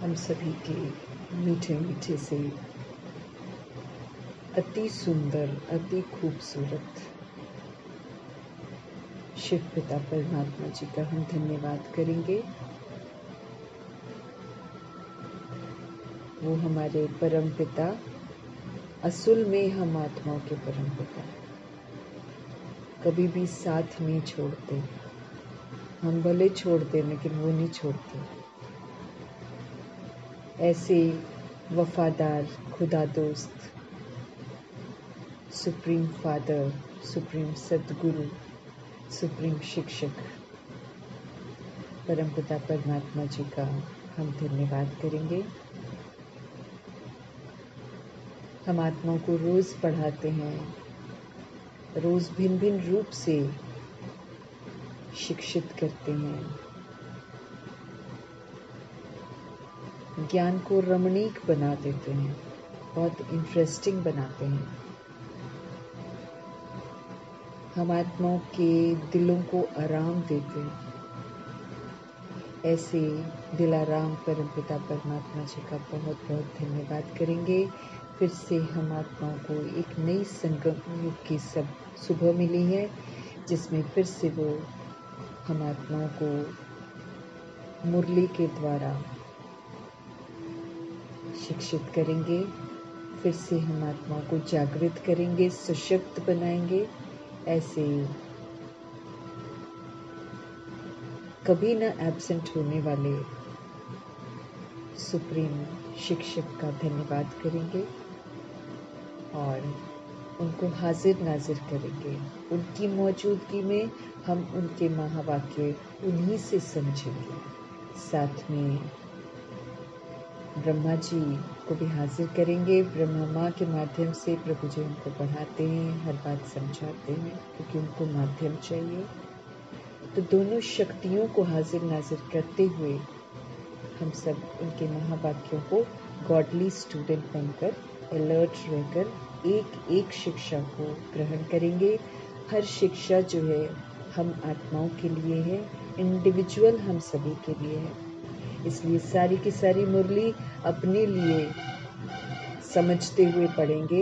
हम सभी के मीठे मीठे से अति सुंदर, अति खूबसूरत शिव पिता परमात्मा जी का हम धन्यवाद करेंगे। वो हमारे परम पिता, असल में हम आत्माओं के परम पिता, कभी भी साथ नहीं छोड़ते। हम भले छोड़ते लेकिन वो नहीं छोड़ते। ऐसे वफादार खुदा दोस्त, सुप्रीम फादर, सुप्रीम सद्गुरु, सुप्रीम शिक्षक परमपिता परमात्मा जी का हम धन्यवाद करेंगे। हम आत्माओं को रोज पढ़ाते हैं, रोज भिन्न भिन्न रूप से शिक्षित करते हैं, ज्ञान को रमणीक बना देते हैं, बहुत इंटरेस्टिंग बनाते हैं। हम आत्माओं के दिलों को आराम देते हैं। ऐसे दिलाराम परमपिता परमात्मा जी का बहुत बहुत धन्यवाद करेंगे। फिर से हम आत्माओं को एक नई संगम युग की सब सुबह मिली है, जिसमें फिर से वो हम आत्माओं को मुरली के द्वारा शिक्षित करेंगे। फिर से हम आत्माओं को जागृत करेंगे, सशक्त बनाएंगे। ऐसे कभी न एब्सेंट होने वाले सुप्रीम शिक्षक का धन्यवाद करेंगे और उनको हाजिर नाजिर करेंगे। उनकी मौजूदगी में हम उनके महावाक्य उन्हीं से समझेंगे। साथ में ब्रह्मा जी को भी हाजिर करेंगे। ब्रह्मा माँ के माध्यम से प्रभु जी उनको पढ़ाते हैं, हर बात समझाते हैं, क्योंकि उनको माध्यम चाहिए। तो दोनों शक्तियों को हाजिर नाजिर करते हुए हम सब उनके महावाक्यों को गॉडली स्टूडेंट बनकर अलर्ट रहकर एक एक शिक्षा को ग्रहण करेंगे। हर शिक्षा जो है हम आत्माओं के लिए है, इंडिविजुअल हम सभी के लिए है। इसलिए सारी की सारी मुरली अपने लिए समझते हुए पढ़ेंगे।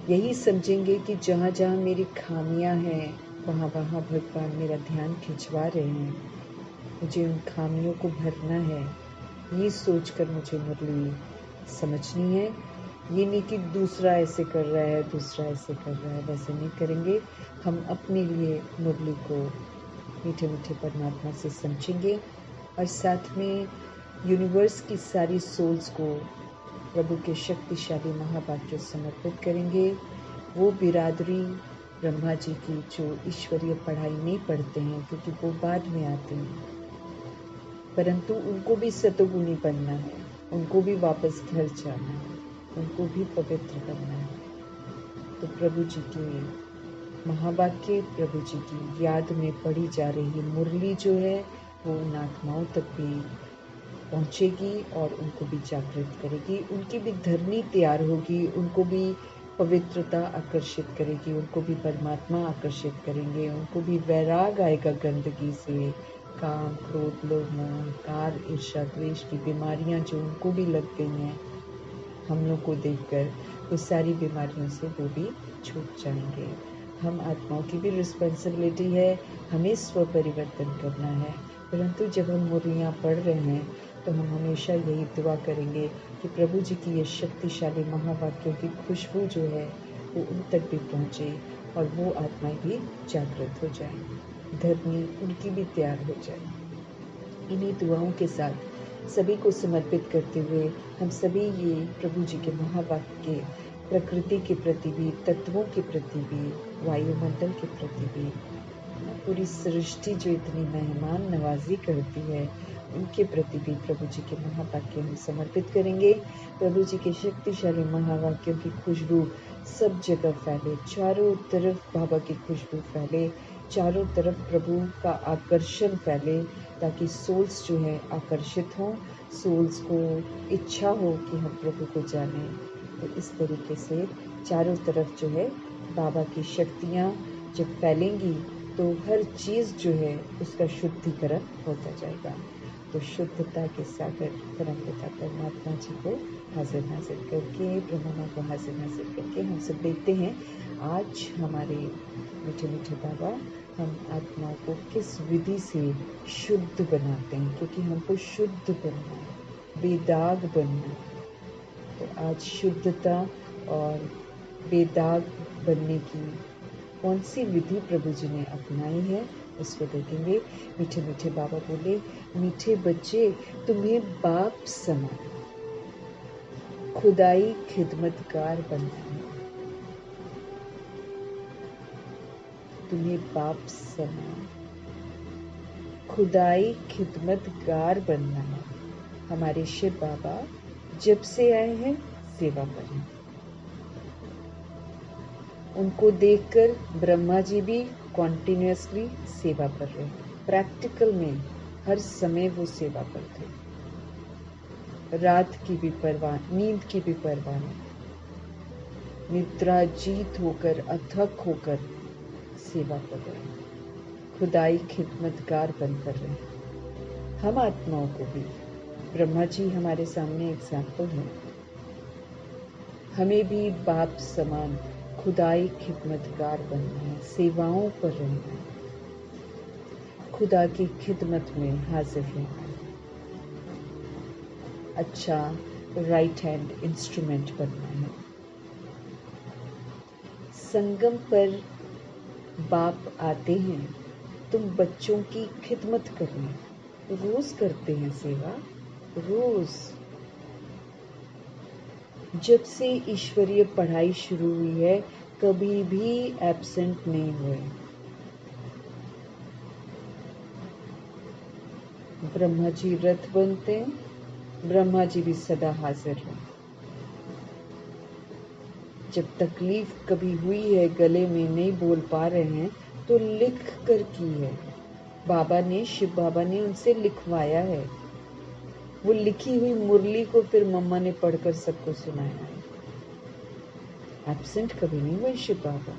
यही समझेंगे कि जहाँ जहाँ मेरी खामियां हैं वहाँ वहाँ भगवान मेरा ध्यान खिंचवा रहे हैं, मुझे उन खामियों को भरना है। ये सोचकर मुझे मुरली समझनी है। ये नहीं कि दूसरा ऐसे कर रहा है, दूसरा ऐसे कर रहा है, वैसे नहीं करेंगे। हम अपने लिए मुरली को मीठे मीठे परमात्मा से समझेंगे और साथ में यूनिवर्स की सारी सोल्स को प्रभु के शक्तिशाली महावाक्य समर्पित करेंगे। वो बिरादरी ब्रह्मा जी की जो ईश्वरीय पढ़ाई नहीं पढ़ते हैं, क्योंकि वो बाद में आते हैं, परंतु उनको भी सतोगुणी बनना है, उनको भी वापस घर जाना है, उनको भी पवित्र बनना है। तो प्रभु जी के महावाक्य, प्रभु जी की याद में पढ़ी जा रही मुरली जो है वो उन आत्माओं तक भी पहुँचेगी और उनको भी जागृत करेगी। उनकी भी धरनी तैयार होगी, उनको भी पवित्रता आकर्षित करेगी, उनको भी परमात्मा आकर्षित करेंगे, उनको भी वैराग आएगा गंदगी से। काम, क्रोध, लोभ, मोह, अहंकार, ईर्ष्या, द्वेष की बीमारियां जो उनको भी लग गई हैं हम लोग को देखकर, वो सारी बीमारियों से वो भी छूट जाएंगे। हम आत्माओं की भी रिस्पॉन्सिबिलिटी है, हमें स्व परिवर्तन करना है। परंतु जब हम मुरलियाँ पढ़ रहे हैं तो हम हमेशा यही दुआ करेंगे कि प्रभु जी की ये शक्तिशाली महावाक्यों की खुशबू जो है वो उन तक भी पहुँचे और वो आत्माएं भी जागृत हो जाएं, धरनी उनकी भी तैयार हो जाए। इन्हीं दुआओं के साथ सभी को समर्पित करते हुए हम सभी ये प्रभु जी के महावाक्य प्रकृति के प्रति भी, तत्वों के प्रति भी, वायुमंडल के प्रति भी, पूरी सृष्टि जो इतनी मेहमान नवाजी करती है उनके प्रति भी प्रभु जी के महावाक्य हम समर्पित करेंगे। प्रभु जी के शक्तिशाली महावाक्यों की खुशबू सब जगह फैले, चारों तरफ बाबा की खुशबू फैले, चारों तरफ प्रभु का आकर्षण फैले, ताकि सोल्स जो है आकर्षित हों, सोल्स को इच्छा हो कि हम प्रभु को जानें। तो इस तरीके से चारों तरफ जो है बाबा की शक्तियाँ जब फैलेंगी तो हर चीज़ जो है उसका शुद्धिकरण होता जाएगा। तो शुद्धता के सागर परमपिता परमात्मा जी को हाजिर नाजिर करके, ब्रह्मा को हाजिर नाजिर करके हम सब देखते हैं आज हमारे मीठे मीठे बाबा हम आत्माओं को किस विधि से शुद्ध बनाते हैं, क्योंकि हमको शुद्ध बनना है, बेदाग बनना है। तो आज शुद्धता और बेदाग बनने की कौन सी विधि प्रभु जी ने अपनाई है उसको देखेंगे। मीठे मीठे बाबा बोले, मीठे बच्चे तुम्हें बाप समान खुदाई खिदमतगार बनना है। तुम्हें बाप समान खुदाई खिदमतगार बनना है। हमारे शिव बाबा जब से आए हैं सेवा पर हैं। उनको देखकर ब्रह्मा जी भी कॉन्टिन्यूअसली सेवा कर रहे हैं। प्रैक्टिकल में हर समय वो सेवा करते हैं। रात की भी परवाह, नींद की भी परवाह नहीं, निद्रा जीत होकर अथक होकर सेवा कर रहे हैं, खुदाई खिदमतगार बनकर रहे हैं। हम आत्माओं को भी ब्रह्मा जी हमारे सामने एग्जाम्पल है, हमें भी बाप समान खुदाई खिदमतगार बनना है, सेवाओं पर रहना है, खुदा की खिदमत में हाजिर रहना है, अच्छा राइट हैंड इंस्ट्रूमेंट बनना है। संगम पर बाप आते हैं तुम बच्चों की खिदमत करने, रोज करते हैं सेवा, रोज। जब से ईश्वरीय पढ़ाई शुरू हुई है कभी भी एब्सेंट नहीं हुए। ब्रह्मा जी रथ बनते हैं, ब्रह्मा जी भी सदा हाजिर हैं। जब तकलीफ कभी हुई है, गले में नहीं बोल पा रहे हैं, तो लिख कर की है। बाबा ने, शिव बाबा ने उनसे लिखवाया है। वो लिखी हुई मुरली को फिर मम्मा ने पढ़कर सबको सुनाया है। एब्सेंट कभी नहीं हुए शिव बाबा,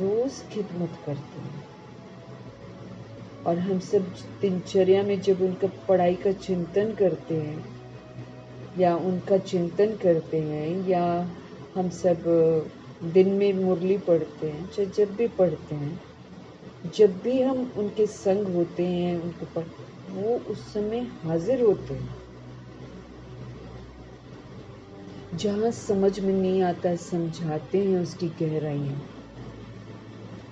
रोज खिदमत करते हैं। और हम सब दिनचर्या में जब उनका पढ़ाई का चिंतन करते हैं या उनका चिंतन करते हैं, या हम सब दिन में मुरली पढ़ते हैं, चाहे जब भी पढ़ते हैं, जब भी हम उनके संग होते हैं, उनको वो उस समय हाजिर होते हैं। जहाँ समझ में नहीं आता समझाते हैं उसकी गहराइयाँ।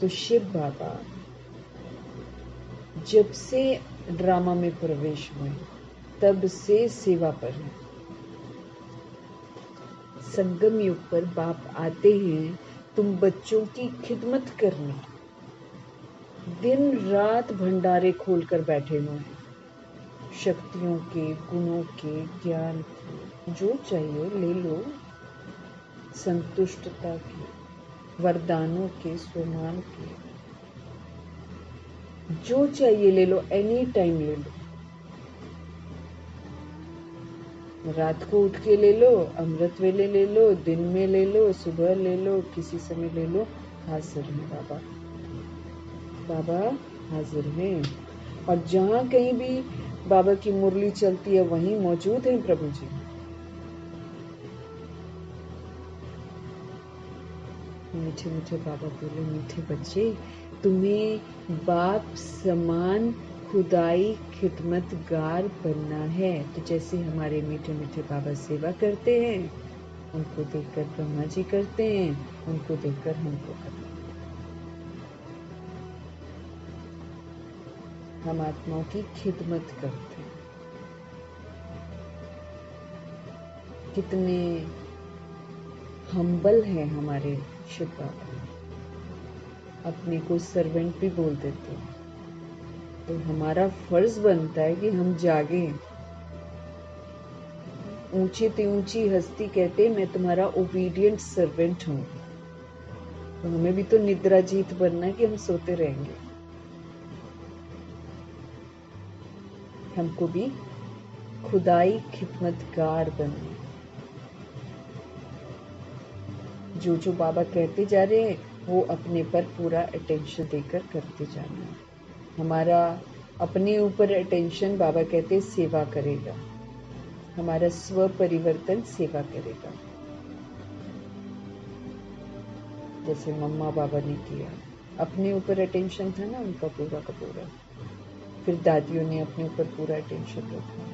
तो शिव बाबा जब से ड्रामा में प्रवेश हुए तब से सेवा पर हैं। संगम युग पर बाप आते हैं तुम बच्चों की खिदमत करने, दिन रात भंडारे खोलकर बैठे हुए हैं, शक्तियों के, गुणों के, ज्ञान के, जो चाहिए ले लो, संतुष्टता के, वरदानों के, स्वमान के, जो चाहिए ले लो, एनी टाइम ले लो। रात को उठ के ले लो, अमृत वेले ले लो, दिन में ले लो, सुबह ले लो, किसी समय ले लो, हाजिर है बाबा। बाबा हाजिर हैं। और जहाँ कहीं भी बाबा की मुरली चलती है वहीं मौजूद हैं प्रभु जी। मीठे मीठे बाबा बोले, मीठे बच्चे तुम्हें बाप समान खुदाई खिदमतगार बनना है। तो जैसे हमारे मीठे मीठे बाबा सेवा करते हैं, उनको देखकर ब्रह्मा जी करते हैं, उनको देखकर हमको करते हैं। हम आत्माओं की खिदमत करते हैं। कितने हम्बल हैं हमारे शिव बाबा, अपने को सर्वेंट भी बोल देते हैं। तो हमारा फर्ज बनता है कि हम जागे। ऊंची ते ऊंची हस्ती कहते मैं तुम्हारा ओबीडियंट सर्वेंट हूं। तो हमें भी तो निद्रा जीत बनना है कि हम सोते रहेंगे। हमको भी खुदाई खिदमतगार बनना। जो जो बाबा कहते जा रहे हैं वो अपने पर पूरा अटेंशन देकर करते जाना है। हमारा अपने ऊपर अटेंशन बाबा कहते सेवा करेगा, हमारा स्व परिवर्तन सेवा करेगा। जैसे मम्मा बाबा ने किया, अपने ऊपर अटेंशन था ना उनका पूरा का पूरा। फिर दादियों ने अपने ऊपर पूरा अटेंशन रखा,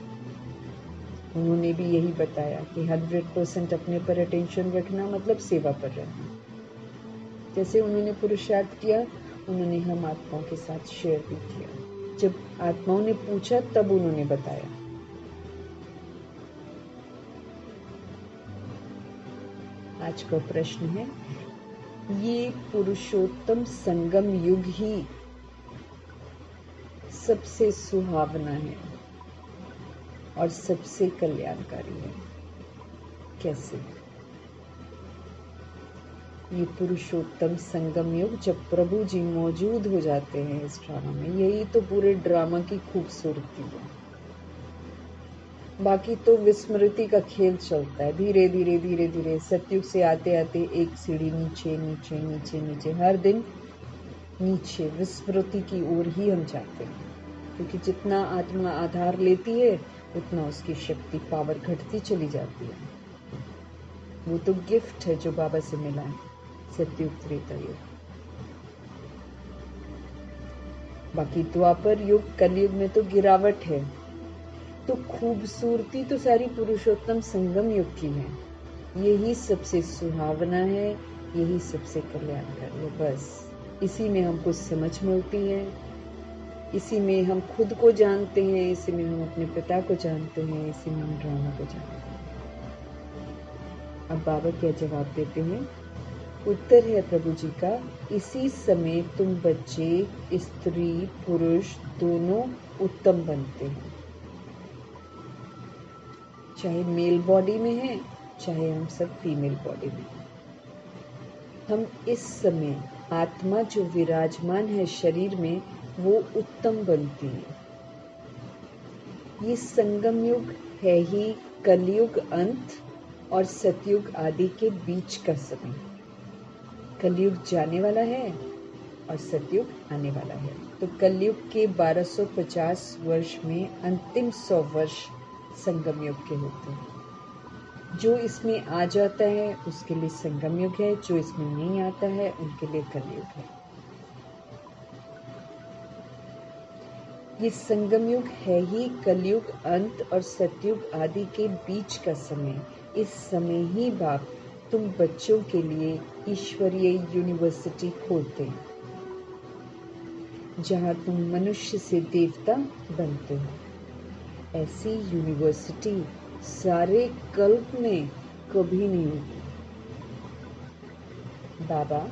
उन्होंने भी यही बताया कि 100% अपने पर अटेंशन रखना मतलब सेवा कर रहना। जैसे उन्होंने पुरुषार्थ किया, उन्होंने हम आत्माओं के साथ शेयर भी किया। जब आत्माओं ने पूछा तब उन्होंने बताया। आज का प्रश्न है, ये पुरुषोत्तम संगम युग ही सबसे सुहावना है और सबसे कल्याणकारी है। कैसे? ये पुरुषोत्तम संगम युग, जब प्रभु जी मौजूद हो जाते हैं इस ड्रामा में, यही तो पूरे ड्रामा की खूबसूरती है। बाकी तो विस्मृति का खेल चलता है, धीरे धीरे धीरे धीरे सतयुग से आते आते एक सीढ़ी नीचे नीचे नीचे नीचे, हर दिन नीचे विस्मृति की ओर ही हम जाते हैं। क्योंकि जितना आत्मा आधार लेती है उतना उसकी शक्ति पावर घटती चली जाती है। वो तो गिफ्ट है जो बाबा से मिला है, सतयुग त्रेता युग। बाकी द्वापर युग कलयुग में तो गिरावट है, तो खूबसूरती तो सारी पुरुषोत्तम संगम युग की है। यही सबसे सुहावना है, यही सबसे कल्याणकारी है। बस इसी में हमको समझ मिलती है, इसी में हम खुद को जानते हैं, इसी में हम अपने पिता को जानते हैं, इसी में हम ड्रामा को जानते हैं। अब बाबा क्या जवाब देते हैं? उत्तर है प्रभु जी का, इसी समय तुम बच्चे स्त्री पुरुष दोनों उत्तम बनते हैं। चाहे मेल बॉडी में है, चाहे हम सब फीमेल बॉडी में हैं। हम इस समय आत्मा जो विराजमान है शरीर में, वो उत्तम बनती है। ये संगम युग है ही कलयुग अंत और सतयुग आदि के बीच का समय। कलयुग जाने वाला है और सतयुग आने वाला है। तो कलयुग के 1250 वर्ष में अंतिम 100 वर्ष संगम युग के होते हैं। जो इसमें आ जाता है उसके लिए संगम युग है, जो इसमें नहीं आता है उनके लिए कलयुग है। ये संगम युग है ही कलयुग अंत और सतयुग आदि के बीच का समय। इस समय ही बाप तुम बच्चों के लिए ईश्वरीय यूनिवर्सिटी खोलते हैं, जहां तुम मनुष्य से देवता बनते हो। ऐसी यूनिवर्सिटी सारे कल्प में कभी नहीं होगी। बाबा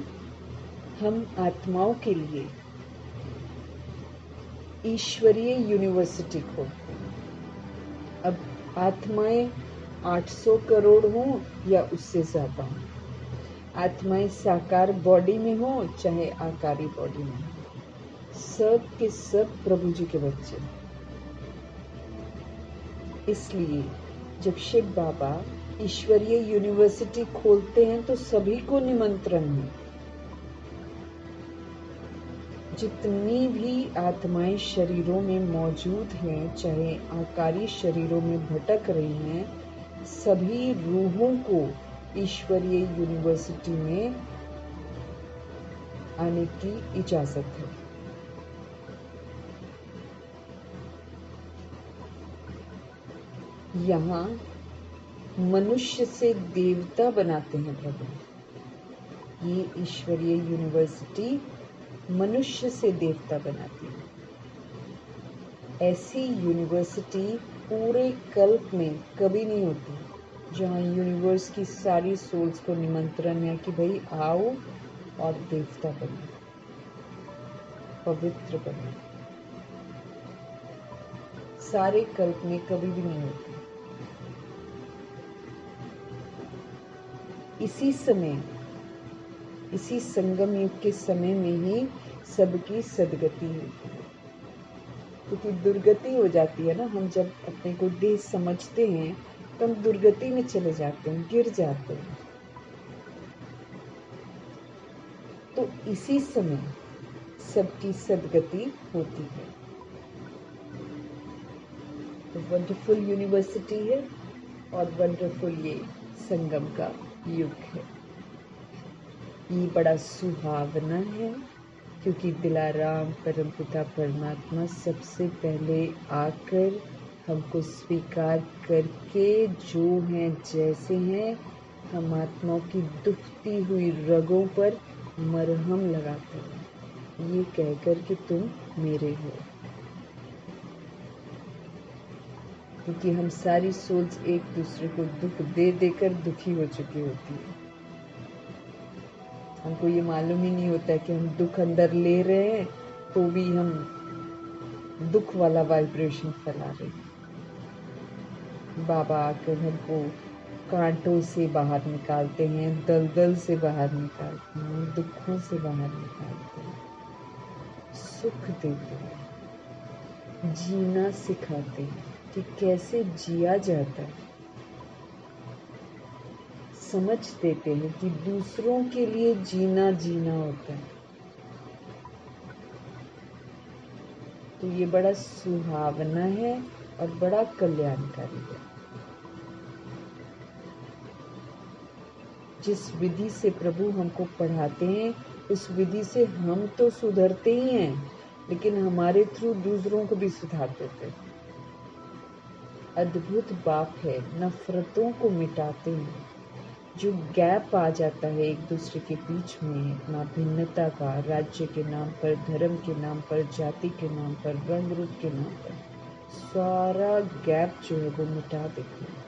हम आत्माओं के लिए ईश्वरीय यूनिवर्सिटी खोलते हैं। अब आत्माएं 800 करोड़ हों या उससे ज्यादा हों, आत्माएं साकार बॉडी में हो चाहे आकारी बॉडी में हो, सब के सब प्रभु जी के बच्चे। इसलिए जब शिव बाबा ईश्वरीय यूनिवर्सिटी खोलते हैं तो सभी को निमंत्रण है। जितनी भी आत्माएं शरीरों में मौजूद हैं, चाहे आकारी शरीरों में भटक रही हैं, सभी रूहों को ईश्वरीय यूनिवर्सिटी में आने की इजाजत है। यहाँ मनुष्य से देवता बनाते हैं प्रभु। ये ईश्वरीय यूनिवर्सिटी मनुष्य से देवता बनाती है। ऐसी यूनिवर्सिटी पूरे कल्प में कभी नहीं होती, जहाँ यूनिवर्स की सारी सोल्स को निमंत्रण है कि भाई आओ और देवता बनो, पवित्र बनो। सारे कल्प में कभी भी नहीं होती। इसी समय, इसी संगम युग के समय में ही सबकी सदगति होती है। क्योंकि दुर्गति हो जाती है ना, हम जब अपने को देह समझते हैं तो हम दुर्गति में चले जाते हैं, गिर जाते हैं। तो इसी समय सबकी सदगति होती है। तो वंडरफुल यूनिवर्सिटी है और वंडरफुल ये संगम का युग है। ये बड़ा सुहावना है क्योंकि दिलाराम परमपिता परमात्मा सबसे पहले आकर हमको स्वीकार करके जो हैं जैसे हैं हम आत्माओं की दुखती हुई रगों पर मरहम लगाते हैं, ये कहकर कि तुम मेरे हो। क्योंकि हम सारी सोल्स एक दूसरे को दुख दे देकर दुखी हो चुकी होती है। हमको ये मालूम ही नहीं होता है कि हम दुख अंदर ले रहे हैं तो भी हम दुख वाला वाइब्रेशन फैला रहे हैं। बाबा आकर हमको कांटों से बाहर निकालते हैं, दलदल से बाहर निकालते हैं, दुखों से बाहर निकालते हैं, सुख देते हैं, जीना सिखाते हैं कि कैसे जिया जाता है, समझ देते हैं कि दूसरों के लिए जीना जीना होता है। तो ये बड़ा सुहावना है और बड़ा कल्याणकारी है। जिस विधि से प्रभु हमको पढ़ाते हैं उस विधि से हम तो सुधरते ही हैं, लेकिन हमारे थ्रू दूसरों को भी सुधार देते हैं। अद्भुत बाप है, नफरतों को मिटाते हैं। जो गैप आ जाता है एक दूसरे के बीच में, अपना भिन्नता का, राज्य के नाम पर, धर्म के नाम पर, जाति के नाम पर, रंग रूप के नाम पर, सारा गैप जो है वो मिटा देते हैं।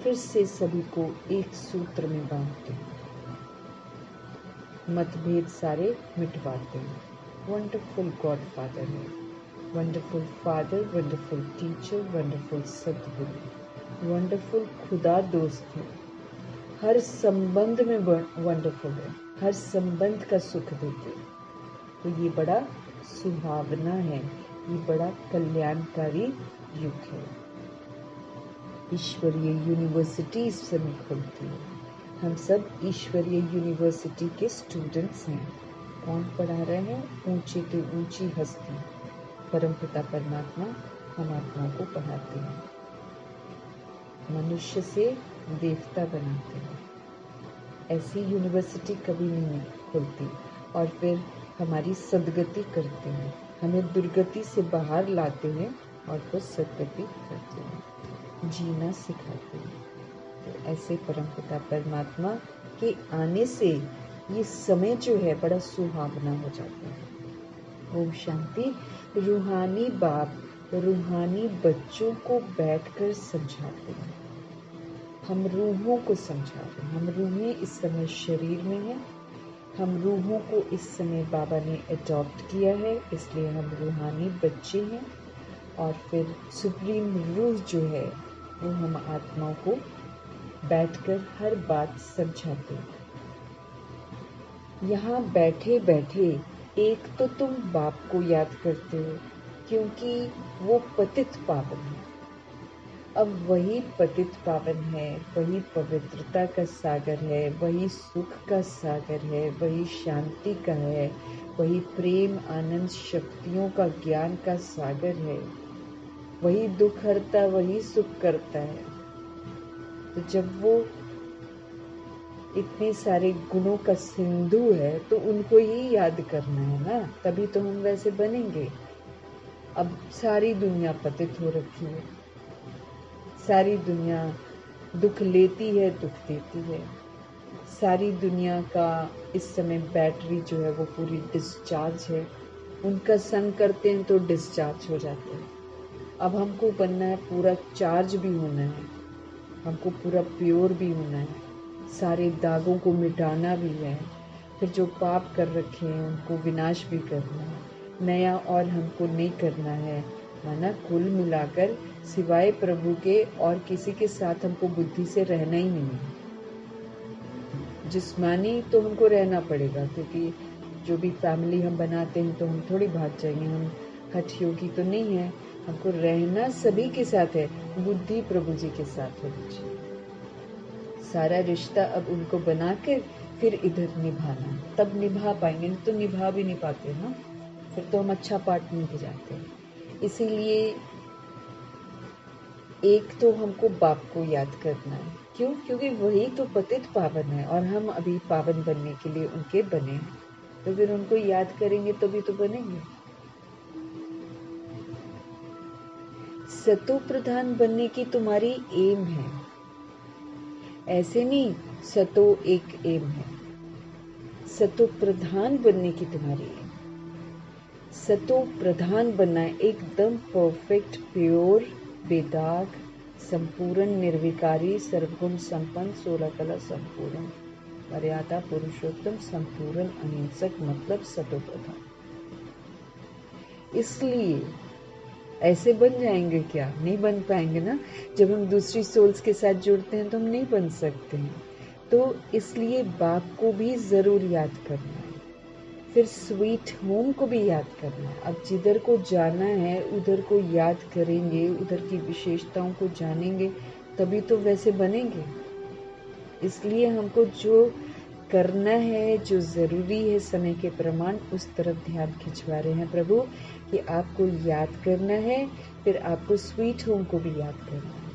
फिर से सभी को एक सूत्र में बांधते हैं, मतभेद सारे मिटवाते हैं। वंडरफुल गॉड फादर है, wonderful father, wonderful teacher, wonderful सद्गुरु, वंडरफुल खुदा दोस्त है। हर संबंध में वंडरफुल है, हर संबंध का सुख देते हैं। तो ये बड़ा सुहावना है, ये बड़ा कल्याणकारी युग है। ईश्वरीय यूनिवर्सिटी इस समय खुलती है। हम सब ईश्वरीय यूनिवर्सिटी के स्टूडेंट्स हैं। कौन पढ़ा रहे हैं? ऊंची से ऊंची हस्ती परमपिता परमात्मा हम आत्माओं को पढ़ाते हैं, मनुष्य से देवता बनाते हैं। ऐसी यूनिवर्सिटी कभी नहीं खुलती और फिर हमारी सदगति करते हैं, हमें दुर्गति से बाहर लाते हैं और फिर सदगति करते हैं, जीना सिखाते हैं। तो ऐसे परमपिता परमात्मा के आने से ये समय जो है बड़ा सुहावना हो जाता है। ओम शांति। रूहानी बाप रूहानी बच्चों को बैठकर समझाते हैं। हम रूहों को समझा रहे हैं। हम रूहें इस समय शरीर में हैं। हम रूहों को इस समय बाबा ने अडॉप्ट किया है, इसलिए हम रूहानी बच्चे हैं। और फिर सुप्रीम रूह जो है वो हम आत्माओं को बैठकर हर बात समझाते हैं। यहाँ बैठे बैठे एक तो तुम बाप को याद करते हो क्योंकि वो पतित पावन है। अब वही पतित पावन है, वही पवित्रता का सागर है, वही सुख का सागर है, वही शांति का है, वही प्रेम आनंद शक्तियों का ज्ञान का सागर है, वही दुख हरता वही सुख करता है। तो जब वो इतने सारे गुणों का सिंधु है तो उनको ही याद करना है ना, तभी तो हम वैसे बनेंगे। अब सारी दुनिया पतित हो रखी है, सारी दुनिया दुख लेती है, दुख देती है। सारी दुनिया का इस समय बैटरी जो है वो पूरी डिस्चार्ज है। उनका संग करते हैं तो डिस्चार्ज हो जाते हैं। अब हमको बनना है, पूरा चार्ज भी होना है, हमको पूरा प्योर भी होना है, सारे दागों को मिटाना भी है, फिर जो पाप कर रखे हैं उनको विनाश भी करना है, नया और हमको नहीं करना है। माना कुल मिलाकर सिवाय प्रभु के और किसी के साथ हमको बुद्धि से रहना ही नहीं है। जिस्मानी तो हमको रहना पड़ेगा क्योंकि जो भी फैमिली हम बनाते हैं तो हम थोड़ी भाग जाएंगे, हम हठ योगी तो नहीं है। हमको रहना सभी के साथ है, बुद्धि प्रभु जी के साथ होनी चाहिए। सारा रिश्ता अब उनको बना के फिर इधर निभाना, तब निभा पाएंगे, नहीं तो निभा भी नहीं पाते ना, फिर तो हम अच्छा पार्ट नहीं बजाते। इसीलिए एक तो हमको बाप को याद करना है। क्यों? क्योंकि वही तो पतित पावन है और हम अभी पावन बनने के लिए उनके बने हैं। तो फिर उनको याद करेंगे तभी तो बनेंगे। सतो प्रधान बनने की तुम्हारी एम है, ऐसे नहीं सतो एक एम है, सतो प्रधान बनने की तुम्हारी एम। सतो प्रधान बनना है, एकदम परफेक्ट, प्योर, बेदाग, संपूर्ण, निर्विकारी, सर्वगुण संपन्न, 16 कला संपूर्ण, मर्यादा पुरुषोत्तम, संपूर्ण, अहिंसक, मतलब सतो प्रधान। इसलिए ऐसे बन जाएंगे क्या? नहीं बन पाएंगे ना। जब हम दूसरी सोल्स के साथ जुड़ते हैं तो हम नहीं बन सकते हैं। तो इसलिए बाप को भी जरूर याद करना है, फिर स्वीट होम को भी याद करना है। अब जिधर को जाना है उधर को याद करेंगे, उधर की विशेषताओं को जानेंगे, तभी तो वैसे बनेंगे। इसलिए हमको जो करना है, जो ज़रूरी है समय के प्रमाण, उस तरफ ध्यान खिंचवा रहे हैं प्रभु कि आपको याद करना है, फिर आपको स्वीट होम को भी याद करना है,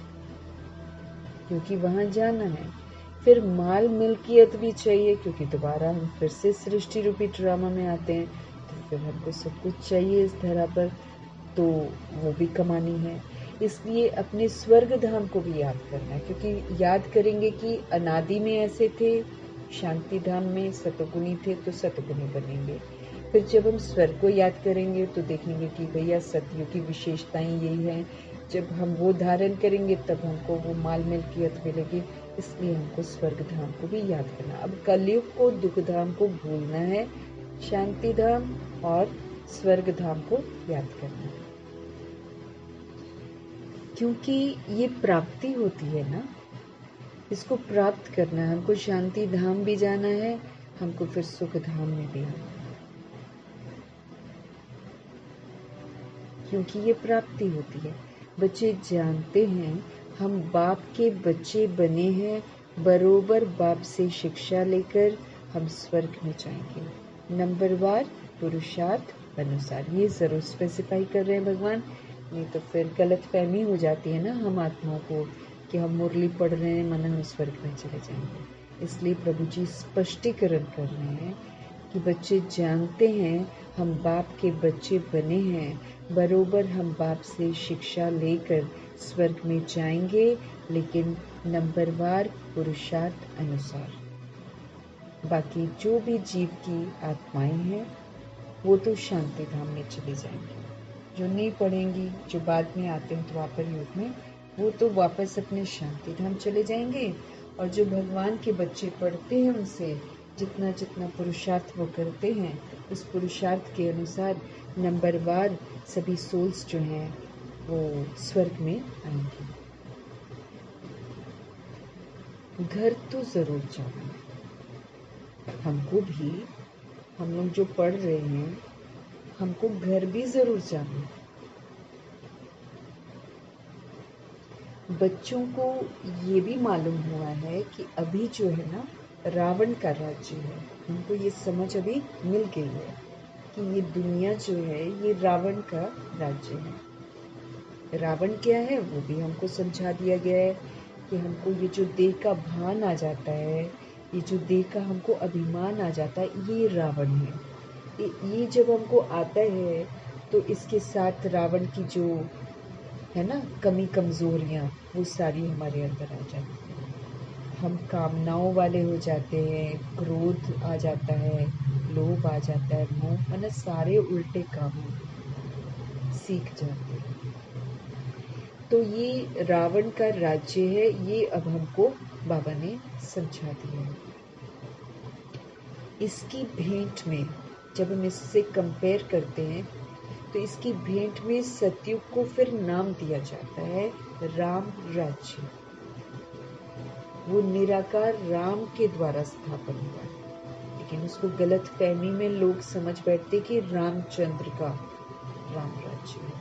क्योंकि वहाँ जाना है। फिर माल मिल्कियत भी चाहिए, क्योंकि दोबारा हम फिर से सृष्टि रूपी ड्रामा में आते हैं, तो फिर हमको सब कुछ चाहिए इस धरा पर, तो वो भी कमानी है। इसलिए अपने स्वर्ग धाम को भी याद करना है, क्योंकि याद करेंगे कि अनादि में ऐसे थे, शांति धाम में सतगुणी थे तो सतगुणी बनेंगे। फिर जब हम स्वर्ग को याद करेंगे तो देखेंगे कि भैया सतयुग की विशेषताएं यही हैं। जब हम वो धारण करेंगे तब हमको वो माल मिल्कियत मिलेगी। इसलिए हमको स्वर्ग धाम को भी याद करना। अब कलयुग को, दुख धाम को भूलना है, शांति धाम और स्वर्ग धाम को याद करना है, क्योंकि ये प्राप्ति होती है ना, इसको प्राप्त करना है। हमको शांति धाम भी जाना है, हमको फिर सुख धाम में भी आना है, क्योंकि ये प्राप्ति होती है। बच्चे जानते हैं हम बाप के बच्चे बने हैं, बरोबर बाप से शिक्षा लेकर हम स्वर्ग में जाएंगे, नंबरवार पुरुषार्थ अनुसार। ये जरूर स्पेसिफाई कर रहे हैं भगवान, नहीं तो फिर गलत फहमी हो जाती है ना हम आत्माओं को कि हम मुरली पढ़ रहे हैं मन हम स्वर्ग में चले जाएंगे। इसलिए प्रभु जी स्पष्टीकरण कर रहे हैं कि बच्चे जानते हैं हम बाप के बच्चे बने हैं, बरोबर हम बाप से शिक्षा लेकर स्वर्ग में जाएंगे, लेकिन नंबरवार पुरुषार्थ अनुसार। बाकी जो भी जीव की आत्माएं हैं वो तो शांति धाम में चली जाएंगी। जो नहीं पढ़ेंगी, जो बाद में आते हैं द्वापर युग में, वो तो वापस अपने शांति धाम चले जाएंगे। और जो भगवान के बच्चे पढ़ते हैं उनसे जितना जितना पुरुषार्थ वो करते हैं, उस पुरुषार्थ के अनुसार नंबरवार सभी सोल्स जो हैं वो स्वर्ग में आएंगे। घर तो जरूर जाना हमको भी, हम लोग जो पढ़ रहे हैं हमको घर भी जरूर जाना। बच्चों को ये भी मालूम हुआ है कि अभी जो है ना रावण का राज्य है, उनको ये समझ अभी मिल गई है कि ये दुनिया जो है ये रावण का राज्य है। रावण क्या है वो भी हमको समझा दिया गया है कि हमको ये जो देह का भान आ जाता है, ये जो देह का हमको अभिमान आ जाता है, ये रावण है। ये जब हमको आता है तो इसके साथ रावण की जो है ना कमी कमजोरियाँ, वो सारी हमारे अंदर आ जाती हैं। हम कामनाओं वाले हो जाते हैं, क्रोध आ जाता है, लोभ आ जाता है, मोह, मतलब सारे उल्टे काम सीख जाते हैं। तो ये रावण का राज्य है, ये अब हमको बाबा ने समझा दिया है। इसकी भेंट में जब हम इससे कंपेयर करते हैं तो इसकी भेंट में सतयुग को फिर नाम दिया जाता है राम राज्य। वो निराकार राम के द्वारा स्थापन हुआ है, लेकिन उसको गलत फहमी में लोग समझ बैठते कि रामचंद्र का राम राज्य है,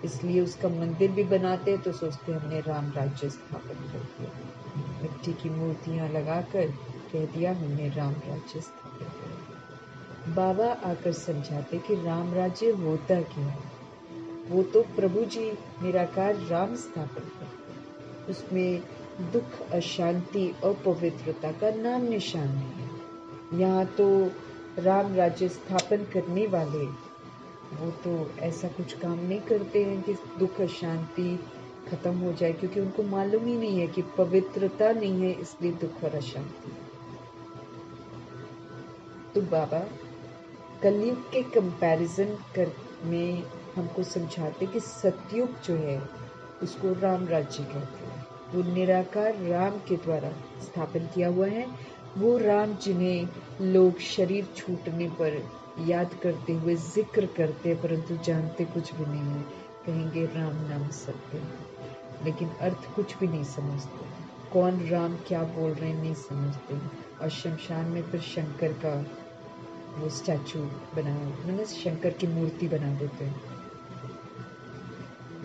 इसलिए उसका मंदिर भी बनाते हैं तो सोचते हमने राम राज्य स्थापन कर दिया। मिट्टी की मूर्तियां लगाकर कह दिया हमने राम राज्य स्थापन कर दिया। बाबा आकर समझाते कि राम राज्य होता क्या है। वो तो प्रभु जी निराकार राम स्थापन करते, उसमें दुख, अशांति और पवित्रता का नाम निशान नहीं है। यहाँ तो राम राज्य स्थापन करने वाले वो तो ऐसा कुछ काम नहीं करते हैं कि दुख अशांति खत्म हो जाए, क्योंकि उनको मालूम ही नहीं है कि पवित्रता नहीं है, इसलिए दुख और अशांति। तो बाबा कलयुग के कंपैरिजन कर में हमको समझाते कि सतयुग जो है उसको राम राज्य कहते हैं। वो निराकार राम के द्वारा स्थापन किया हुआ है। वो राम जिन्हें लोग शरीर छूटने पर याद करते हुए जिक्र करते, परंतु जानते कुछ भी नहीं है। कहेंगे राम नाम सत्य है, लेकिन अर्थ कुछ भी नहीं समझते। कौन राम क्या बोल रहे हैं नहीं समझते। और शमशान में फिर शंकर का वो स्टैचू बनाया, मैंने शंकर की मूर्ति बना देते हैं।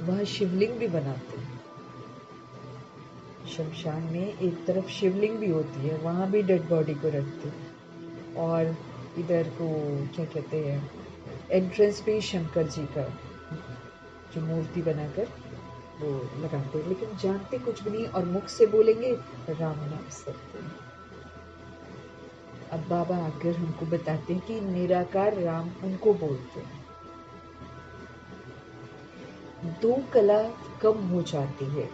वह शिवलिंग भी बनाते हैं। शमशान में एक तरफ शिवलिंग भी होती है, वहाँ भी डेड बॉडी को रखते हैं। और इधर को क्या कहते हैं, एंट्रेंस पे शंकर जी का जो मूर्ति बनाकर वो लगाते हैं, लेकिन जानते कुछ भी नहीं और मुख से बोलेंगे राम नाम सत्य। अब बाबा आकर हमको बताते हैं कि निराकार राम उनको बोलते हैं। दो कला कम हो जाती है,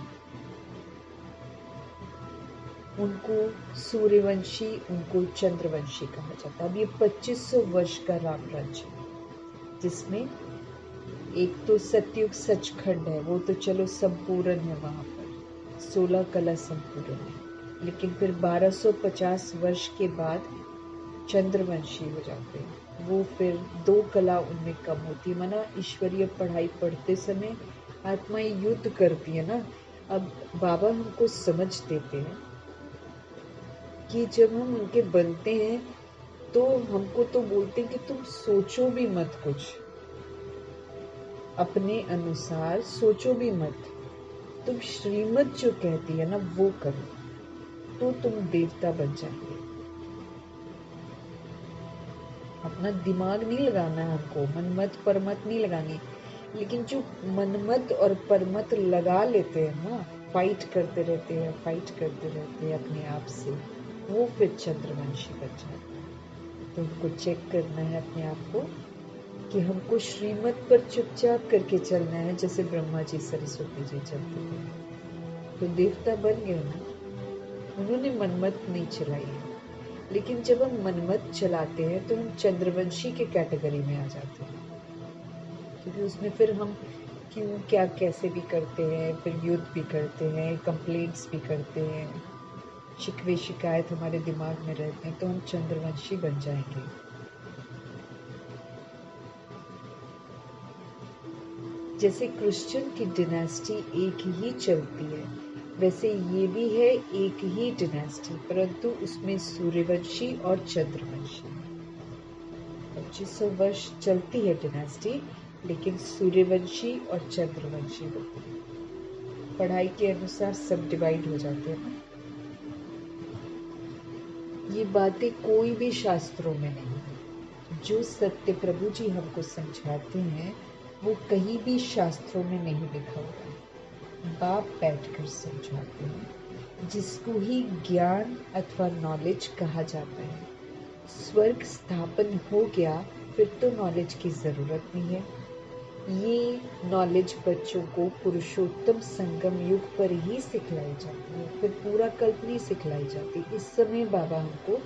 उनको सूर्यवंशी, उनको चंद्रवंशी कहा जाता है। अब ये 2500 वर्ष का राम राज्य, जिसमें एक तो सतयुग सचखंड है, वो तो चलो संपूर्ण है, वहां पर 16 कला संपूर्ण है। लेकिन फिर 1250 वर्ष के बाद चंद्रवंशी हो जाते हैं। वो फिर 2 कला उनमें कम होती है। माना ईश्वरीय पढ़ाई पढ़ते समय आत्माएं युद्ध करती है ना। अब बाबा हमको समझ देते हैं कि जब हम उनके बनते हैं तो हमको तो बोलते हैं कि तुम सोचो भी मत, कुछ अपने अनुसार सोचो भी मत, तुम श्रीमत जो कहती है ना वो करो, तो तुम देवता बन जाओगे। अपना दिमाग नहीं लगाना है हमको, मनमत परमत नहीं लगानी। लेकिन जो मनमत और परमत लगा लेते हैं ना, फाइट करते रहते हैं अपने आप से, वो फिर चंद्रवंशी बन जाते हैं। तो हमको चेक करना है अपने आप को कि हमको श्रीमत पर चुपचाप करके चलना है, जैसे ब्रह्मा जी सरस्वती जी चलते थे। तो देवता बन गए ना, उन्होंने मनमत नहीं चलाई है। लेकिन जब हम मनमत चलाते हैं तो हम चंद्रवंशी के कैटेगरी में आ जाते हैं, क्योंकि उसमें फिर हम क्यों क्या कैसे भी करते हैं, फिर युद्ध भी करते हैं, कंप्लेंट्स भी करते हैं, शिकवे शिकायत हमारे दिमाग में रहते हैं, तो हम चंद्रवंशी बन जाएंगे। जैसे क्रिश्चियन की डिनेस्टी एक ही चलती है, वैसे ये भी है एक ही डिनेस्टी, परंतु उसमें सूर्यवंशी और चंद्रवंशी। 2500 वर्ष चलती है डिनेस्टी, लेकिन सूर्यवंशी और चंद्रवंशी होती है। पढ़ाई के अनुसार सब डिवाइड हो जाते हैं ना। ये बातें कोई भी शास्त्रों में नहीं है। जो सत्य प्रभु जी हमको समझाते हैं वो कहीं भी शास्त्रों में नहीं लिखा हुआ है। बाप बैठकर समझाते हैं, जिसको ही ज्ञान अथवा नॉलेज कहा जाता है। स्वर्ग स्थापन हो गया फिर तो नॉलेज की जरूरत नहीं है। ये नॉलेज बच्चों को पुरुषोत्तम संगम युग पर ही सिखलाई जाती है, फिर पूरा कल्प नहीं सिखलाई जाती। इस समय बाबा हमको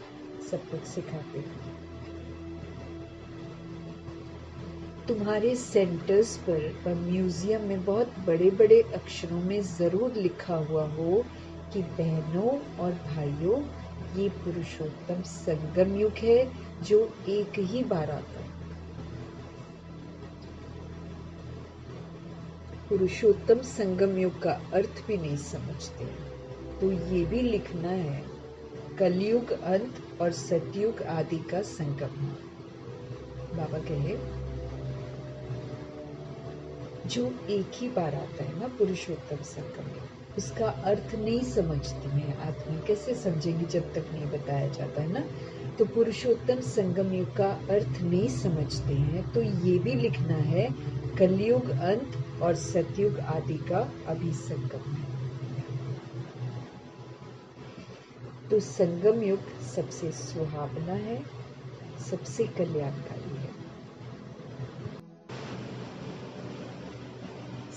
सब कुछ सिखाते हैं। तुम्हारे सेंटर्स पर और म्यूजियम में बहुत बड़े बड़े अक्षरों में जरूर लिखा हुआ हो कि बहनों और भाइयों, ये पुरुषोत्तम संगम युग है जो एक ही बार आता है। पुरुषोत्तम संगम युग का अर्थ भी नहीं समझते, तो ये भी लिखना है कलयुग अंत और सतयुग आदि का संगम। बाबा कहे जो एक ही बार आता है ना पुरुषोत्तम संगम युग, उसका अर्थ नहीं समझती है आत्मा। कैसे समझेंगी जब तक नहीं बताया जाता है ना। तो पुरुषोत्तम संगम युग का अर्थ नहीं समझते हैं, तो ये भी लिखना है कलयुग अंत और सतयुग आदि का अभी संगम है। तो संगम युग सबसे सुहावना है, सबसे कल्याणकारी है।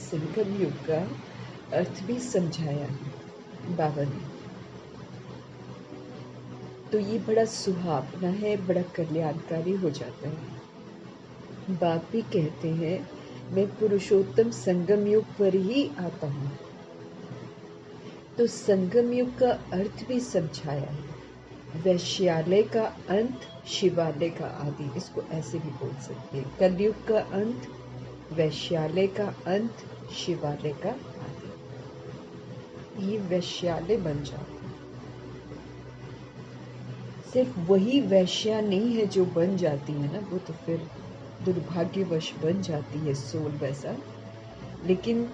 संगम युग का अर्थ भी समझाया बाबा ने। तो ये बड़ा सुहावना है, बड़ा कल्याणकारी हो जाता है। बाप भी कहते हैं मैं पुरुषोत्तम संगम युग पर ही आता हूँ। तो संगम युग का अर्थ भी समझाया है। वैश्यालय का अंत, शिवालय का आदि, इसको ऐसे भी बोल सकते हैं। कलयुग का अंत, वैश्यालय का अंत, शिवालय का आदि। ये वैश्यालय बन जाता है। सिर्फ वही वैश्या नहीं है जो बन जाती है ना, वो तो फिर दुर्भाग्यवश बन जाती है सोल वैसा। लेकिन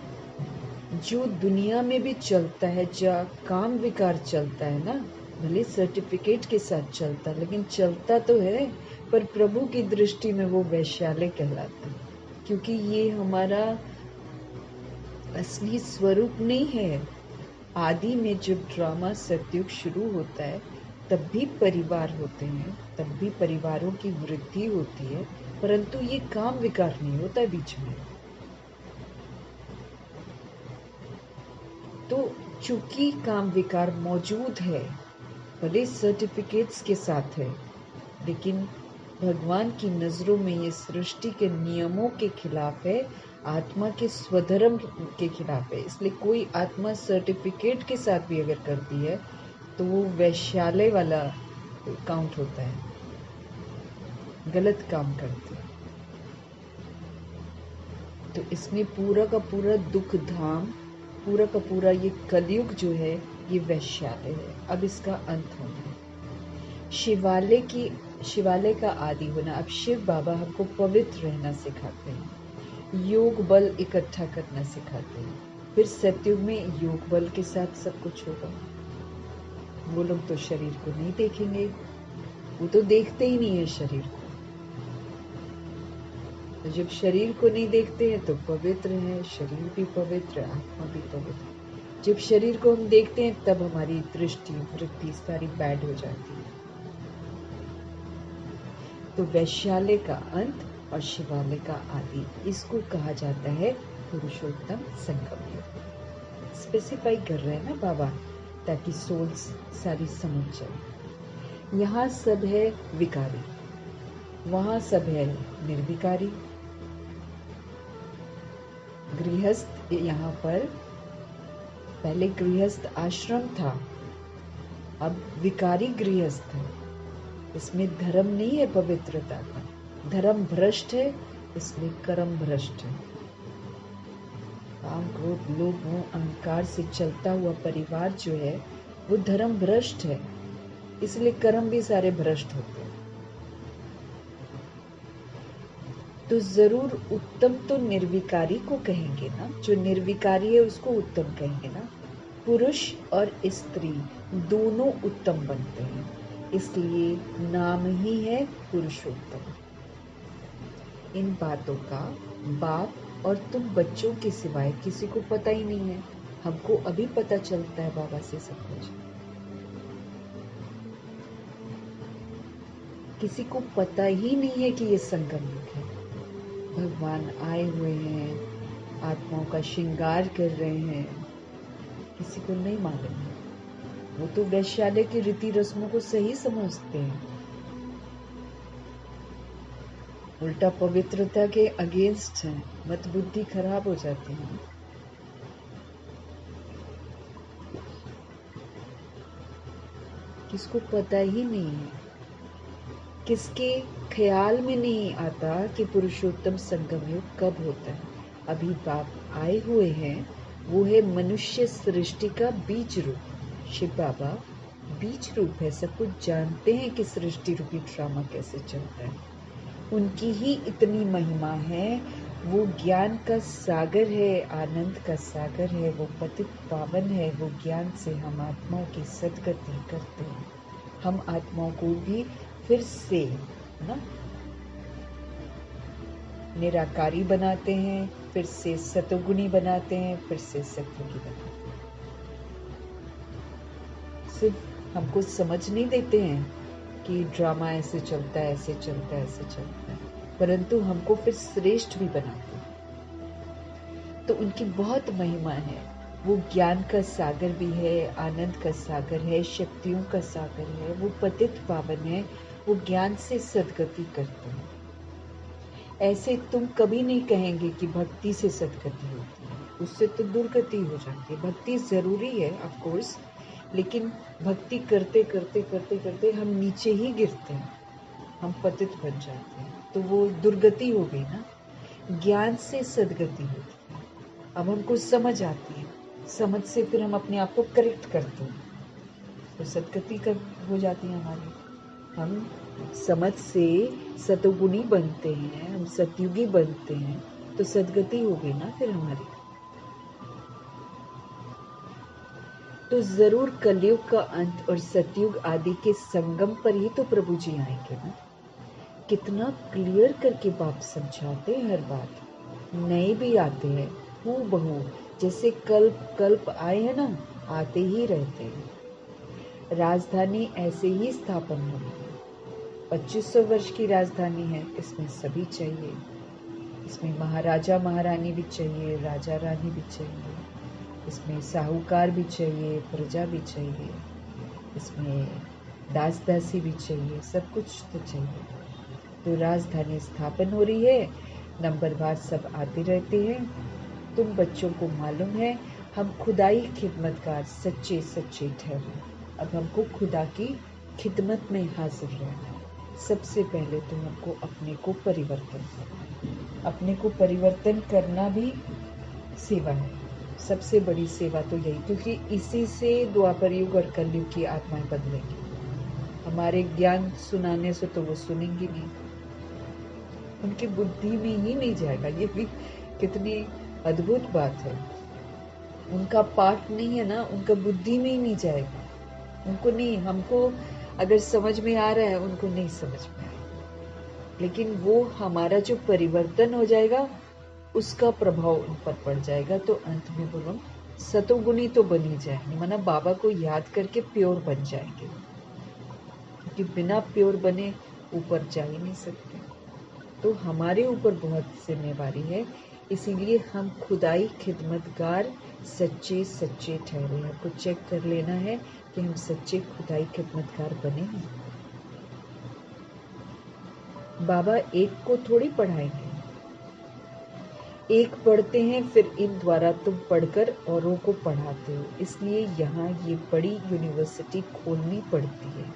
जो दुनिया में भी चलता है, जहाँ काम विकार चलता है ना, भले सर्टिफिकेट के साथ चलता है लेकिन चलता तो है, पर प्रभु की दृष्टि में वो वैश्यालय कहलाता है। क्योंकि ये हमारा असली स्वरूप नहीं है। आदि में जब ड्रामा सतयुग शुरू होता है तब भी परिवार होते हैं, तब भी परिवारों की वृद्धि होती है, परंतु ये काम विकार नहीं होता बीच में। तो चूंकि काम विकार मौजूद है, भले सर्टिफिकेट्स के साथ है, लेकिन भगवान की नजरों में ये सृष्टि के नियमों के खिलाफ है, आत्मा के स्वधर्म के खिलाफ है। इसलिए कोई आत्मा सर्टिफिकेट के साथ भी अगर करती है तो वो वैश्यालय वाला काउंट होता है, गलत काम करती है। तो इसमें पूरा का पूरा दुख धाम, पूरा का पूरा ये कलयुग जो है ये वैश्यालय है। अब इसका अंत होना है। शिवालय का आदि होना। अब शिव बाबा हमको पवित्र रहना सिखाते हैं, योग बल इकट्ठा करना सिखाते हैं। फिर सतयुग में योग बल के साथ सब कुछ होगा। वो लोग तो शरीर को नहीं देखेंगे, वो तो देखते ही नहीं है शरीर को। तो जब शरीर को नहीं देखते हैं तो पवित्र है, शरीर भी पवित्र, आत्मा भी पवित्र। जब शरीर को हम देखते हैं तब हमारी दृष्टि वृत्ति सारी बैड हो जाती है। तो वैश्यालय का अंत और शिवालय का आदि, इसको कहा जाता है पुरुषोत्तम संगम युग। स्पेसिफाई कर रहे हैं ना बाबा, ताकि सोल्स सारी समझ जाए। यहाँ सब है विकारी, वहाँ सब है निर्विकारी। गृहस्थ, यहाँ पर पहले गृहस्थ आश्रम था, अब विकारी गृहस्थ है। इसमें धर्म नहीं है पवित्रता का, धर्म भ्रष्ट है, इसलिए कर्म भ्रष्ट है। काम क्रोध लोभ मोह अहंकार से चलता हुआ परिवार जो है वो धर्म भ्रष्ट है, इसलिए कर्म भी सारे भ्रष्ट होते हैं। तो जरूर उत्तम तो निर्विकारी को कहेंगे ना, जो निर्विकारी है उसको उत्तम कहेंगे ना। पुरुष और स्त्री दोनों उत्तम बनते हैं, इसलिए नाम ही है पुरुषोत्तम। इन बातों का बाप और तुम बच्चों के सिवाय किसी को पता ही नहीं है। हमको अभी पता चलता है बाबा से सब कुछ। किसी को पता ही नहीं है कि ये संगम युग है। भगवान आए हुए हैं, आत्माओं का श्रृंगार कर रहे हैं, किसी को नहीं मालूम है। वो तो वैश्यालय की रीति रस्मों को सही समझते हैं, उल्टा पवित्रता के अगेंस्ट है। मत बुद्धि खराब हो जाती है। किसको पता ही नहीं है, किसके ख्याल में नहीं आता कि पुरुषोत्तम संगम युग कब होता है। अभी बाप आए हुए हैं, वो है मनुष्य सृष्टि का बीज रूप। शिव बाबा बीज रूप है, सब कुछ जानते हैं कि सृष्टि रूपी ड्रामा कैसे चलता है। उनकी ही इतनी महिमा है, वो ज्ञान का सागर है, आनंद का सागर है, वो पतित पावन है। वो ज्ञान से हम आत्माओं की सद्गति करते हैं। हम आत्माओं को भी फिर से ना निराकारी बनाते हैं, फिर से सतोगुणी बनाते हैं, फिर से सत्युगी बनाते हैं। सिर्फ हमको समझ नहीं देते हैं कि ड्रामा ऐसे चलता है, ऐसे चलता है, ऐसे चलता है, परंतु हमको फिर श्रेष्ठ भी बनाते हैं। तो उनकी बहुत महिमा है। वो ज्ञान का सागर भी है, आनंद का सागर है, शक्तियों का सागर है। वो पतित पावन है, वो ज्ञान से सद्गति करते हैं। ऐसे तुम कभी नहीं कहेंगे कि भक्ति से सद्गति होती है, उससे तो दुर्गति हो जाती है। भक्ति जरूरी है ऑफ कोर्स, लेकिन भक्ति करते करते करते करते हम नीचे ही गिरते हैं, हम पतित बन जाते हैं, तो वो दुर्गति हो गई ना। ज्ञान से सद्गति होती है। अब हमको समझ आती है, समझ से फिर हम अपने आप को करेक्ट करते हैं, तो सद्गति कर हो जाती है हमारी। हम समझ से सतोगुणी बनते हैं, हम सतयुगी बनते हैं, तो सद्गति हो गई ना फिर हमारी। तो जरूर कलयुग का अंत और सतयुग आदि के संगम पर ही तो प्रभु जी आएंगे ना। कितना क्लियर करके बाप समझाते हैं हर बात। नए भी आते हैं हूबहू, जैसे कल्प कल्प आए हैं ना, आते ही रहते हैं। राजधानी ऐसे ही स्थापन हो रही है। 2500 वर्ष की राजधानी है, इसमें सभी चाहिए। इसमें महाराजा महारानी भी चाहिए, राजा रानी भी चाहिए, इसमें साहूकार भी चाहिए, प्रजा भी चाहिए, इसमें दास दासी भी चाहिए, सब कुछ तो चाहिए। तो राजधानी स्थापन हो रही है, नंबरवार सब आते रहते हैं। तुम बच्चों को मालूम है हम खुदाई खिदमतगार सच्चे सच्चे ठहरे। अब हमको खुदा की खिदमत में हाजिर रहना है। सबसे पहले तो हमको अपने को परिवर्तन करना है। अपने को परिवर्तन करना भी सेवा है, सबसे बड़ी सेवा तो यही, क्योंकि इसी से द्वापर युग और कलयुग की आत्माएं बदलेंगी। हमारे ज्ञान सुनाने से तो वो सुनेंगी नहीं, उनकी बुद्धि में ही नहीं जाएगा। ये भी कितनी अद्भुत बात है। उनका पाठ नहीं है ना, उनका बुद्धि में ही नहीं जाएगा। उनको नहीं, हमको अगर समझ में आ रहा है, उनको नहीं समझ में आएगा। लेकिन वो हमारा जो परिवर्तन हो जाएगा, उसका प्रभाव उन पर पड़ जाएगा। तो अंत में वो लोग सतोगुणी तो बन ही जाएंगे, माना बाबा को याद करके प्योर बन जाएंगे, क्योंकि बिना प्योर बने ऊपर जा ही नहीं सकते। तो हमारे ऊपर बहुत जिम्मेवारी है, इसीलिए हम खुदाई खिदमतगार सच्चे सच्चे ठहरे। हमको चेक कर लेना है कि हम सच्चे खुदाई खिदमतगार बने हैं। बाबा एक को थोड़ी पढ़ाएंगे, एक पढ़ते हैं, फिर इन द्वारा तुम पढ़कर औरों को पढ़ाते हो। इसलिए यहाँ ये बड़ी यूनिवर्सिटी खोलनी पड़ती है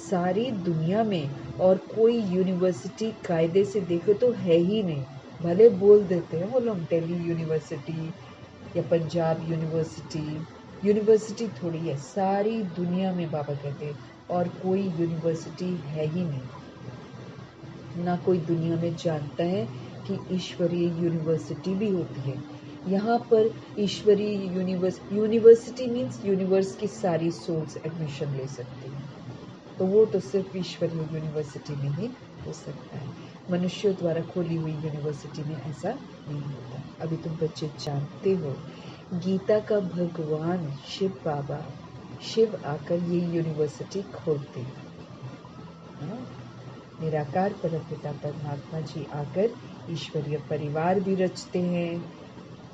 सारी दुनिया में। और कोई यूनिवर्सिटी कायदे से देखो तो है ही नहीं। भले बोल देते हैं वो लोग दिल्ली यूनिवर्सिटी या पंजाब यूनिवर्सिटी, यूनिवर्सिटी थोड़ी है, सारी दुनिया में बाबा कहते हैं। और कोई यूनिवर्सिटी है ही नहीं, ना कोई दुनिया में जानता है कि ईश्वरीय यूनिवर्सिटी भी होती है। यहाँ पर ईश्वरीय यूनिवर्सिटी मीन्स यूनिवर्स की सारी सोल्स एडमिशन ले सकती हैं, तो वो तो सिर्फ ईश्वरीय यूनिवर्सिटी में ही हो सकता है। मनुष्यों द्वारा खोली हुई यूनिवर्सिटी में ऐसा नहीं होता। अभी तुम बच्चे जानते हो, गीता का भगवान शिव बाबा, शिव आकर ये यूनिवर्सिटी खोलते हैं। निराकार परमपिता परमात्मा जी आकर ईश्वरीय परिवार भी रचते हैं,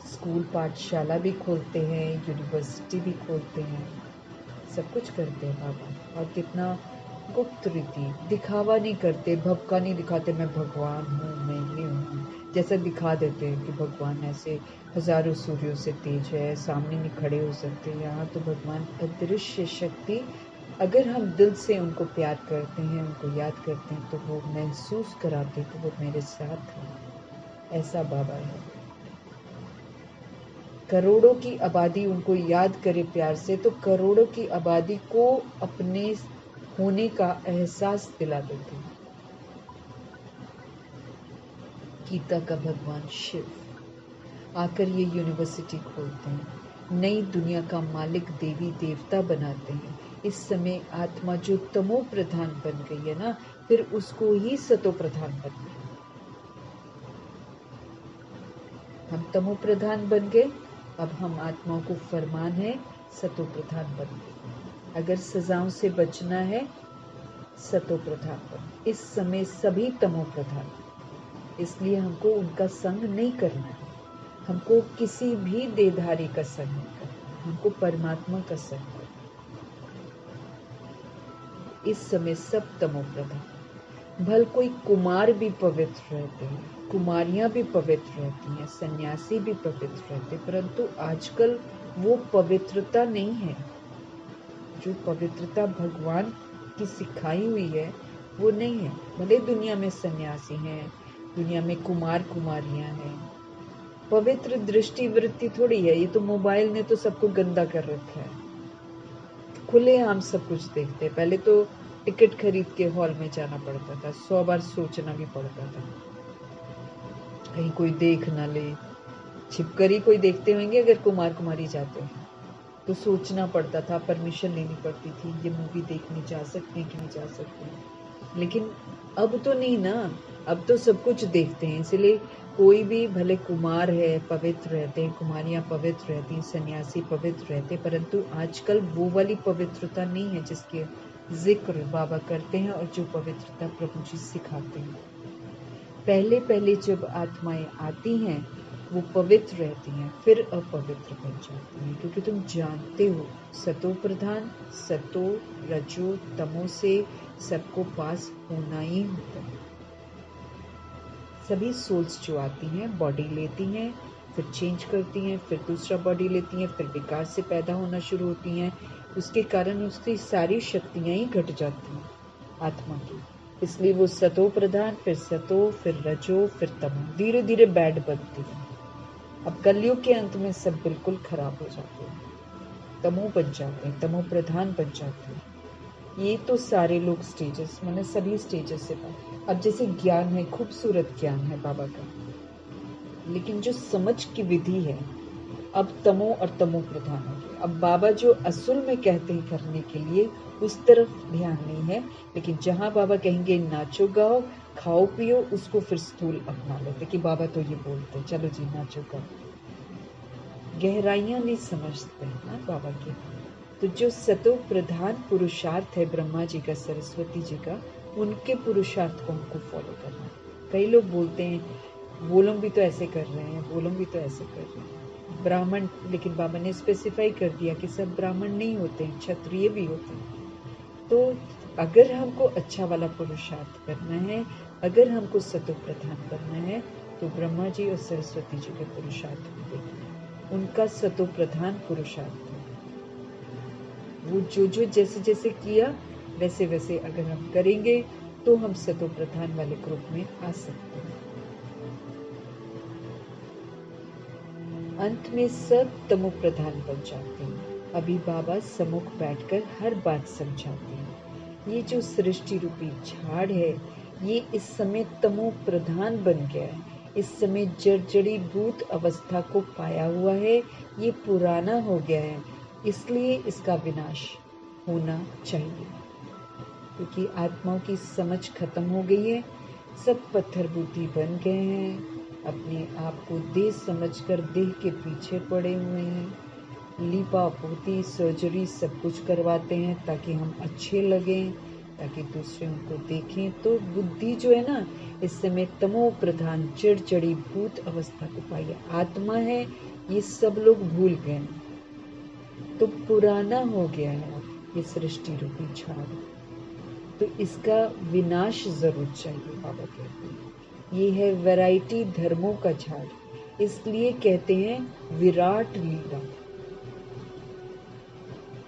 स्कूल पाठशाला भी खोलते हैं, यूनिवर्सिटी भी खोलते हैं, सब कुछ करते हैं बाबा। और कितना गुप्त रीति, दिखावा नहीं करते, भपका नहीं दिखाते मैं भगवान हूँ, मैं ये हूँ, जैसा दिखा देते हैं कि भगवान ऐसे हजारों सूर्यों से तेज है, सामने नहीं खड़े हो सकते। यहाँ तो भगवान अदृश्य शक्ति, अगर हम दिल से उनको प्यार करते हैं, उनको याद करते हैं, तो वो महसूस कराते हैं कि वो मेरे साथ है। ऐसा बाबा है। करोड़ों की आबादी उनको याद करे प्यार से, तो करोड़ों की आबादी को अपने होने का एहसास दिला देते हैं। गीता का भगवान शिव आकर ये यूनिवर्सिटी खोलते हैं, नई दुनिया का मालिक देवी देवता बनाते हैं। इस समय आत्मा जो तमो प्रधान बन गई है ना, फिर उसको ही सतो प्रधान बन गए। हम तमो प्रधान बन गए, अब हम आत्माओं को फरमान है सतो प्रधान बन गए। अगर सजाओं से बचना है सतो प्रधान बनो। इस समय सभी तमो प्रधान, इसलिए हमको उनका संग नहीं करना है। हमको किसी भी देहधारी का संग नहीं करना, हमको परमात्मा का संग करना। इस समय सब तमो प्रधान। भल कोई कुमार भी पवित्र रहते हैं, कुमारियां भी पवित्र रहती हैं, सन्यासी भी पवित्र रहते, परंतु आजकल वो पवित्रता नहीं है। जो पवित्रता भगवान की सिखाई हुई है वो नहीं है। भले दुनिया में सन्यासी हैं, दुनिया में कुमार कुमारियां हैं, पवित्र दृष्टि वृत्ति थोड़ी है। ये तो मोबाइल ने तो सबको गंदा कर रखा है। खुलेआम सब कुछ देखते हैं। पहले तो टिकट खरीद के हॉल में जाना पड़ता था, 100 बार सोचना भी पड़ता था, कहीं कोई देख ना ले। छिपकर ही कोई देखते होंगे अगर कुमार कुमारी जाते हैं तो सोचना पड़ता था, परमिशन लेनी पड़ती थी, ये मूवी देखने जा सकते हैं कि नहीं जा सकते। लेकिन अब तो नहीं ना, अब तो सब कुछ देखते हैं। इसलिए कोई भी भले कुमार है पवित्र रहते हैं, कुमारियां पवित्र रहती हैं, सन्यासी पवित्र रहते, परंतु आजकल वो वाली पवित्रता नहीं है जिसके जिक्र बाबा करते हैं और जो पवित्रता प्रभु जी सिखाते हैं। पहले पहले जब आत्माएं आती हैं वो पवित्र रहती हैं, फिर अपवित्र बन जाती हैं, क्योंकि तुम जानते हो सतो प्रधान, सतो रजो तमो से सबको पास होना ही होता है। सभी सोल्स जो आती हैं बॉडी लेती हैं, फिर चेंज करती हैं, फिर दूसरा बॉडी लेती हैं, फिर विकार से पैदा होना शुरू होती हैं। उसके कारण उसकी सारी शक्तियां ही घट जाती हैं आत्मा की। इसलिए वो सतो प्रधान, फिर सतो, फिर रजो, फिर तमो, धीरे धीरे बैड बनती है। अब कलयुग के अंत में सब बिल्कुल खराब हो जाते हैं, तमो बन जाते हैं, तमो प्रधान बन जाते हैं। ये तो सारे लोग स्टेजेस, मैंने सभी स्टेजेस से बात। अब जैसे ज्ञान है, खूबसूरत ज्ञान है बाबा का, लेकिन जो समझ की विधि है अब तमो और तमो प्रधान हो गया। अब बाबा जो असल में कहते हैं करने के लिए उस तरफ ध्यान नहीं है, लेकिन जहां बाबा कहेंगे नाचो गाओ खाओ पियो, उसको फिर स्थूल अपना लेते कि बाबा तो ये बोलते चलो जी नाचो गाओ। गहराइयां नहीं समझते हैं ना बाबा की। तो जो सतो प्रधान पुरुषार्थ है ब्रह्मा जी का, सरस्वती जी का, उनके पुरुषार्थ को हमको फॉलो करना है। कई लोग बोलते हैं वो लोग भी तो ऐसे कर रहे हैं, वो लोग भी तो ऐसे कर रहे हैं, ब्राह्मण, लेकिन बाबा ने स्पेसिफाई कर दिया कि सब ब्राह्मण नहीं होते हैं, क्षत्रिय भी होते हैं। तो अगर हमको अच्छा वाला पुरुषार्थ करना है, अगर हमको सतो प्रधान करना है, तो ब्रह्मा जी और सरस्वती जी के पुरुषार्थ को देखना है। उनका सतो प्रधान पुरुषार्थ, वो जो जो जैसे जैसे किया वैसे वैसे अगर हम करेंगे तो हम सतो प्रधान वाले ग्रुप में आ सकते हैं। अंत में सब तमो प्रधान बन जाते हैं। अभी बाबा सम्मुख बैठकर हर बात समझाते हैं। ये जो सृष्टि रूपी झाड़ है ये इस समय तमो प्रधान बन गया है। इस समय जर्जरी भूत अवस्था को पाया हुआ है, ये पुराना हो गया है, इसलिए इसका विनाश होना चाहिए। क्योंकि आत्माओं की समझ खत्म हो गई है, सब पत्थर बुद्धि बन गए हैं, अपने आप को देह समझकर देह के पीछे पड़े हुए हैं। लीपा पोती सर्जरी सब कुछ करवाते हैं ताकि हम अच्छे लगें, ताकि दूसरे उनको देखें। तो बुद्धि जो है ना इस समय तमो प्रधान चिड़चिड़ी भूत अवस्था को पाई है। आत्मा है ये सब लोग भूल गए, तो पुराना हो गया है ये सृष्टि रूपी झाड़, तो इसका विनाश जरूर चाहिए। बाबा कहते हैं ये है वैरायटी धर्मों का झाड़, इसलिए कहते हैं विराट लीला,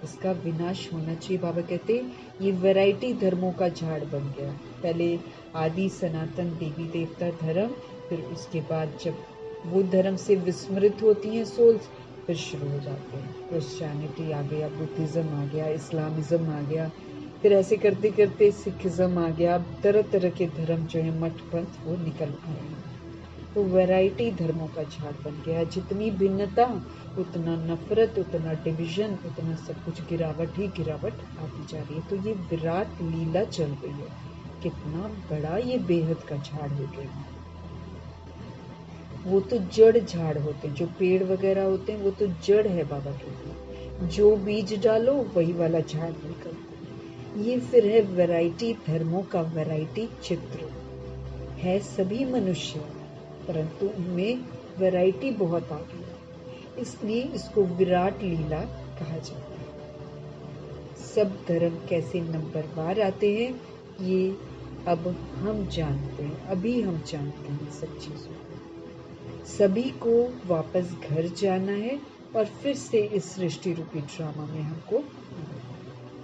इसका विनाश होना चाहिए। बाबा कहते हैं ये वैरायटी धर्मों का झाड़ बन गया। पहले आदि सनातन देवी देवता धर्म, फिर उसके बाद जब वो धर्म से विस्मृत होती हैं सोल्स, फिर शुरू हो जाते हैं क्रिश्चियनिटी आ गया, बुद्धिज्म आ गया, इस्लामिज्म आ गया, फिर ऐसे करते करते सिखिज्म आ गया। अब तरह तरह के धर्म जो है मठ पंथ वो निकल आए हैं। तो वैरायटी धर्मों का झाड़ बन गया है। जितनी भिन्नता उतना नफरत, उतना डिवीजन, उतना सब कुछ गिरावट ही गिरावट आती जा रही है। तो ये विराट लीला चल रही है, कितना बड़ा ये बेहद का झाड़ हो गया। वो तो जड़ झाड़ होते हैं, जो पेड़ वगैरह होते हैं वो तो जड़ है बाबा कहते हैं, जो बीज डालो वही वाला झाड़ निकलता। ये फिर है वैरायटी धर्मों का वैरायटी चित्र। है सभी मनुष्य, परंतु उनमें वैरायटी बहुत आ गई, इसलिए इसको विराट लीला कहा जाता है। सब धर्म कैसे नंबरवार आते हैं ये अब हम जानते हैं, अभी हम जानते हैं सब चीजों को। सभी को वापस घर जाना है और फिर से इस सृष्टि रूपी ड्रामा में हमको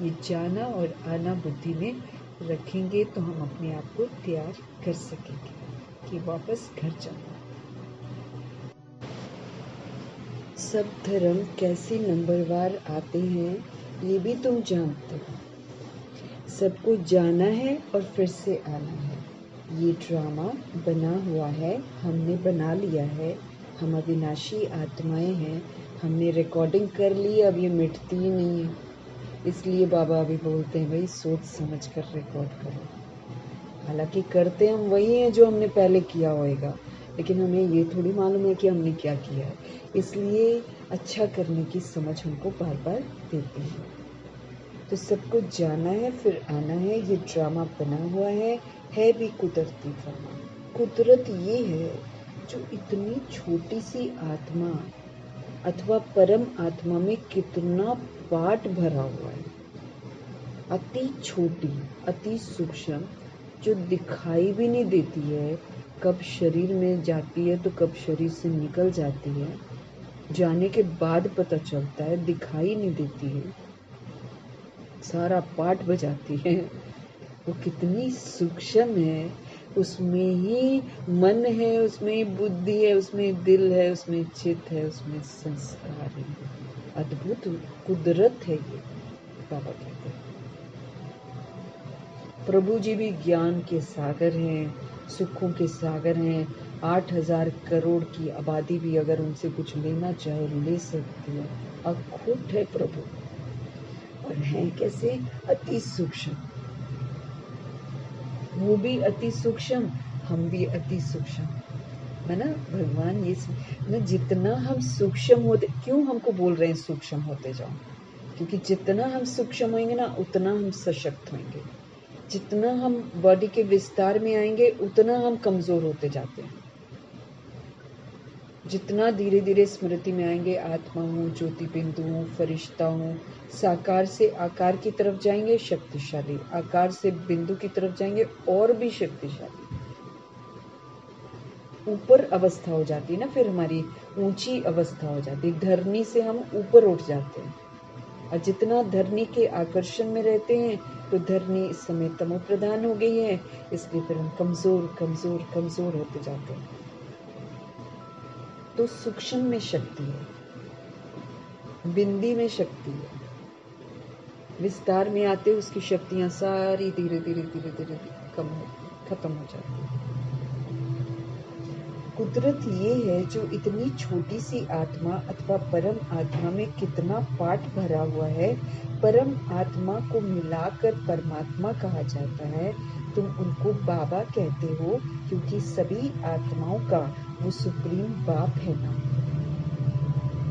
ये जाना और आना बुद्धि में रखेंगे तो हम अपने आप को तैयार कर सकेंगे कि वापस घर जाना। सब धर्म कैसे नंबरवार आते हैं ये भी तुम जानते हो। सबको जाना है और फिर से आना है। ये ड्रामा बना हुआ है, हमने बना लिया है। हम अविनाशी आत्माएं हैं, हमने रिकॉर्डिंग कर ली, अब ये मिटती ही नहीं है। इसलिए बाबा अभी बोलते हैं भाई सोच समझ कर रिकॉर्ड करो। हालांकि करते हम वही हैं जो हमने पहले किया होएगा, लेकिन हमें ये थोड़ी मालूम है कि हमने क्या किया है। इसलिए अच्छा करने की समझ हमको बार बार देती है। तो सबको जाना है फिर आना है, ये ड्रामा बना हुआ है भी कुदरती ड्रामा। कुदरत ये है जो इतनी छोटी सी आत्मा अथवा परम आत्मा में कितना पाठ भरा हुआ है। अति छोटी, अति सूक्ष्म, जो दिखाई भी नहीं देती है, कब शरीर में जाती है तो कब शरीर से निकल जाती है, जाने के बाद पता चलता है, दिखाई नहीं देती है, सारा पाठ बजाती है। वो कितनी सूक्ष्म है, उसमें ही मन है, उसमें ही बुद्धि है, उसमें दिल है, उसमें चित्त है, उसमें संस्कार है। अद्भुत कुदरत है ये, बाबा कहते हैं। प्रभु जी भी ज्ञान के सागर हैं, सुखों के सागर हैं। 8,000 करोड़ की आबादी भी अगर उनसे कुछ लेना चाहे ले सकती है। अखुट है प्रभु, और हैं कैसे? अति सूक्ष्म। वो भी अति सूक्ष्म, हम भी अति सूक्ष्म, है ना। भगवान ये ना, जितना हम सूक्ष्म होते, क्यों हमको बोल रहे हैं सूक्ष्म होते जाओ? क्योंकि जितना हम सूक्ष्म होंगे ना उतना हम सशक्त होंगे। जितना हम बॉडी के विस्तार में आएंगे उतना हम कमजोर होते जाते हैं। जितना धीरे धीरे स्मृति में आएंगे, आत्मा हूँ, ज्योति बिंदु हूँ, फरिश्ता हूँ, साकार से आकार की तरफ जाएंगे शक्तिशाली, आकार से बिंदु की तरफ जाएंगे और भी शक्तिशाली। ऊपर अवस्था हो जाती है ना, फिर हमारी ऊंची अवस्था हो जाती है, धरनी से हम ऊपर उठ जाते हैं। और जितना धरनी के आकर्षण में रहते हैं तो धरनी इस समय तमो प्रधान हो गई है, इसलिए फिर हम कमजोर कमजोर कमजोर होते जाते हैं। तो सूक्ष्म में शक्ति है, बिंदी में शक्ति है, विस्तार में आते उसकी शक्तियां सारी धीरे धीरे धीरे धीरे खत्म हो जाती है। कुदरत ये है जो इतनी छोटी सी आत्मा अथवा परम आत्मा में कितना पाठ भरा हुआ है। परम आत्मा को मिलाकर परमात्मा कहा जाता है। तुम उनको बाबा कहते हो क्योंकि सभी आत्माओं का वो सुप्रीम बाप है ना।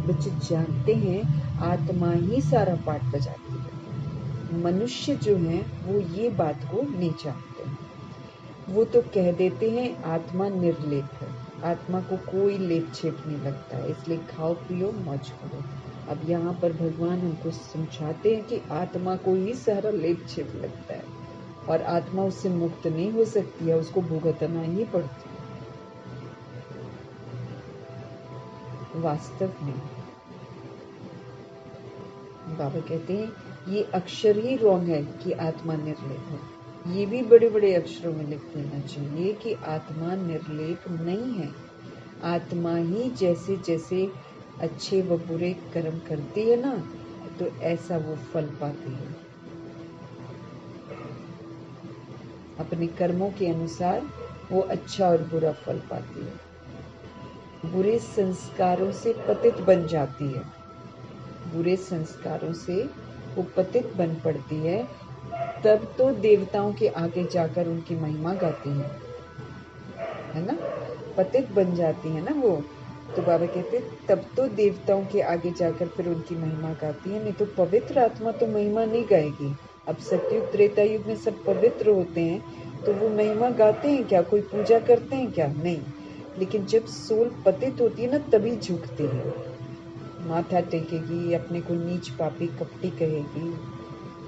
बच्चे जानते हैं आत्मा ही सारा पाठ बजाती है। मनुष्य जो हैं वो ये बात को नहीं जानते हैं। वो तो कह देते हैं आत्मा निर्लेप है, आत्मा को कोई लेप छेप नहीं लगता है, इसलिए खाओ पियो मौज करो। अब यहाँ पर भगवान हमको समझाते हैं कि आत्मा को ही सारा लेप छेप लगता है और आत्मा उससे मुक्त नहीं हो सकती है, उसको भुगतना ही पड़ती है। वास्तव में बाबा कहते हैं ये अक्षर ही रॉन्ग है कि आत्मा निर्लेप है। ये भी बड़े बड़े अक्षरों में लिख देना चाहिए कि आत्मा निर्लेप नहीं है। आत्मा ही जैसे जैसे अच्छे व बुरे कर्म करती है ना, तो ऐसा वो फल पाती है। अपने कर्मों के अनुसार वो अच्छा और बुरा फल पाती है। बुरे संस्कारों से पतित बन जाती है, बुरे संस्कारों से वो पतित बन पड़ती है, तब तो देवताओं के आगे जाकर उनकी महिमा गाती है ना। पतित बन जाती है ना वो, तो बाबा कहते तब तो देवताओं के आगे जाकर फिर उनकी महिमा गाती है, नहीं तो पवित्र आत्मा तो महिमा नहीं गाएगी। अब सतयुग त्रेता युग में सब पवित्र होते हैं तो वो महिमा गाते हैं क्या, कोई पूजा करते हैं क्या? नहीं। लेकिन जब सोल पतित होती है ना तभी झुकती है, माथा टेकेगी, अपने को नीच पापी कपटी कहेगी।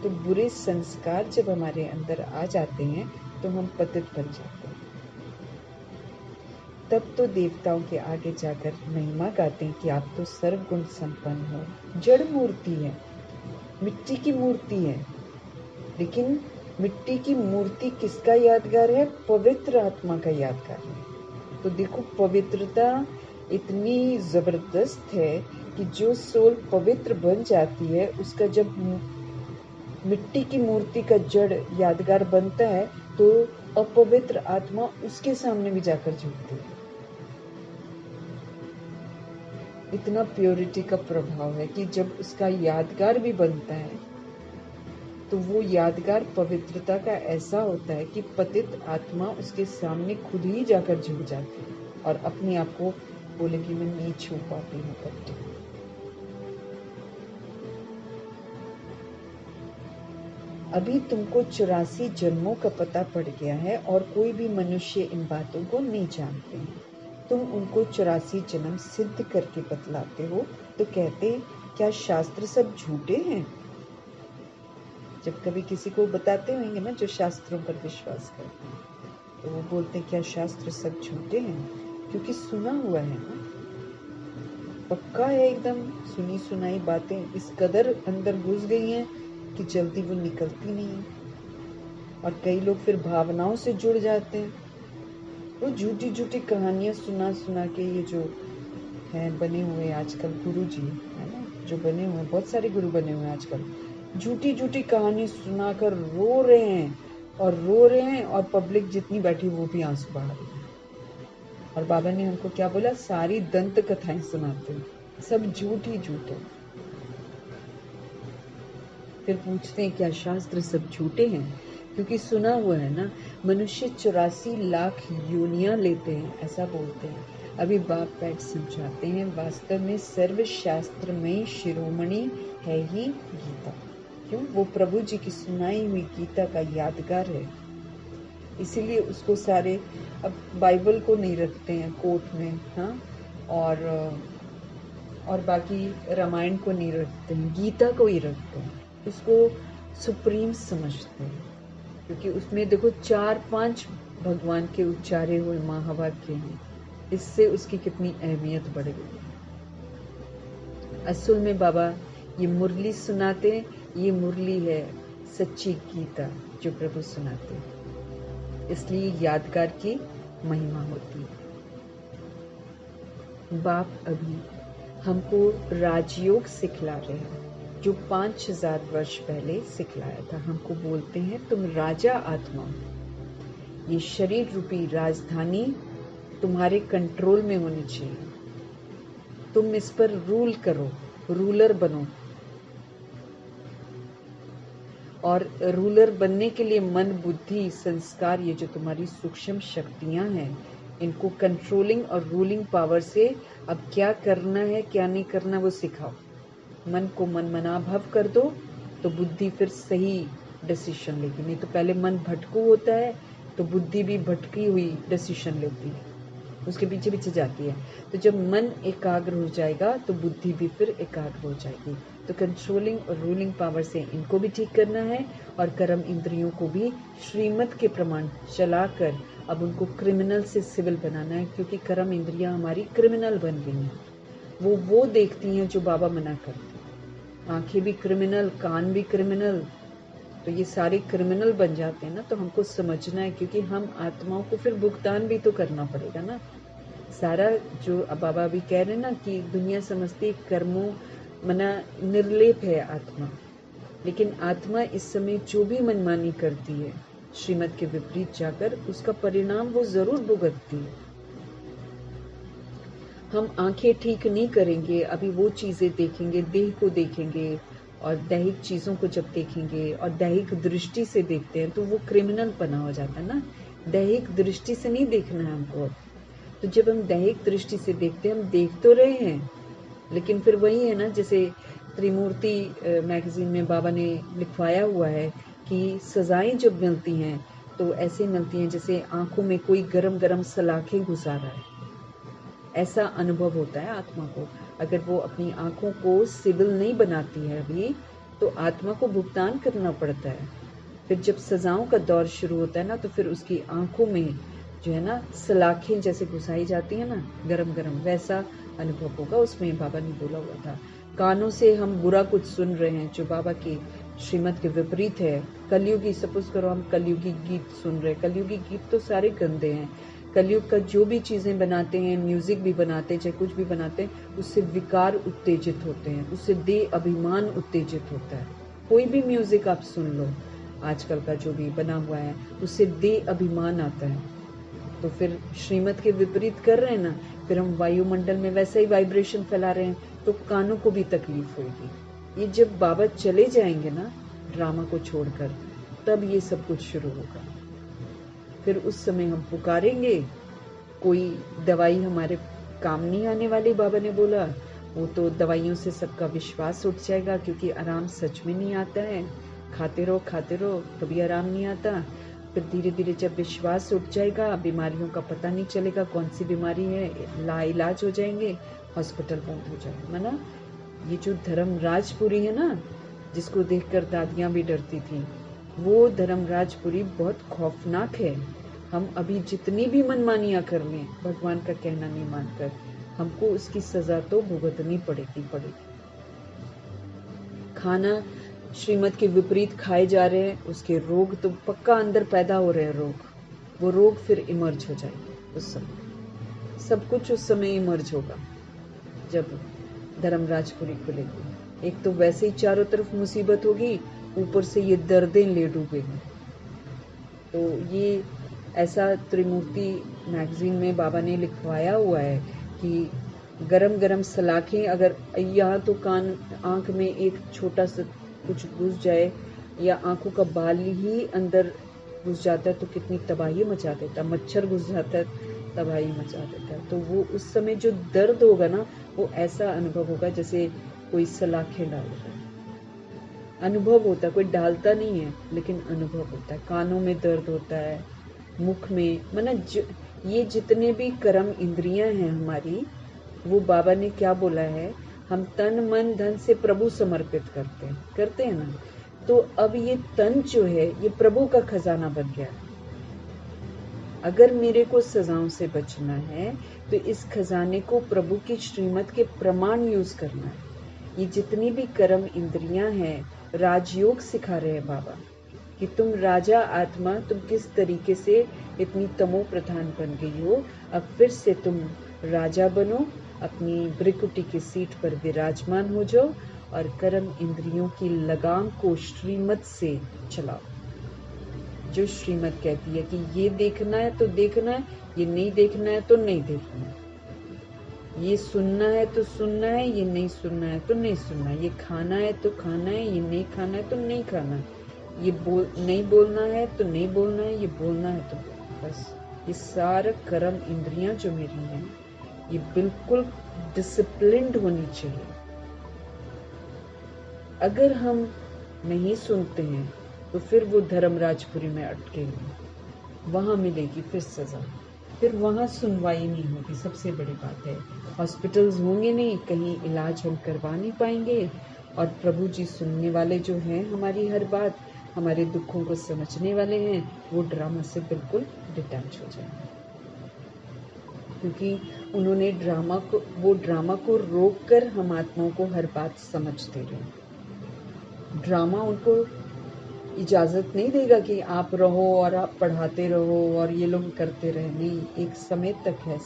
तो बुरे संस्कार जब हमारे अंदर आ जाते हैं तो हम पतित बन जाते हैं। तब तो देवताओं के आगे जाकर महिमा गाते हैं कि आप तो सर्वगुण संपन्न हो। जड़ मूर्ति है, मिट्टी की मूर्ति है, लेकिन मिट्टी की मूर्ति किसका यादगार है? पवित्र आत्मा का यादगार है। तो देखो पवित्रता इतनी जबरदस्त है कि जो सोल पवित्र बन जाती है उसका जब मिट्टी की मूर्ति का जड़ यादगार बनता है तो अपवित्र आत्मा उसके सामने भी जाकर झुकती है। इतना प्योरिटी का प्रभाव है कि जब उसका यादगार भी बनता है तो वो यादगार पवित्रता का ऐसा होता है कि पतित आत्मा उसके सामने खुद ही जाकर झुक जाती है और अपने आप को बोलेगी मैं नहीं छू पाती हूँ करके। अभी तुमको 84 जन्मों का पता पड़ गया है और कोई भी मनुष्य इन बातों को नहीं जानते हैं। तुम उनको 84 जन्म सिद्ध करके बतलाते हो तो कहते क्या शास्त्र सब झूठे हैं? जब कभी किसी को बताते होंगे ना जो शास्त्रों पर विश्वास करते हैं तो वो बोलते हैं क्या शास्त्र सब झूठे हैं? क्योंकि सुना हुआ है ना, पक्का है एकदम, सुनी सुनाई बातें इस कदर अंदर घुस गई हैं कि जल्दी वो निकलती नहीं है। और कई लोग फिर भावनाओं से जुड़ जाते हैं, वो झूठी झूठी कहानियां सुना सुना के ये जो है बने हुए आजकल गुरु जी है ना, जो बने हुए बहुत सारे गुरु बने हुए आजकल, झूठी झूठी कहानी सुनाकर रो रहे हैं और पब्लिक जितनी बैठी वो भी आंसू बहा रही है। और बाबा ने हमको क्या बोला, सारी दंत कथाएं सुनाते हैं, सब झूठ ही झूठ है। फिर पूछते हैं क्या शास्त्र सब झूठे हैं? क्योंकि सुना हुआ है ना, मनुष्य 84 लाख योनियां लेते हैं ऐसा बोलते हैं। अभी बाप बैठ समझाते हैं वास्तव में सर्व शास्त्र में शिरोमणि है ही गीता। क्यों? वो प्रभु जी की सुनाई हुई गीता का यादगार है, इसीलिए उसको सारे अब बाइबल को नहीं रखते हैं कोर्ट में, हाँ, और बाकी रामायण को नहीं रखते हैं, गीता को ही रखते हैं, उसको सुप्रीम समझते हैं। क्योंकि उसमें देखो 4-5 भगवान के उच्चारे हुए महावाक्य हैं, इससे उसकी कितनी अहमियत बढ़ गई है। असल में बाबा ये मुरली सुनाते, ये मुरली है सच्ची गीता जो प्रभु सुनाते हैं, इसलिए यादगार की महिमा होती है। बाप अभी हमको राजयोग सिखला रहे हैं जो 5000 वर्ष पहले सिखलाया था। हमको बोलते हैं तुम राजा आत्मा, ये शरीर रूपी राजधानी तुम्हारे कंट्रोल में होनी चाहिए, तुम इस पर रूल करो, रूलर बनो। और रूलर बनने के लिए मन, बुद्धि, संस्कार, ये जो तुम्हारी सूक्ष्म शक्तियां हैं, इनको कंट्रोलिंग और रूलिंग पावर से अब क्या करना है क्या नहीं करना वो सिखाओ। मन को मनमना भाव कर दो तो बुद्धि फिर सही डिसीजन लेगी, नहीं तो पहले मन भटकू होता है तो बुद्धि भी भटकी हुई डिसीजन लेती है, उसके पीछे पीछे जाती है। तो जब मन एकाग्र हो जाएगा तो बुद्धि भी फिर एकाग्र हो जाएगी। तो कंट्रोलिंग और रूलिंग पावर से इनको भी ठीक करना है और कर्म इंद्रियों को भी श्रीमत के प्रमाण चलाकर अब उनको क्रिमिनल से सिविल बनाना है, क्योंकि कर्म इंद्रियां हमारी क्रिमिनल बन गई हैं। वो देखती हैं जो बाबा मना करते हैं, आंखें भी क्रिमिनल, कान भी क्रिमिनल, तो ये सारे क्रिमिनल बन जाते हैं ना। तो हमको समझना है, क्योंकि हम आत्माओं को फिर भुगतान भी तो करना पड़ेगा ना सारा। जो अब बाबा भी कह रहे हैं ना कि दुनिया समझती है कर्मों मना निर्लेप है आत्मा, लेकिन आत्मा इस समय जो भी मनमानी करती है श्रीमत के विपरीत जाकर, उसका परिणाम वो जरूर भुगतती है। हम आंखें ठीक नहीं करेंगे, अभी वो चीजें देखेंगे, देह को देखेंगे और दैहिक चीजों को जब देखेंगे और दैहिक दृष्टि से देखते हैं तो वो क्रिमिनल पना हो जाता है ना। दैहिक दृष्टि से नहीं देखना है हमको, तो जब हम दैहिक दृष्टि से देखते हैं, हम देख तो रहे हैं, लेकिन फिर वही है ना, जैसे त्रिमूर्ति मैगजीन में बाबा ने लिखवाया हुआ है कि सजाएं जब मिलती हैं तो ऐसे मिलती हैं जैसे आंखों में कोई गरम गरम सलाखें घुसा रहा है। ऐसा अनुभव होता है आत्मा को। अगर वो अपनी आंखों को सिविल नहीं बनाती है अभी, तो आत्मा को भुगतान करना पड़ता है। फिर जब सजाओं का दौर शुरू होता है ना, तो फिर उसकी आंखों में जो है ना सलाखें जैसे घुसाई जाती है ना गरम गरम, वैसा अनुभव होगा। उसमें बाबा ने बोला हुआ था, कानों से हम बुरा कुछ सुन रहे हैं जो बाबा की श्रीमत के विपरीत है। कलयुगी, सपोज करो हम कलयुगी गीत सुन रहे हैं, कलयुगी गीत तो सारे गंदे हैं। कलयुग का जो भी चीजें बनाते हैं, म्यूजिक भी बनाते हैं, चाहे कुछ भी बनाते हैं, उससे विकार उत्तेजित होते हैं, उससे देह अभिमान उत्तेजित होता है। कोई भी म्यूजिक आप सुन लो आजकल का जो भी बना हुआ है, उससे देह अभिमान आता है। तो फिर श्रीमत के विपरीत कर रहे हैं ना, फिर हम वायुमंडल में वैसा ही वाइब्रेशन फैला रहे हैं, तो कानों को भी तकलीफ होगी। ये जब बाबा चले जाएंगे ना ड्रामा को छोड़कर, तब ये सब कुछ शुरू होगा। फिर उस समय हम पुकारेंगे, कोई दवाई हमारे काम नहीं आने वाली। बाबा ने बोला वो तो दवाइयों से सबका विश्वास उठ जाएगा, क्योंकि आराम सच में नहीं आता है। खाते रहो कभी आराम नहीं आता। फिर धीरे धीरे जब विश्वास उठ जाएगा, बीमारियों का पता नहीं चलेगा कौन सी बीमारी है, लाइलाज हो जाएंगे, हॉस्पिटल बंद हो जाएगा। माना ये जो धर्मराजपुरी है ना, जिसको देखकर दादियां भी डरती थी, वो धर्मराजपुरी बहुत खौफनाक है। हम अभी जितनी भी मनमानियां कर लें भगवान का कहना नहीं मानकर, हमको उसकी सजा तो भुगतनी पड़ेगी। खाना श्रीमत के विपरीत खाए जा रहे हैं, उसके रोग तो पक्का अंदर पैदा हो रहे हैं रोग। वो रोग फिर इमर्ज हो जाएंगे उस समय। सब कुछ उस समय इमर्ज होगा जब धर्मराजपुरी खुलेगी। एक तो वैसे ही चारों तरफ मुसीबत होगी, ऊपर से ये दर्दें ले डूबेंगी। तो ये ऐसा त्रिमूर्ति मैगजीन में बाबा ने लिखवाया हुआ है कि गरम गरम सलाखें, अगर यहाँ तो कान आंख में एक छोटा सा कुछ घुस जाए, या आंखों का बाल ही अंदर घुस जाता है, तो कितनी तबाही मचा देता। मच्छर घुस जाता है, तबाही मचा देता है। तो वो उस समय जो दर्द होगा ना, वो ऐसा अनुभव होगा जैसे कोई सलाखें डाल रहा है। अनुभव होता है, कोई डालता नहीं है, लेकिन अनुभव होता है। कानों में दर्द होता है, मुख में, मतलब ये जितने भी कर्म इंद्रियां हैं हमारी, वो बाबा ने क्या बोला है, हम तन मन धन से प्रभु समर्पित करते हैं ना। तो अब ये तन जो है, ये प्रभु का खजाना बन गया। अगर मेरे को सजाओं से बचना है, तो इस खजाने को प्रभु की श्रीमत के प्रमाण यूज करना है। ये जितनी भी कर्म इंद्रियां हैं, राजयोग सिखा रहे हैं बाबा कि तुम राजा आत्मा, तुम किस तरीके से इतनी तमो प्रधान बन गई हो। अब फिर से तुम राजा बनो, अपनी ब्रिकुटी की सीट पर विराजमान हो जाओ, और कर्म इंद्रियों की लगाम को श्रीमत से चलाओ। जो श्रीमत कहती है कि ये देखना है तो देखना है, ये नहीं देखना है तो नहीं देखना है, ये सुनना है तो सुनना है, ये नहीं सुनना है तो नहीं सुनना है, ये खाना है तो खाना है, ये नहीं खाना है तो नहीं खाना है, ये नहीं बोलना है तो नहीं बोलना है, ये बोलना है तो बस। ये सारा कर्म इंद्रियां जो मेरी हैं, ये बिल्कुल डिसिप्लिन्ड होनी चाहिए। अगर हम नहीं सुनते हैं तो फिर वो धर्मराजपुरी में अटकेंगे, वहां मिलेगी फिर सजा, फिर वहां सुनवाई नहीं होगी। सबसे बड़ी बात है, हॉस्पिटल्स होंगे नहीं, कहीं इलाज हम करवा नहीं पाएंगे, और प्रभु जी सुनने वाले जो हैं, हमारी हर बात, हमारे दुखों को समझने वाले हैं, वो ड्रामा से बिल्कुल डिटैच हो जाएंगे। क्योंकि उन्होंने वो ड्रामा को रोक कर हम आत्माओं को हर बात समझ दे रहे हैं। ड्रामा उनको इजाजत नहीं देगा कि आप रहो और आप पढ़ाते रहो और ये लोग करते रहे। नहीं, एक समय तक है,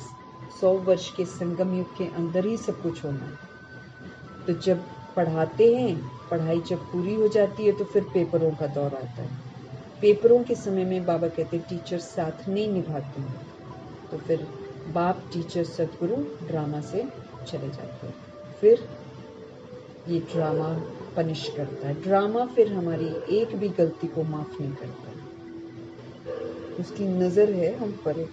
100 वर्ष के संगम युग के अंदर ही सब कुछ होना है। तो जब पढ़ाते हैं, पढ़ाई जब पूरी हो जाती है, तो फिर पेपरों का दौर आता है। पेपरों के समय में बाबा कहते टीचर साथ नहीं निभाते हैं, तो फिर बाप, टीचर, सदगुरु ड्रामा से चले जाते हैं। फिर ये ड्रामा पनिश करता है। ड्रामा फिर हमारी एक भी गलती को माफ नहीं करता, उसकी नजर है हम पर।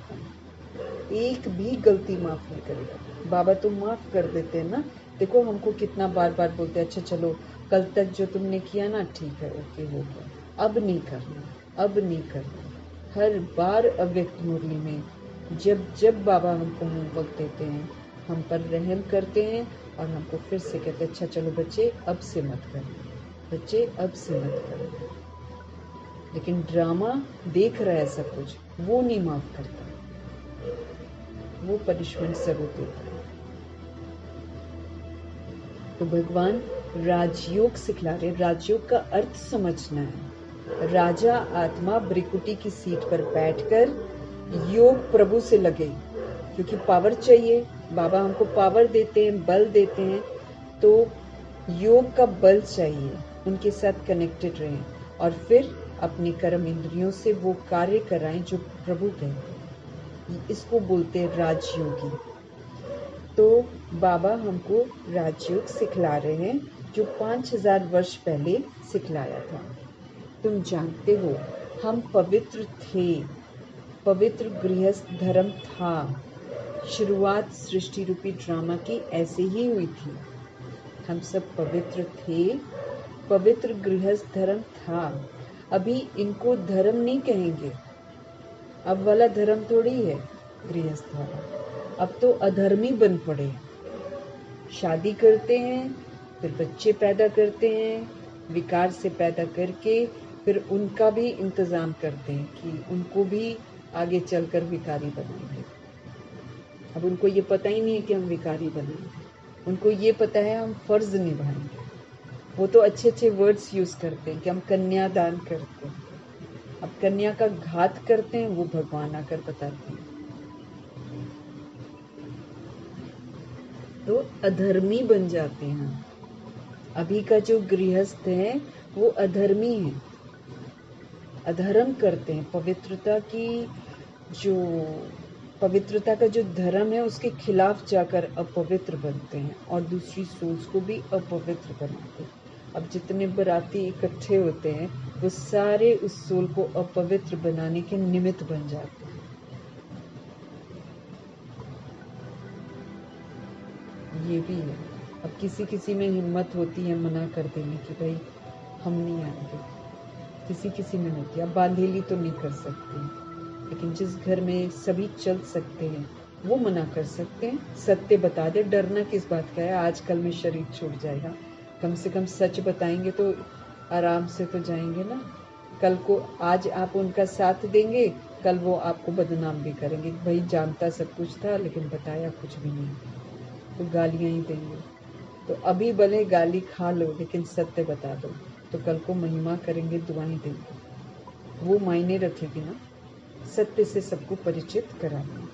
एक भी गलती माफ नहीं करेगा। बाबा तो माफ कर देते हैं ना। देखो हमको कितना बार बार बोलते हैं, अच्छा चलो कल तक जो तुमने किया ना ठीक है, ओके हो गया, अब नहीं करना, अब नहीं करना। हर बार अव्यक्त मुरली में जब जब बाबा हमको होमवर्क देते हैं, हम पर रहम करते हैं और हमको फिर से कहते हैं, अच्छा चलो बच्चे अब से मत करना, बच्चे अब से मत करना। लेकिन ड्रामा देख रहा है सब कुछ, वो नहीं माफ करता, वो पनिशमेंट जरूर देता है। तो भगवान राजयोग सिखला रहे। राजयोग का अर्थ समझना है। राजा आत्मा ब्रिकुटी की सीट पर बैठकर योग प्रभु से लगे, क्योंकि पावर चाहिए। बाबा हमको पावर देते हैं, बल देते हैं, तो योग का बल चाहिए। उनके साथ कनेक्टेड रहें और फिर अपने कर्म इंद्रियों से वो कार्य कराएं जो प्रभु कहते हैं। इसको बोलते हैं राजयोगी। तो बाबा हमको राजयोग सिखला रहे हैं, जो 5000 वर्ष पहले सिखलाया था। तुम जानते हो हम पवित्र थे, पवित्र गृहस्थ धर्म था। शुरुआत सृष्टि रूपी ड्रामा की ऐसे ही हुई थी। हम सब पवित्र थे, पवित्र गृहस्थ धर्म था। अभी इनको धर्म नहीं कहेंगे, अब वाला धर्म थोड़ी है गृहस्थ वाला, अब तो अधर्मी बन पड़े। शादी करते हैं, फिर बच्चे पैदा करते हैं, विकार से पैदा करके फिर उनका भी इंतजाम करते हैं कि उनको भी आगे चलकर विकारी बनाएंगे। अब उनको ये पता ही नहीं है कि हम विकारी बनेंगे, उनको ये पता है हम फर्ज निभाएंगे। वो तो अच्छे अच्छे वर्ड्स यूज करते हैं कि हम कन्यादान करते हैं। अब कन्या का घात करते हैं, वो भगवान आकर बताते हैं। तो अधर्मी बन जाते हैं। अभी का जो गृहस्थ है वो अधर्मी है, अधर्म करते हैं। पवित्रता का जो धर्म है उसके खिलाफ जाकर अपवित्र बनते हैं और दूसरी सोल्स को भी अपवित्र बनाते हैं। अब जितने बराती इकट्ठे होते हैं वो सारे उस सोल को अपवित्र बनाने के निमित्त बन जाते हैं। ये भी है। अब किसी किसी में हिम्मत होती है मना कर देने की, भाई हम नहीं आएंगे, किसी किसी में होती है। अब बांधेली तो नहीं कर सकते, लेकिन जिस घर में सभी चल सकते हैं वो मना कर सकते हैं। सत्य बता दे, डरना किस बात का है। आजकल में शरीर छूट जाएगा, कम से कम सच बताएंगे तो आराम से तो जाएंगे ना। कल को आज आप उनका साथ देंगे, कल वो आपको बदनाम भी करेंगे, भाई जानता सब कुछ था लेकिन बताया कुछ भी नहीं, तो गालियां ही देंगे। तो अभी भले गाली खा लो लेकिन सत्य बता दो, तो कल को महिमा करेंगे, दुआएं देंगे, वो मायने रखेगी ना। सत्य से सबको परिचित कराना।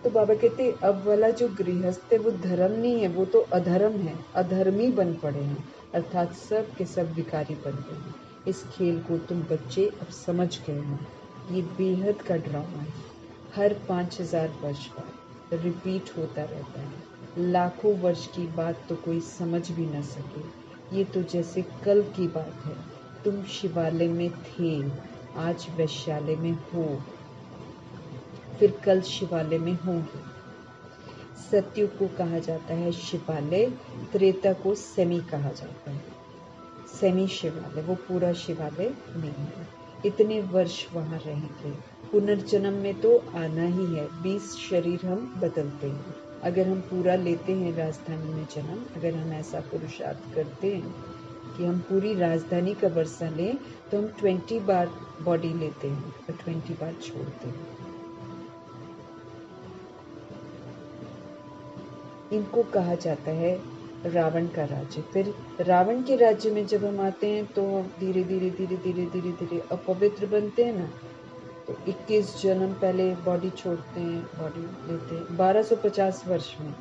तो बाबा कहते अब वाला जो गृहस्थ है वो धर्म नहीं है, वो तो अधर्म है, अधर्मी बन पड़े हैं, अर्थात सब के सब विकारी बन गए हैं। इस खेल को तुम बच्चे अब समझ गए हो। ये बेहद का ड्रामा है, हर 5000 वर्ष बाद रिपीट होता रहता है। लाखों वर्ष की बात तो कोई समझ भी न सके, ये तो जैसे कल की बात है। तुम शिवालय में थे, आज वैश्यालय में हो, फिर कल शिवालय में होंगे। सतयुग को कहा जाता है शिवालय, त्रेता को सेमी कहा जाता है, सेमी शिवालय, वो पूरा शिवालय नहीं है। इतने वर्ष वहां रहेंगे, पुनर्जन्म में तो आना ही है। 20 शरीर हम बदलते हैं। अगर हम पूरा लेते हैं राजधानी में जन्म, अगर हम ऐसा पुरुषार्थ करते हैं कि हम पूरी राजधानी का वर्षा लें, तो हम 20 बार बॉडी लेते हैं और 20 बार छोड़ते हैं। इनको कहा जाता है रावण का राज्य। फिर रावण के राज्य में जब हम आते हैं तो धीरे धीरे धीरे धीरे धीरे धीरे अपवित्र बनते हैं ना। तो 21 जन्म पहले बॉडी छोड़ते हैं, बॉडी लेते हैं 1250 वर्ष में।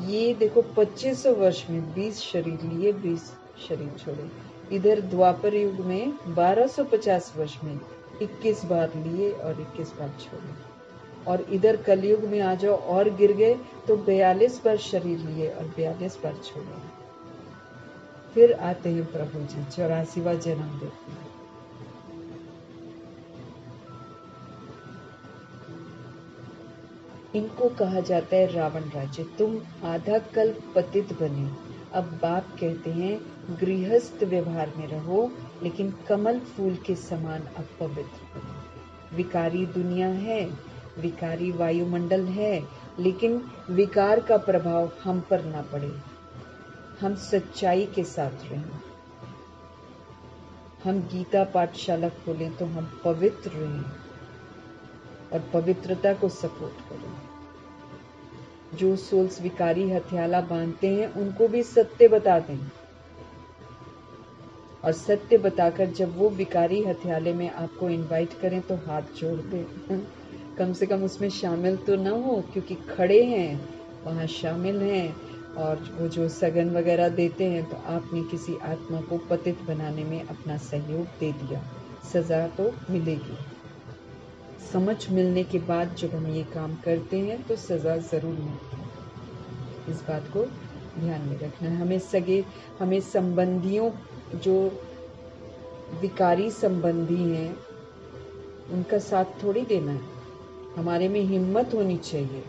ये देखो 2500 वर्ष में 20 शरीर लिए, 20 शरीर छोड़े। इधर द्वापर युग में 1250 वर्ष में 21 बार लिए और 21 बार छोड़े। और इधर कलयुग में आ जाओ और गिर गए तो 42 बार शरीर लिए और 42 बार छोड़े। फिर आते हैं प्रभु जी, 84वां जन्म देते हैं। इनको कहा जाता है रावण राज्य। तुम आधा कल्प पतित बने, अब बाप कहते हैं गृहस्थ व्यवहार में रहो, लेकिन कमल फूल के समान अब पवित्र बनो। विकारी दुनिया है, विकारी वायुमंडल है, लेकिन विकार का प्रभाव हम पर ना पड़े। हम सच्चाई के साथ रहें, हम गीता पाठशाला खोलें तो हम पवित्र रहें और पवित्रता को सपोर्ट करें। जो सोल्स विकारी हथियाला बांधते हैं उनको भी सत्य बता दें, और सत्य बताकर जब वो विकारी हथियाले में आपको इनवाइट करें तो हाथ जोड़ दें। कम से कम उसमें शामिल तो ना हो, क्योंकि खड़े हैं वहाँ शामिल हैं, और वो जो सगन वगैरह देते हैं तो आपने किसी आत्मा को पतित बनाने में अपना सहयोग दे दिया। सजा तो मिलेगी। समझ मिलने के बाद जब हम ये काम करते हैं तो सजा जरूर मिलती है। इस बात को ध्यान में रखना है। हमें संबंधियों, जो विकारी संबंधी हैं, उनका साथ थोड़ी देना है। हमारे में हिम्मत होनी चाहिए,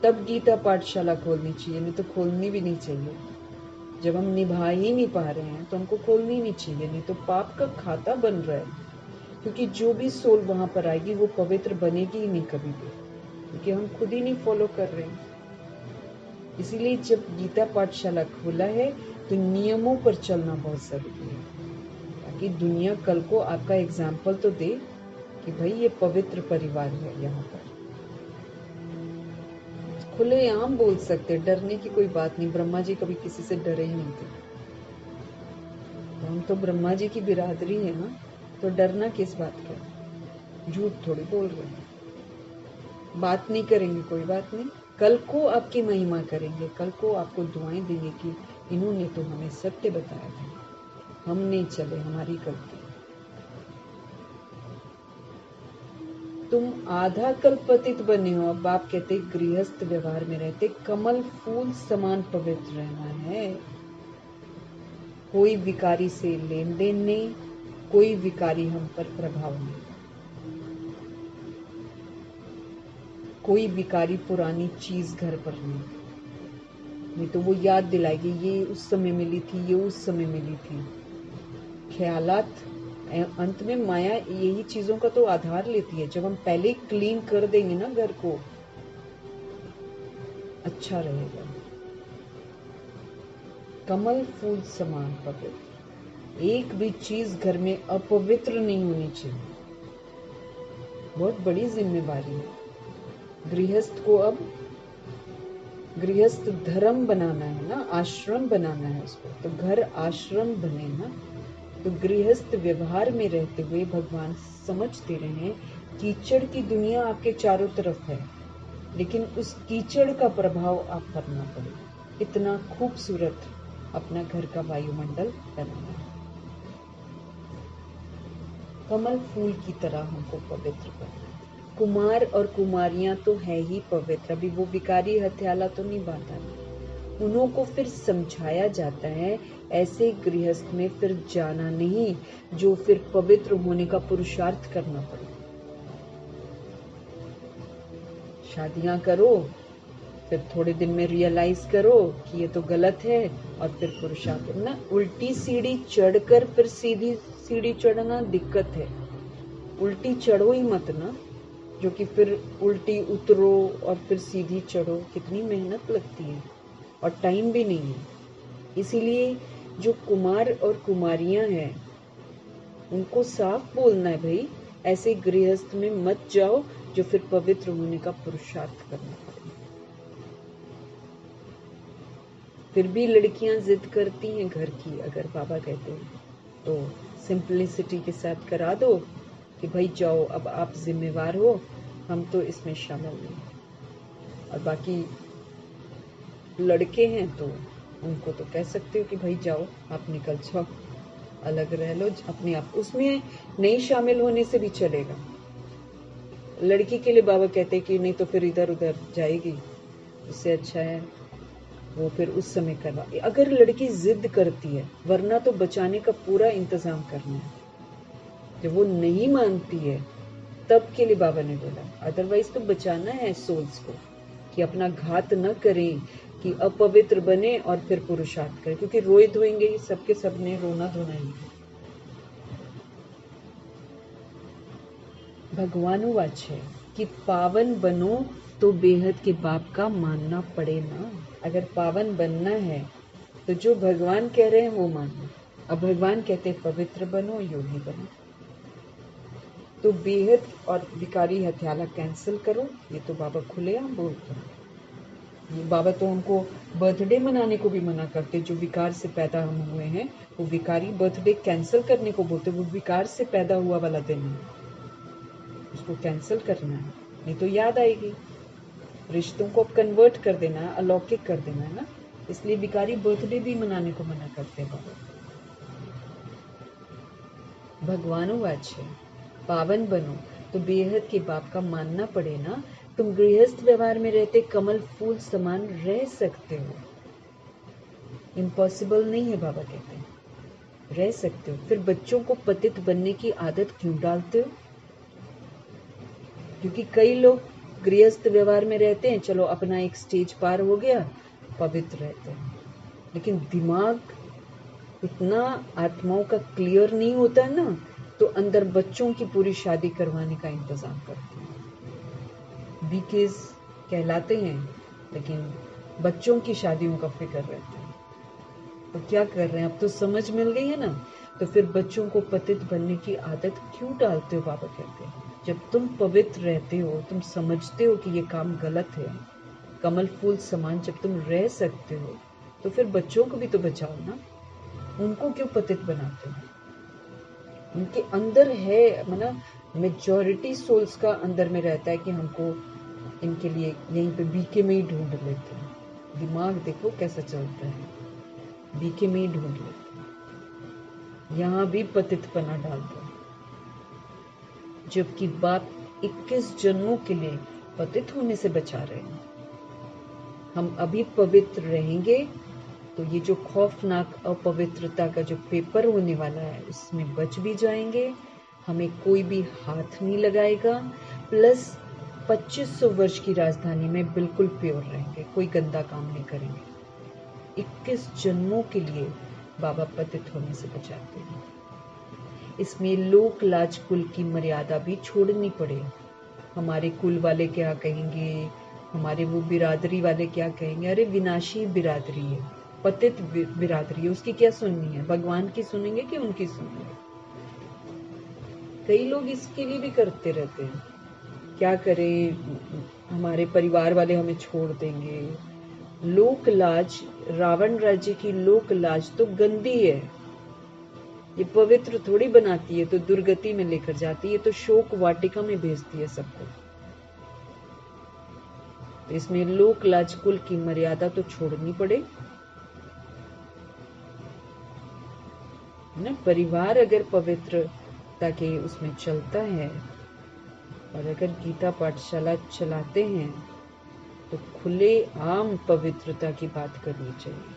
तब गीता पाठशाला खोलनी चाहिए, नहीं तो खोलनी भी नहीं चाहिए। जब हम निभा ही नहीं पा रहे हैं तो हमको खोलनी नहीं चाहिए, नहीं तो पाप का खाता बन रहा है। क्योंकि जो भी सोल वहां पर आएगी वो पवित्र बनेगी ही नहीं कभी भी, क्योंकि हम खुद ही नहीं फॉलो कर रहे हैं। इसीलिए जब गीता पाठशाला खोला है तो नियमों पर चलना बहुत जरूरी है, ताकि दुनिया कल को आपका एग्जाम्पल तो दे कि भाई ये पवित्र परिवार है। यहाँ पर खुलेआम बोल सकते, डरने की कोई बात नहीं। ब्रह्मा जी कभी किसी से डरे ही नहीं थे। तो हम तो ब्रह्मा जी की बिरादरी है ना, तो डरना किस बात का? झूठ थोड़ी बोल रहे हैं। बात नहीं करेंगे कोई बात नहीं, कल को आपकी महिमा करेंगे, कल को आपको दुआएं देंगे कि इन्होंने तो हमें सत्य बताया था, हम नहीं चले, हमारी गलती। तुम आधा कल्पतित बने हो, अब बाप कहते गृहस्थ व्यवहार में रहते कमल फूल समान पवित्र रहना है। कोई विकारी से लेन देन नहीं, कोई विकारी हम पर प्रभाव नहीं, कोई विकारी पुरानी चीज घर पर नहीं तो वो याद दिलाएगी ये उस समय मिली थी, ये उस समय मिली थी। ख्यालात अंत में माया यही चीजों का तो आधार लेती है। जब हम पहले क्लीन कर देंगे ना घर को, अच्छा रहेगा। कमल फूल समान पवित्र, एक भी चीज घर में अपवित्र नहीं होनी चाहिए। बहुत बड़ी जिम्मेवारी है गृहस्थ को। अब गृहस्थ धर्म बनाना है ना, आश्रम बनाना है उसको, तो घर आश्रम बने ना। तो गृहस्थ व्यवहार में रहते हुए भगवान समझते रहे कीचड़ की दुनिया आपके चारों तरफ है, लेकिन उस कीचड़ का प्रभाव आप पर ना पड़े। इतना खूबसूरत अपना घर का वायुमंडल बनाना है। कमल फूल की तरह हमको पवित्र करना है। कुमार और कुमारियां तो है ही पवित्र, अभी वो विकारी हथियाला तो नहीं बांधा, उन्हों को फिर समझाया जाता है ऐसे गृहस्थ में फिर जाना नहीं, जो फिर पवित्र होने का पुरुषार्थ करना पड़े। शादियां करो, फिर थोड़े दिन में रियलाइज करो कि ये तो गलत है, और फिर पुरुषार्थ ना। उल्टी सीढ़ी चढ़कर फिर सीधी सीढ़ी चढ़ना दिक्कत है। उल्टी चढ़ो ही मत ना, जो कि फिर उल्टी उतरो और फिर सीधी चढ़ो, कितनी मेहनत लगती है और टाइम भी नहीं है। इसीलिए जो कुमार और कुमारियां हैं उनको साफ बोलना है, भाई ऐसे गृहस्थ में मत जाओ जो फिर पवित्र होने का पुरुषार्थ करना पड़े। फिर भी लड़कियां जिद करती हैं घर की, अगर बाबा कहते हैं तो सिंपलिसिटी के साथ करा दो कि भाई जाओ, अब आप जिम्मेवार हो, हम तो इसमें शामिल नहीं। और बाकी लड़के हैं तो उनको तो कह सकते हो कि भाई जाओ, आप निकल जाओ, अलग रह लो अपने आप। उसमें नहीं शामिल होने से भी चलेगा। लड़की के लिए बाबा कहते हैं कि नहीं तो फिर इधर उधर जाएगी, उससे अच्छा है वो फिर उस समय करवा। अगर लड़की जिद करती है, वरना तो बचाने का पूरा इंतजाम करना है। जब वो नहीं मानती है तब के लिए बाबा ने बोला, अदरवाइज तो बचाना है सोल्स को कि अपना घात न करें, कि अपवित्र बने और फिर पुरुषार्थ करें, क्योंकि रोए धोएंगे सबके सब ने रोना धोना ही। भगवानुवाच है कि पावन बनो तो बेहद के बाप का मानना पड़े ना। अगर पावन बनना है तो जो भगवान कह रहे हैं वो मानो। अब भगवान कहते हैं पवित्र बनो, योगी बनो, तो बेहद और विकारी हत्याला कैंसिल करो। ये तो बाबा खुलेआम बोलते हैं। बाबा तो हमको बर्थडे मनाने को भी मना करते, जो विकार से पैदा हम हुए हैं वो विकारी बर्थडे कैंसिल करने को बोलते। वो विकार से पैदा हुआ वाला दिन है, उसको कैंसिल करना है, नहीं तो याद आएगी। रिश्तों को कन्वर्ट कर देना है, अलौकिक कर देना है ना, इसलिए विकारी बर्थडे भी मनाने को मना करते हैं बाबा। भगवानुवाच है, पावन बनो तो बेहद के बाप का मानना पड़े ना। तुम गृहस्थ व्यवहार में रहते कमल फूल समान रह सकते हो, इम्पॉसिबल नहीं है बाबा कहते हैं, रह सकते हो। फिर बच्चों को पतित बनने की आदत क्यों डालते हो? क्योंकि कई लोग गृहस्थ व्यवहार में रहते हैं, चलो अपना एक स्टेज पार हो गया, पवित्र रहते हैं, लेकिन दिमाग इतना आत्माओं का क्लियर नहीं होता है ना, तो अंदर बच्चों की पूरी शादी करवाने का इंतजाम करते हैं। बीकेज कहलाते हैं, लेकिन बच्चों की शादियों का फिक्र रहता है। तो क्या कर रहे हैं, अब तो समझ मिल गई है ना, तो फिर बच्चों को पतित बनने की आदत क्यों डालते हो? बाबा कहते हैं जब तुम पवित्र रहते हो, तुम समझते हो कि ये काम गलत है, कमल फूल समान जब तुम रह सकते हो, तो फिर बच्चों को भी तो बचाओ ना। उनको क्यों पतित बनाते हो? उनके अंदर है, मतलब मेजॉरिटी सोल्स का अंदर में रहता है कि हमको इनके लिए यहीं पे बीके में ही ढूंढ लेते हैं। दिमाग देखो कैसा चलता है, बीके में ही ढूंढ लेते हैं, यहाँ भी पतितपना डालते हैं। जबकि बाप 21 जन्मों के लिए पतित होने से बचा रहे हैं। हम अभी पवित्र रहेंगे तो ये जो खौफनाक अपवित्रता का जो पेपर होने वाला है उसमें बच भी जाएंगे, हमें कोई भी हाथ नहीं लगाएगा, प्लस 2500 वर्ष की राजधानी में बिल्कुल प्योर रहेंगे, कोई गंदा काम नहीं करेंगे। 21 जन्मों के लिए बाबा पतित होने से बचाते हैं। इसमें लोक लाज कुल की मर्यादा भी छोड़नी पड़े। हमारे कुल वाले क्या कहेंगे, हमारे वो बिरादरी वाले क्या कहेंगे, अरे विनाशी बिरादरी है, पतित बिरादरी है, उसकी क्या सुननी है? भगवान की सुनेंगे कि उनकी सुनेंगे? कई लोग इसके लिए भी करते रहते हैं, क्या करें, हमारे परिवार वाले हमें छोड़ देंगे। लोक लाज, रावण राज्य की लोक लाज तो गंदी है, ये पवित्र थोड़ी बनाती है, तो दुर्गति में लेकर जाती है, तो शोक वाटिका में भेजती है सबको। तो इसमें लोक लाज कुल की मर्यादा तो छोड़नी पड़े ना। परिवार अगर पवित्रता के उसमें चलता है और अगर गीता पाठशाला चलाते हैं तो खुले आम पवित्रता की बात करनी चाहिए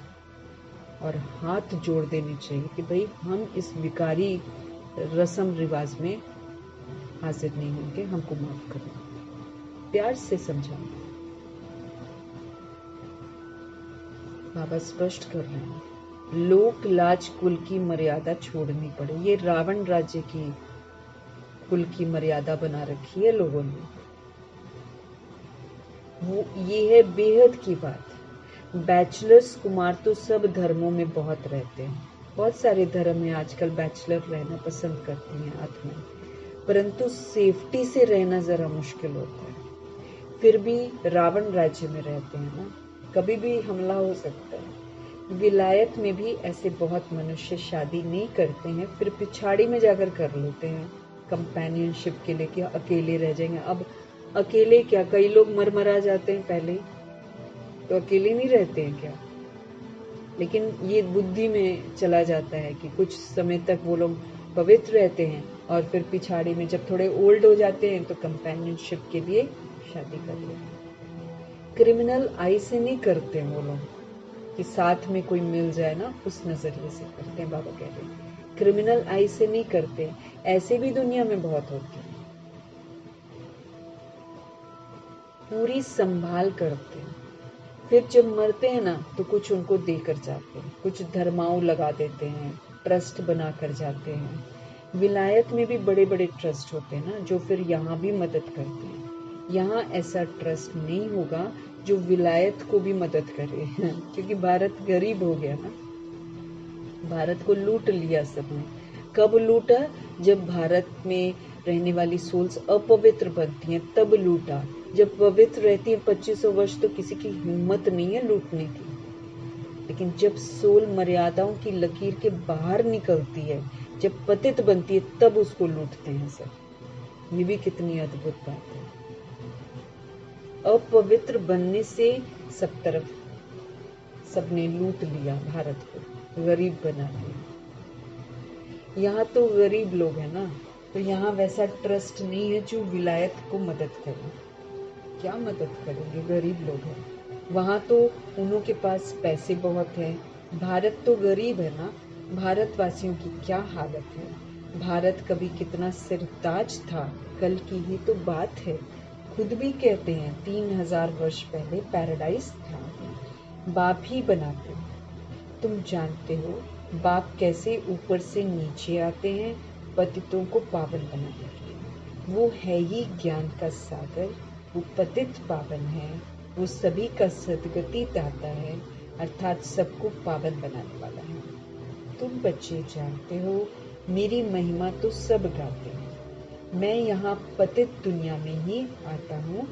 और हाथ जोड़ देने चाहिए कि भाई हम इस विकारी रस्म रिवाज में हाजिर नहीं होंगे, हमको माफ करना, प्यार से समझाना। बाबा स्पष्ट कर रहे हैं, लोक लाज कुल की मर्यादा छोड़नी पड़े। ये रावण राज्य की कुल की मर्यादा बना रखी है लोगों ने, वो ये है बेहद की बात। बैचलर्स कुमार तो सब धर्मों में बहुत रहते हैं, बहुत सारे धर्म में आजकल बैचलर रहना पसंद करती हैं आत्मा, परंतु सेफ्टी से रहना जरा मुश्किल होता है। फिर भी रावण राज्य में रहते हैं ना, कभी भी हमला हो सकता है। विलायत में भी ऐसे बहुत मनुष्य शादी नहीं करते हैं, फिर पिछाड़ी में जाकर कर लेते हैं कंपेनियनशिप के लिए, कि अकेले रह जाएंगे। अब अकेले क्या, कई लोग मर जाते हैं पहले, तो अकेले नहीं रहते हैं क्या? लेकिन ये बुद्धि में चला जाता है कि कुछ समय तक वो लोग पवित्र रहते हैं और फिर पिछाड़ी में जब थोड़े ओल्ड हो जाते हैं तो कंपेनियनशिप के लिए शादी कर लेते हैं। क्रिमिनल आई से नहीं करते हैं वो लोग कि साथ में कोई मिल जाए ना, उस नजरिए से करते हैं। बाबा कह रहे हैं क्रिमिनल आई से नहीं करते, ऐसे भी दुनिया में बहुत होते हैं। पूरी संभाल करते हैं। फिर जब मरते हैं ना तो कुछ उनको देकर जाते हैं, कुछ धर्माओं लगा देते हैं, ट्रस्ट बना कर जाते हैं। विलायत में भी बड़े बड़े ट्रस्ट होते हैं ना, जो फिर यहाँ भी मदद करते हैं। यहाँ ऐसा ट्रस्ट नहीं होगा जो विलायत को भी मदद करे क्योंकि भारत गरीब हो गया ना, भारत को लूट लिया सबने। कब लूटा? जब भारत में रहने वाली सोल्स अपवित्र बनती हैं तब लूटा। जब पवित्र रहती है 2500 वर्ष तो किसी की हिम्मत नहीं है लूटने की, लेकिन जब सोल मर्यादाओं की लकीर के बाहर निकलती है, जब पतित बनती है, तब उसको लूटते हैं सब। ये भी कितनी अद्भुत बात है। अपवित्र बनने से सब तरफ सबने लूट लिया, भारत को गरीब बना दिया। यहाँ तो गरीब लोग हैं ना, तो यहाँ वैसा ट्रस्ट नहीं है जो विलायत को मदद करे। क्या मदद करेंगे, गरीब लोग हैं। वहाँ तो उन्हों के पास पैसे बहुत हैं। भारत तो गरीब है ना, भारतवासियों की क्या हालत है। भारत कभी कितना सिरताज था, कल की ही तो बात है। खुद भी कहते हैं 3000 वर्ष पहले पैराडाइज था, बाप ही बनाते। तुम जानते हो बाप कैसे ऊपर से नीचे आते हैं पतितों को पावन बनाने के लिए। वो है ही ज्ञान का सागर, वो पतित पावन है, वो सभी का सद्गति दाता है, अर्थात सबको पावन बनाने वाला है। तुम बच्चे जानते हो मेरी महिमा तो सब गाते हैं। मैं यहाँ पतित दुनिया में ही आता हूँ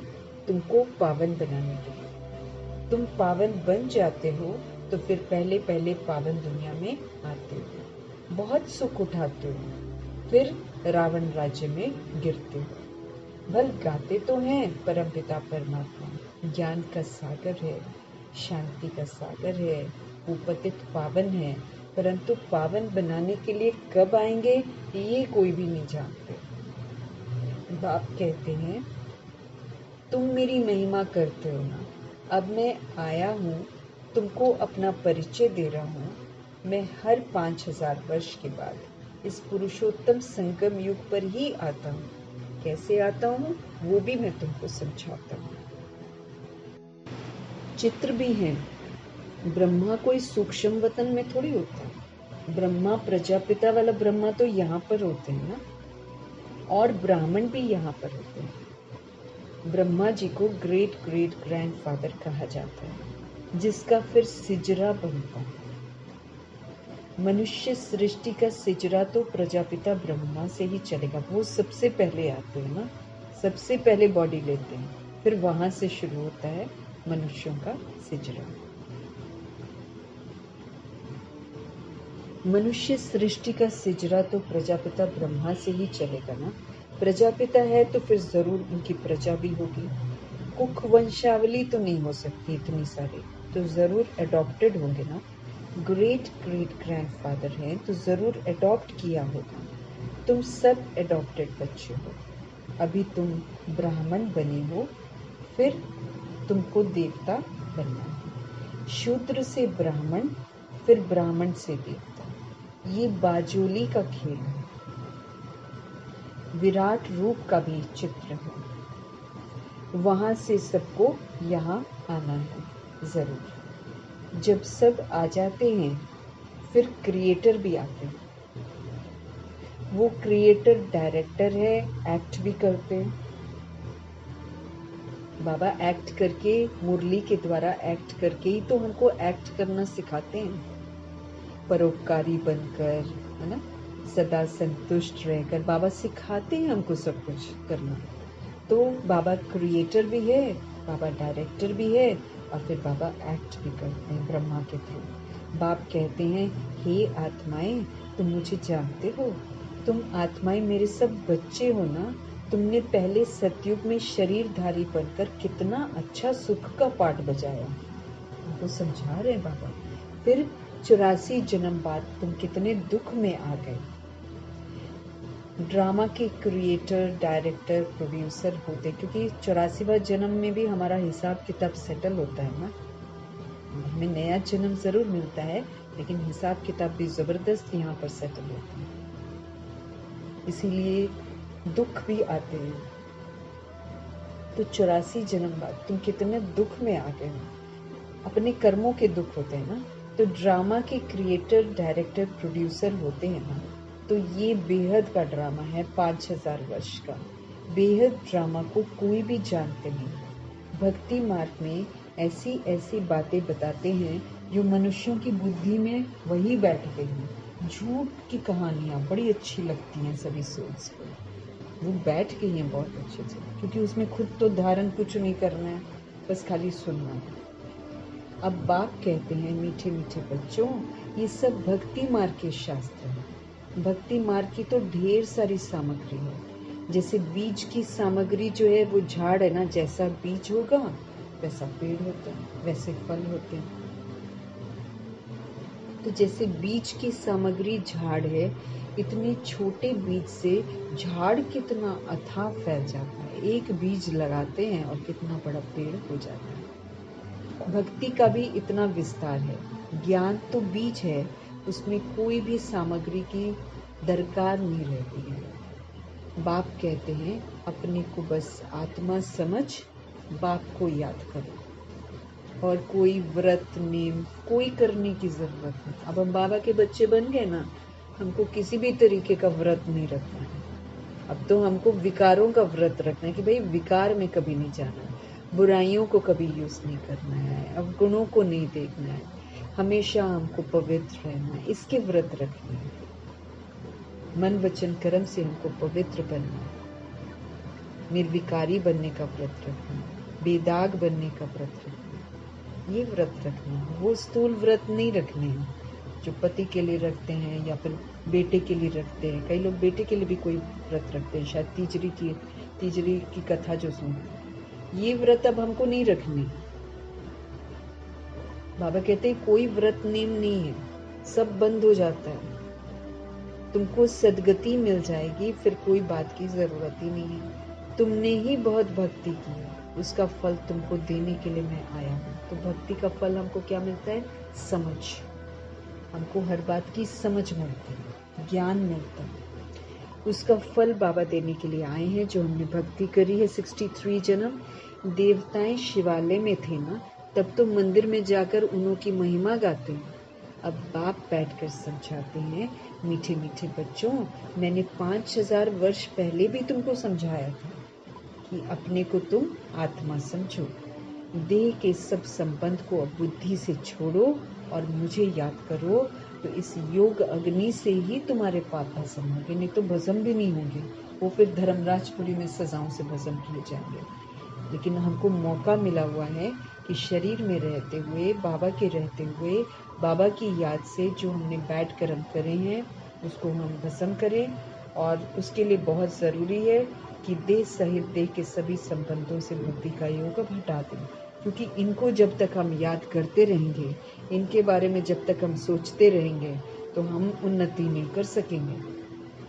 तुमको पावन बनाने के लिए। तुम पावन बन जाते हो तो फिर पहले पहले पावन दुनिया में आते हो, बहुत सुख उठाते हो, फिर रावण राज्य में गिरते हो। बल गाते तो हैं परमपिता परमात्मा, ज्ञान का सागर है, शांति का सागर है, वो पतित पावन है, परंतु पावन बनाने के लिए कब आएंगे ये कोई भी नहीं जानते। बाप कहते हैं तुम मेरी महिमा करते हो ना, अब मैं आया हूँ तुमको अपना परिचय दे रहा हूँ। मैं हर 5000 वर्ष के बाद इस पुरुषोत्तम संगम युग पर ही आता हूँ। कैसे आता हूँ वो भी मैं तुमको समझाता हूँ। चित्र भी है। ब्रह्मा कोई सूक्ष्म वतन में थोड़ी होता है। ब्रह्मा प्रजापिता वाला ब्रह्मा तो यहाँ पर होते हैं ना, और ब्राह्मण भी यहाँ पर होते हैं। ब्रह्मा जी को ग्रेट ग्रेट ग्रैंडफादर कहा जाता है, जिसका फिर सिजरा बनता है। मनुष्य सृष्टि का सिजरा तो प्रजापिता ब्रह्मा से ही चलेगा। वो सबसे पहले आते हैं ना, सबसे पहले बॉडी लेते हैं, फिर वहां से शुरू होता है मनुष्यों का सिजरा। मनुष्य सृष्टि का सिजरा तो प्रजापिता ब्रह्मा से ही चलेगा ना। प्रजापिता है तो फिर जरूर उनकी प्रजा भी होगी। कुख वंशावली तो नहीं हो सकती इतनी सारी, तो जरूर अडॉप्टेड होंगे ना। ग्रेट ग्रेट ग्रैंडफादर हैं तो जरूर अडॉप्ट किया होगा। तुम सब अडॉप्टेड बच्चे हो। अभी तुम ब्राह्मण बने हो, फिर तुमको देवता बनना है। शूद्र से ब्राह्मण, फिर ब्राह्मण से देवता। ये बाजोली का खेल है। विराट रूप का भी चित्र है। वहां से सबको यहाँ आना है जरूर। जब सब आ जाते हैं फिर क्रिएटर भी आते हैं। वो क्रिएटर डायरेक्टर है, एक्ट भी करते हैं। बाबा एक्ट करके, मुरली के द्वारा एक्ट करके ही तो हमको एक्ट करना सिखाते हैं। परोपकारी बनकर, है ना, सदा संतुष्ट रहकर बाबा सिखाते हैं हमको सब कुछ करना। तो बाबा क्रिएटर भी है, बाबा डायरेक्टर भी है, और फिर बाबा एक्ट भी करते हैं ब्रह्मा के थ्रू। बाप कहते हैं हे आत्माएं, तुम मुझे जानते हो, तुम आत्माएं मेरे सब बच्चे हो ना। तुमने पहले सतयुग में शरीरधारी बनकर कितना अच्छा सुख का पाठ बजाया, उनको समझा रहे हैं बाबा। फिर 84 जन्म बाद तुम कितने दुख में आ गए। ड्रामा के क्रिएटर, डायरेक्टर, प्रोड्यूसर होते, क्योंकि 84वां जन्म में भी हमारा हिसाब किताब सेटल होता है ना। हमें नया जन्म जरूर मिलता है, लेकिन हिसाब किताब भी जबरदस्त यहाँ पर सेटल होता है। इसीलिए दुख भी आते हैं। तो 84 जन्म बाद तुम कितने दुख में आ गए हो। अपने कर्मों के दुख होते हैं ना। तो ड्रामा के क्रिएटर, डायरेक्टर, प्रोड्यूसर होते हैं ना, तो ये बेहद का ड्रामा है 5000 वर्ष का। बेहद ड्रामा को कोई भी जानते नहीं। भक्ति मार्ग में ऐसी ऐसी बातें बताते हैं जो मनुष्यों की बुद्धि में वही बैठ गई हैं। झूठ की कहानियाँ बड़ी अच्छी लगती हैं सभी सोल्स को, वो बैठ गई हैं बहुत अच्छे से, क्योंकि उसमें खुद तो धारण कुछ नहीं करना है, बस खाली सुनना है। अब बाप कहते हैं, मीठे मीठे बच्चों, ये सब भक्ति मार्ग के शास्त्र हैं। भक्ति मार्ग की तो ढेर सारी सामग्री है। जैसे बीज की सामग्री जो है वो झाड़ है ना, जैसा बीज होगा वैसा पेड़ होता है, वैसे फल होते हैं। तो जैसे बीज की सामग्री झाड़ है, इतने छोटे बीज से झाड़ कितना अथाह फैल जाता है। एक बीज लगाते हैं और कितना बड़ा पेड़ हो जाता है। भक्ति का भी इतना विस्तार है। ज्ञान तो बीज है, उसमें कोई भी सामग्री की दरकार नहीं रहती है। बाप कहते हैं, अपने को बस आत्मा समझ बाप को याद करो, और कोई व्रत नेम कोई करने की जरूरत नहीं। अब हम बाबा के बच्चे बन गए ना, हमको किसी भी तरीके का व्रत नहीं रखना है। अब तो हमको विकारों का व्रत रखना है कि भाई विकार में कभी नहीं जाना है, बुराइयों को कभी यूज नहीं करना है, अब गुणों को नहीं देखना है, हमेशा हमको पवित्र रहना है, इसके व्रत रखने हैं। मन वचन कर्म से हमको पवित्र बनना है, निर्विकारी बनने का व्रत रखना है, बेदाग बनने का व्रत रखना है, ये व्रत रखना है। वो स्थूल व्रत नहीं रखने हैं जो पति के लिए रखते हैं या फिर बेटे के लिए रखते हैं। कई लोग बेटे के लिए भी कोई व्रत रखते हैं, शायद तीजरी की कथा जो सुनते हैं। ये व्रत अब हमको नहीं रखने। बाबा कहते हैं कोई व्रत नियम नहीं है, सब बंद हो जाता है, तुमको सदगति मिल जाएगी, फिर कोई बात की जरूरत ही नहीं है। तुमने ही बहुत भक्ति की है, उसका फल तुमको देने के लिए मैं आया हूँ। तो भक्ति का फल हमको क्या मिलता है? समझ। हमको हर बात की समझ मिलती है, ज्ञान मिलता है, उसका फल बाबा देने के लिए आए हैं। जो हमने भक्ति करी है 63 जन्म, देवताएं शिवालय में थे ना, तब तो मंदिर में जाकर उन्हों की महिमा गाते हैं। अब बाप बैठकर समझाते हैं, मीठे मीठे बच्चों, मैंने 5000 वर्ष पहले भी तुमको समझाया था कि अपने को तुम आत्मा समझो, देह के सब संबंध को अब बुद्धि से छोड़ो और मुझे याद करो। तो इस योग अग्नि से ही तुम्हारे पाप भस्म होंगे, नहीं तो भस्म भी नहीं होंगे, वो फिर धर्मराजपुरी में सजाओं से भस्म किए जाएंगे। लेकिन हमको मौका मिला हुआ है कि शरीर में रहते हुए, बाबा के रहते हुए, बाबा की याद से जो हमने बैठ कर्म करे हैं उसको हम भस्म करें। और उसके लिए बहुत ज़रूरी है कि देह सहित देह के सभी संबंधों से बुद्धि का योग हटा दें, क्योंकि इनको जब तक हम याद करते रहेंगे, इनके बारे में जब तक हम सोचते रहेंगे, तो हम उन्नति नहीं कर सकेंगे।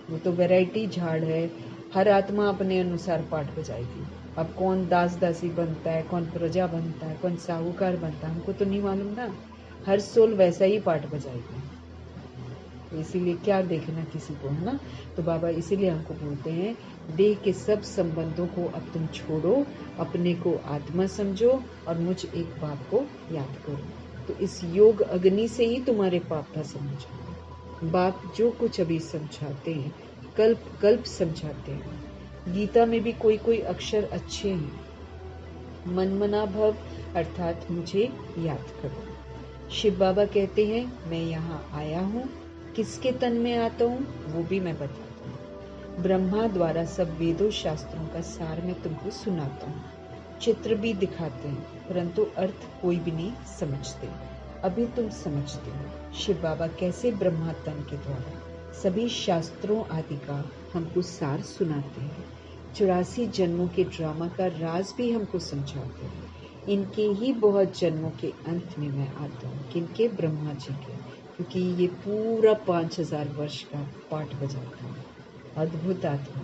वो तो वैरायटी झाड़ है, हर आत्मा अपने अनुसार पाठ बजाएगी। अब कौन दास दासी बनता है, कौन प्रजा बनता है, कौन साहूकार बनता है, हमको तो नहीं मालूम ना। हर सोल वैसा ही पाठ बजाएगी, तो इसीलिए क्या देखना किसी को, है ना। तो बाबा इसीलिए हमको बोलते हैं, देह के सब संबंधों को अब तुम छोड़ो, अपने को आत्मा समझो और मुझ एक बाप को याद करो। तो इस योग अग्नि से ही तुम्हारे पाप का समझो। बाप जो कुछ अभी समझाते हैं, कल्प कल्प समझाते हैं। गीता में भी कोई कोई अक्षर अच्छे हैं। मनमना भव अर्थात मुझे याद करो। शिव बाबा कहते हैं, मैं यहाँ आया हूँ, किसके तन में आता हूँ वो भी मैं बताता हूँ। ब्रह्मा द्वारा सब वेदों शास्त्रों का सार मैं तुमको सुनाता हूँ। चित्र भी दिखाते हैं, परंतु अर्थ कोई भी नहीं समझते। अभी तुम समझते हो शिव बाबा कैसे ब्रह्मा तन के द्वारा सभी शास्त्रों आदि का हमको सार सुनाते हैं। 84 जन्मों के ड्रामा का राज भी हमको समझाते हैं। इनके ही बहुत जन्मों के अंत में मैं आता हूँ, किनके? ब्रह्मा जी के, क्योंकि ये पूरा 5000 वर्ष का पाठ बजाता है। अद्भुत आत्मा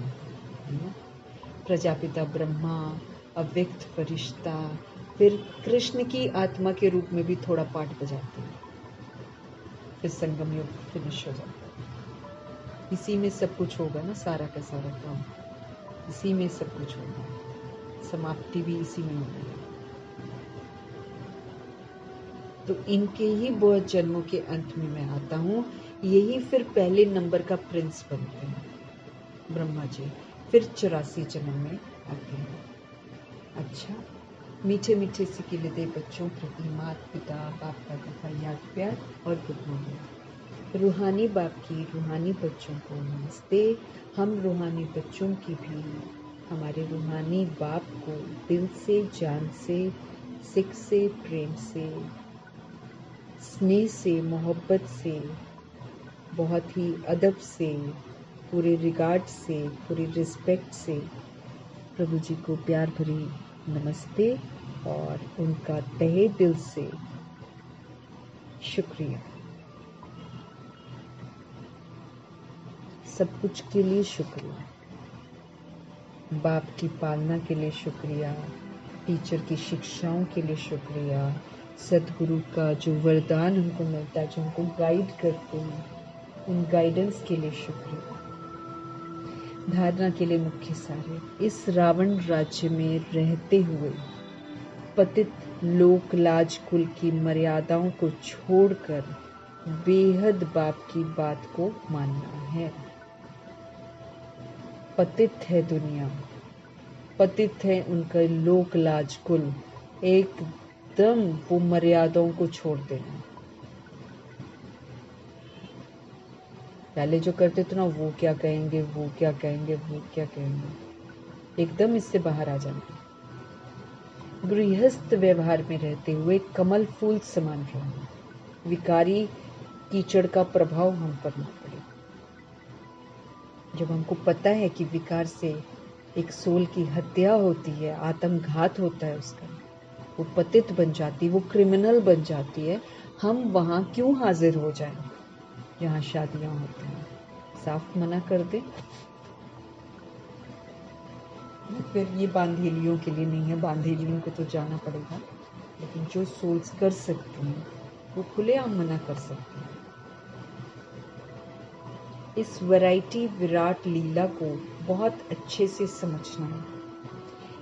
है ना। प्रजापिता ब्रह्मा, अव्यक्त फरिश्ता, फिर कृष्ण की आत्मा के रूप में भी थोड़ा पाठ बजाते हैं, फिर संगम योग फिनिश हो जाता है। इसी में सब कुछ होगा ना, सारा का सारा काम इसी में सब कुछ होगा। समाप्ति भी इसी में होनी है। तो इनके ही बहुत जन्मों के अंत में मैं आता हूँ, यही फिर पहले नंबर का प्रिंस बनते हैं ब्रह्मा जी, फिर 84 जन्म में आते हैं। अच्छा, मीठे मीठे से खिलते बच्चों प्रति माता पिता बाप दादा का याद प्यार और गुड मॉर्निंग। रूहानी बाप की रूहानी बच्चों को नमस्ते। हम रूहानी बच्चों की भी हमारे रूहानी बाप को दिल से, जान से, सिख से, प्रेम से, स्नेह से, मोहब्बत से, बहुत ही अदब से, पूरे रिगार्ड से, पूरी रिस्पेक्ट से प्रभु जी को प्यार भरी नमस्ते और उनका तहे दिल से शुक्रिया। सब कुछ के लिए शुक्रिया, बाप की पालना के लिए शुक्रिया, टीचर की शिक्षाओं के लिए शुक्रिया, सदगुरु का जो वरदान हमको मिलता है, जो हमको गाइड करते हैं, उन गाइडेंस के लिए शुक्रिया। धारणा के लिए मुख्य सारे, इस रावण राज्य में रहते हुए पतित लोक लाज कुल की मर्यादाओं को छोड़कर बेहद बाप की बात को मानना है। पतित है दुनिया, पतित है उनका लोक लाज कुल, एकदम वो मर्यादाओं को छोड़ देना। पहले जो करते थे ना, वो क्या कहेंगे, वो क्या कहेंगे, वो क्या कहेंगे, एकदम इससे बाहर आ जाना। गृहस्थ व्यवहार में रहते हुए कमल फूल समान रहना, विकारी कीचड़ का प्रभाव हम पर न पड़े। जब हमको पता है कि विकार से एक सोल की हत्या होती है, आत्मघात होता है उसका, वो पतित बन जाती, वो क्रिमिनल बन जाती है, हम वहां क्यों हाजिर हो जाएं जहां शादियां होती हैं? साफ मना कर दे। फिर ये बांधेलियों के लिए नहीं है, बांधेलियों को तो जाना पड़ेगा, लेकिन जो सोल्स कर सकती हैं वो खुलेआम मना कर सकती हैं। इस वैरायटी विराट लीला को बहुत अच्छे से समझना है।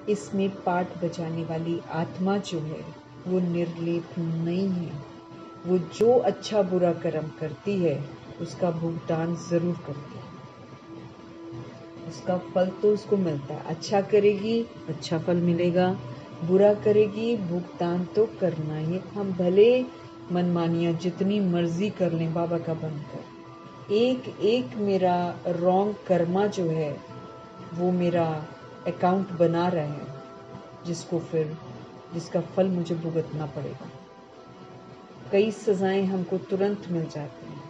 इसमें पाठ बजाने वाली आत्मा जो है वो निर्लेप नहीं है। वो जो अच्छा बुरा कर्म करती है उसका भुगतान जरूर करती है, उसका फल तो उसको मिलता है। अच्छा करेगी अच्छा फल मिलेगा, बुरा करेगी भुगतान तो करना ही। हम भले मनमानियां जितनी मर्जी कर लें बाबा का बनकर, एक एक मेरा रॉन्ग कर्मा जो है वो मेरा अकाउंट बना रहे हैं, जिसका फल मुझे भुगतना पड़ेगा। कई सजाएं हमको तुरंत मिल जाती हैं,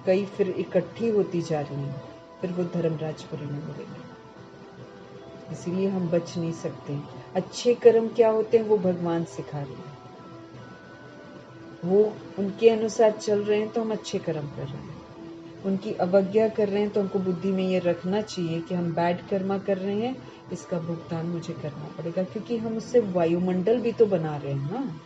कई फिर इकट्ठी होती जा रही हैं, फिर वो धर्मराजपुरी में मिलेगी। इसीलिए हम बच नहीं सकते। अच्छे कर्म क्या होते हैं वो भगवान सिखा रहे हैं, वो उनके अनुसार चल रहे हैं तो हम अच्छे कर्म कर रहे हैं। उनकी अवज्ञा कर रहे हैं तो हमको बुद्धि में ये रखना चाहिए कि हम बैड कर्मा कर रहे हैं, इसका भुगतान मुझे करना पड़ेगा, क्योंकि हम उससे वायुमंडल भी तो बना रहे हैं ना।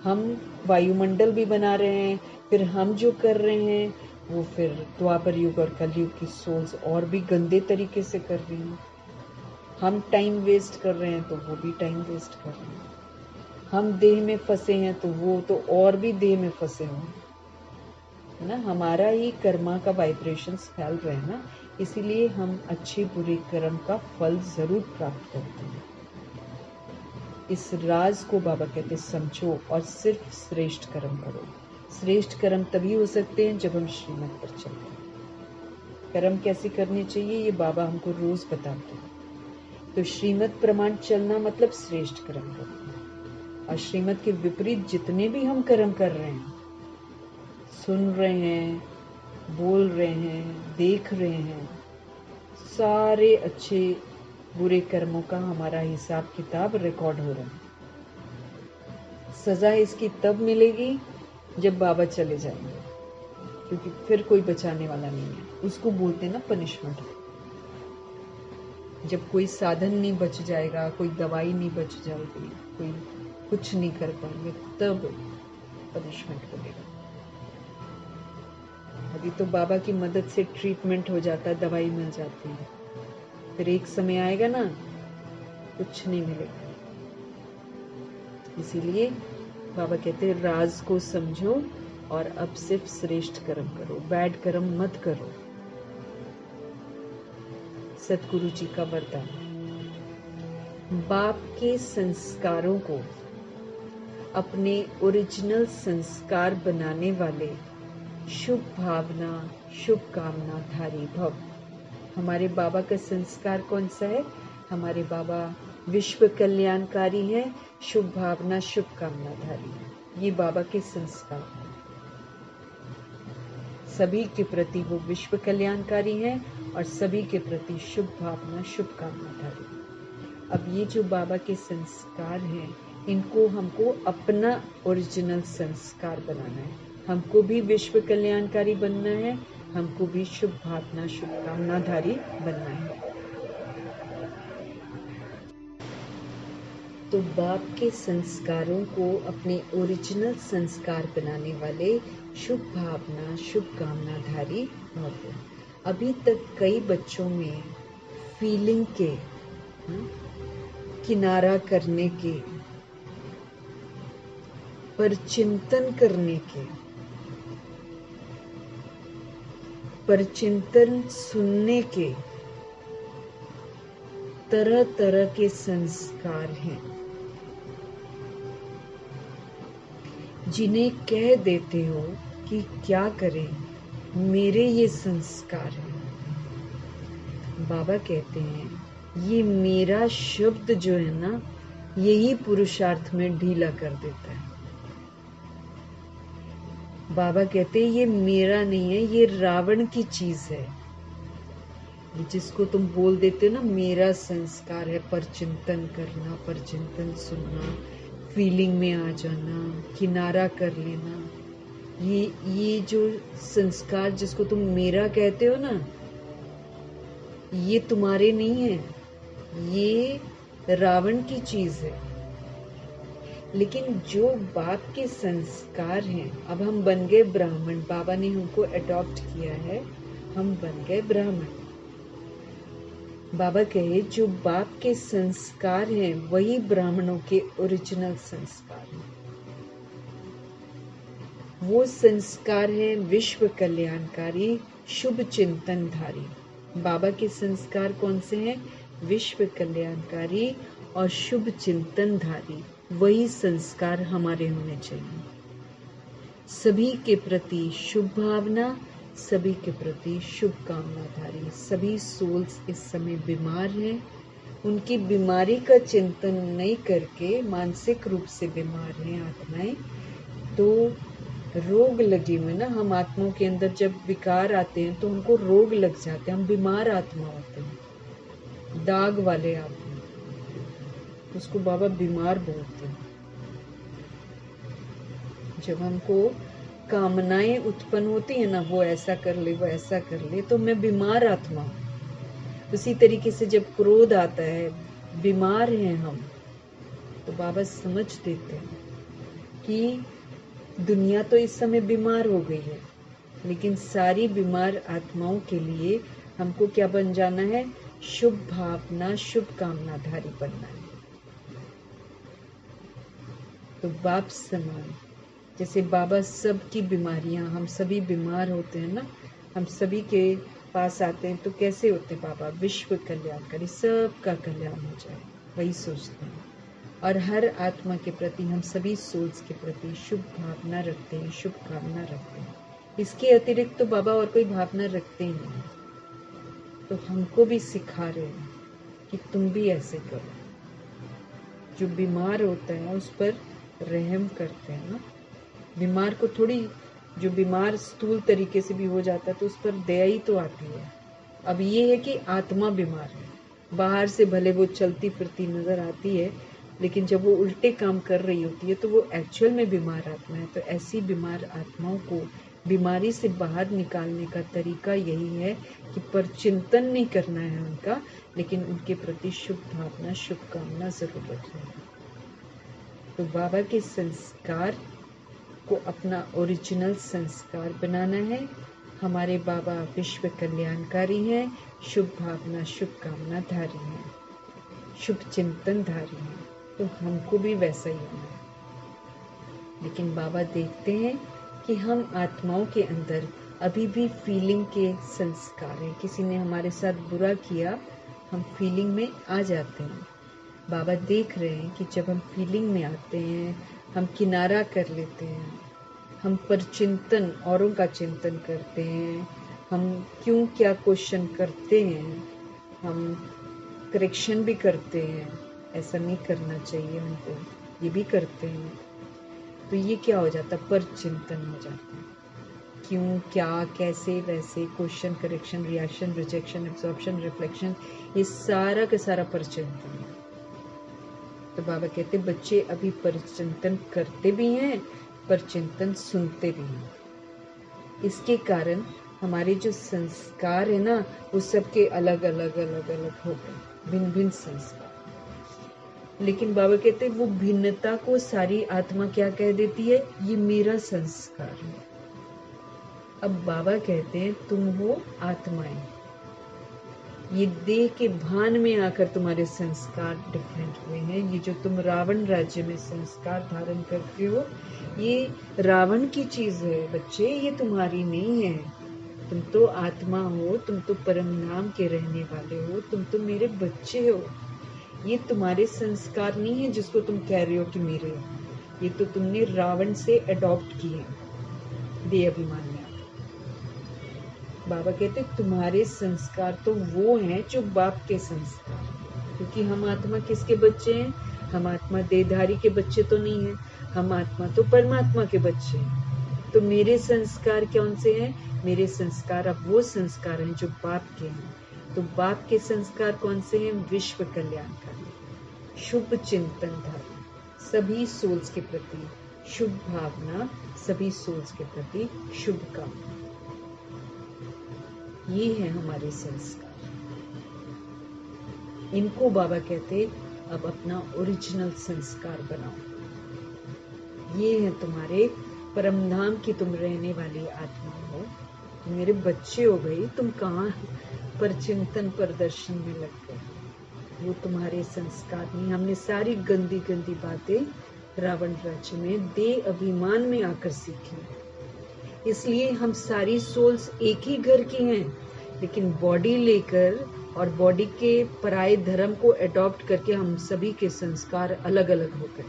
हम वायुमंडल भी बना रहे हैं, फिर हम जो कर रहे हैं वो फिर द्वापर युग और कलयुग की सोल्स और भी गंदे तरीके से कर रही हैं। हम टाइम वेस्ट कर रहे हैं तो वो भी टाइम वेस्ट कर रहे हैं। हम देह में फंसे हैं तो वो तो और भी देह में फंसे होंगे, है ना। हमारा ही कर्मा का वाइब्रेशंस फैल रहे हैं ना, इसीलिए हम अच्छे बुरे कर्म का फल जरूर प्राप्त करते हैं। इस राज को बाबा कहते समझो और सिर्फ श्रेष्ठ कर्म करो। श्रेष्ठ कर्म तभी हो सकते हैं जब हम श्रीमत पर चलते हैं। कर्म कैसे करने चाहिए ये बाबा हमको रोज बताते हैं। तो श्रीमत प्रमाण चलना मतलब श्रेष्ठ कर्म करना, और श्रीमत के विपरीत जितने भी हम कर्म कर रहे हैं, सुन रहे हैं, बोल रहे हैं, देख रहे हैं, सारे अच्छे बुरे कर्मों का हमारा हिसाब किताब रिकॉर्ड हो रहा है। सजा इसकी तब मिलेगी जब बाबा चले जाएंगे, क्योंकि फिर कोई बचाने वाला नहीं है। उसको बोलते हैं ना पनिशमेंट। जब कोई साधन नहीं बच जाएगा, कोई दवाई नहीं बच जाएगी, कोई कुछ नहीं कर पाएंगे, तब पनिशमेंट मिलेगा। अभी तो बाबा की मदद से ट्रीटमेंट हो जाता है, दवाई मिल जाती है। फिर एक समय आएगा ना कुछ नहीं मिलेगा। इसीलिए बाबा कहते हैं राज को समझो और अब सिर्फ श्रेष्ठ कर्म करो, बैड कर्म मत करो। सतगुरु जी का वरदान, बाप के संस्कारों को अपने ओरिजिनल संस्कार बनाने वाले शुभ भावना शुभ कामना धारी भव। हमारे बाबा का संस्कार कौन सा है? हमारे बाबा विश्व कल्याणकारी है, शुभ भावना शुभ कामना धारी है। ये बाबा के संस्कार हैं। सभी के प्रति वो विश्व कल्याणकारी है और सभी के प्रति शुभ भावना शुभ कामना धारी है। अब ये जो बाबा के संस्कार हैं, इनको हमको अपना ओरिजिनल संस्कार बनाना है। हमको भी विश्व कल्याणकारी बनना है, हमको भी शुभ भावना शुभ कामनाधारी बनना है। तो बाप के संस्कारों को अपने ओरिजिनल संस्कार बनाने वाले शुभ भावना शुभ कामनाधारी भव। अभी तक कई बच्चों में फीलिंग के किनारा करने के, पर चिंतन करने के, पर चिंतन सुनने के तरह तरह के संस्कार हैं, जिन्हें कह देते हो कि क्या करें, मेरे ये संस्कार हैं। बाबा कहते हैं ये मेरा शब्द जो है ना, यही पुरुषार्थ में ढीला कर देता है। बाबा कहते हैं ये मेरा नहीं है, ये रावण की चीज है। जिसको तुम बोल देते हो ना मेरा संस्कार है, पर चिंतन करना, पर चिंतन सुनना, फीलिंग में आ जाना, किनारा कर लेना, ये जो संस्कार जिसको तुम मेरा कहते हो ना, ये तुम्हारे नहीं है, ये रावण की चीज है। लेकिन जो बाप के संस्कार हैं, अब हम बन गए ब्राह्मण, बाबा ने हमको अडॉप्ट किया है, हम बन गए ब्राह्मण। बाबा कहे जो बाप के संस्कार हैं वही ब्राह्मणों के ओरिजिनल संस्कार हैं। वो संस्कार है विश्व कल्याणकारी शुभ चिंतनधारी। बाबा के संस्कार कौन से हैं? विश्व कल्याणकारी और शुभ चिंतनधारी। वही संस्कार हमारे होने चाहिए। सभी के प्रति शुभ भावना, सभी के प्रति शुभ कामनाधारी। सभी सोल्स इस समय बीमार हैं। उनकी बीमारी का चिंतन नहीं करके मानसिक रूप से बीमार हैं आत्माएं। तो रोग लगे हुए ना, हम आत्माओं के अंदर जब विकार आते हैं तो हमको रोग लग जाते हैं, हम बीमार आत्मा होते हैं, दाग वाले आत्मा, उसको बाबा बीमार बोलते हैं। जब हमको कामनाएं उत्पन्न होती है ना, वो ऐसा कर ले, वो ऐसा कर ले, तो मैं बीमार आत्मा हूं। उसी तरीके से जब क्रोध आता है, बीमार हैं हम, तो बाबा समझ देते हैं कि दुनिया तो इस समय बीमार हो गई है, लेकिन सारी बीमार आत्माओं के लिए हमको क्या बन जाना है? शुभ भावना शुभ कामनाधारी बनना है। तो बाप समान, जैसे बाबा सबकी बीमारियां, हम सभी बीमार होते हैं ना, हम सभी के पास आते हैं तो कैसे होते हैं बाबा? विश्व कल्याणकारी, सबका कल्याण हो जाए, वही सोचते हैं। और हर आत्मा के प्रति, हम सभी सोल्स के प्रति शुभ भावना रखते हैं, शुभ कामना रखते हैं। इसके अतिरिक्त तो बाबा और कोई भावना रखते ही नहीं। तो हमको भी सिखा रहे हैं कि तुम भी ऐसे करो। जो बीमार होता है उस पर रहम करते हैं ना। बीमार को थोड़ी, जो बीमार स्थूल तरीके से भी हो जाता है तो उस पर दया ही तो आती है। अब ये है कि आत्मा बीमार है, बाहर से भले वो चलती फिरती नजर आती है, लेकिन जब वो उल्टे काम कर रही होती है तो वो एक्चुअल में बीमार आत्मा है। तो ऐसी बीमार आत्माओं को बीमारी से बाहर निकालने का तरीका यही है कि पर चिंतन नहीं करना है उनका, लेकिन उनके प्रति शुभ भावना शुभ कामना जरूर रखना है। तो बाबा के संस्कार को अपना ओरिजिनल संस्कार बनाना है। हमारे बाबा विश्व कल्याणकारी हैं, शुभ भावना शुभ कामना धारी हैं। शुभ चिंतनधारी हैं, तो हमको भी वैसा ही होना है। लेकिन बाबा देखते हैं कि हम आत्माओं के अंदर अभी भी फीलिंग के संस्कार हैं। किसी ने हमारे साथ बुरा किया, हम फीलिंग में आ जाते हैं। बाबा देख रहे हैं कि जब हम फीलिंग में आते हैं, हम किनारा कर लेते हैं, हम परचिंतन, औरों का चिंतन करते हैं, हम क्यों क्या क्वेश्चन करते हैं, हम करेक्शन भी करते हैं, ऐसा नहीं करना चाहिए हमको, ये भी करते हैं। तो ये क्या हो जाता है? परचिंतन हो जाता है। क्यों, क्या, कैसे, वैसे, question, correction, reaction, rejection, absorption, reflection, ये सारा का सारा परचिंतन है। तो बाबा कहते बच्चे अभी परचिंतन करते भी हैं, परचिंतन सुनते भी हैं। इसके कारण हमारे जो संस्कार है ना, वो सबके अलग अलग अलग अलग हो गए, भिन्न भिन्न संस्कार। लेकिन बाबा कहते वो भिन्नता को सारी आत्मा क्या कह देती है? ये मेरा संस्कार है। अब बाबा कहते हैं तुम हो आत्माएं, ये देह के भान में आकर तुम्हारे संस्कार डिफरेंट हुए हैं। ये जो तुम रावण राज्य में संस्कार धारण करते हो, ये रावण की चीज है बच्चे, ये तुम्हारी नहीं है। तुम तो आत्मा हो, तुम तो परम नाम के रहने वाले हो, तुम तो मेरे बच्चे हो। ये तुम्हारे संस्कार नहीं है जिसको तुम कह रहे हो कि मेरे हो, ये तो तुमने रावण से अडॉप्ट किए देह अभिमान में। बाबा कहते तुम्हारे संस्कार तो वो हैं जो बाप के संस्कार, क्योंकि हम आत्मा किसके बच्चे हैं? हम आत्मा देहधारी के बच्चे तो नहीं है, हम आत्मा तो परमात्मा के बच्चे हैं। तो मेरे संस्कार कौन से हैं? मेरे संस्कार अब वो संस्कार हैं जो बाप के हैं। तो बाप के संस्कार कौन से हैं? विश्व कल्याणकारी, शुभ चिंतनधारी, सभी सोल्स के प्रति शुभ भावना, सभी सोल्स के प्रति शुभ कामना। ये है हमारे संस्कार। इनको बाबा कहते अब अपना ओरिजिनल संस्कार बनाओ। ये है तुम्हारे परमधाम की तुम रहने वाली आत्मा हो, मेरे बच्चे हो गई। तुम कहाँ परचिंतन प्रदर्शन में लग गए? वो तुम्हारे संस्कार नहीं। हमने सारी गंदी गंदी बातें रावण राज्य में देह अभिमान में आकर सीखी। इसलिए हम सारी सोल्स एक ही घर की हैं, लेकिन बॉडी लेकर और बॉडी के पराये धर्म को अडॉप्ट करके हम सभी के संस्कार अलग अलग हो गए।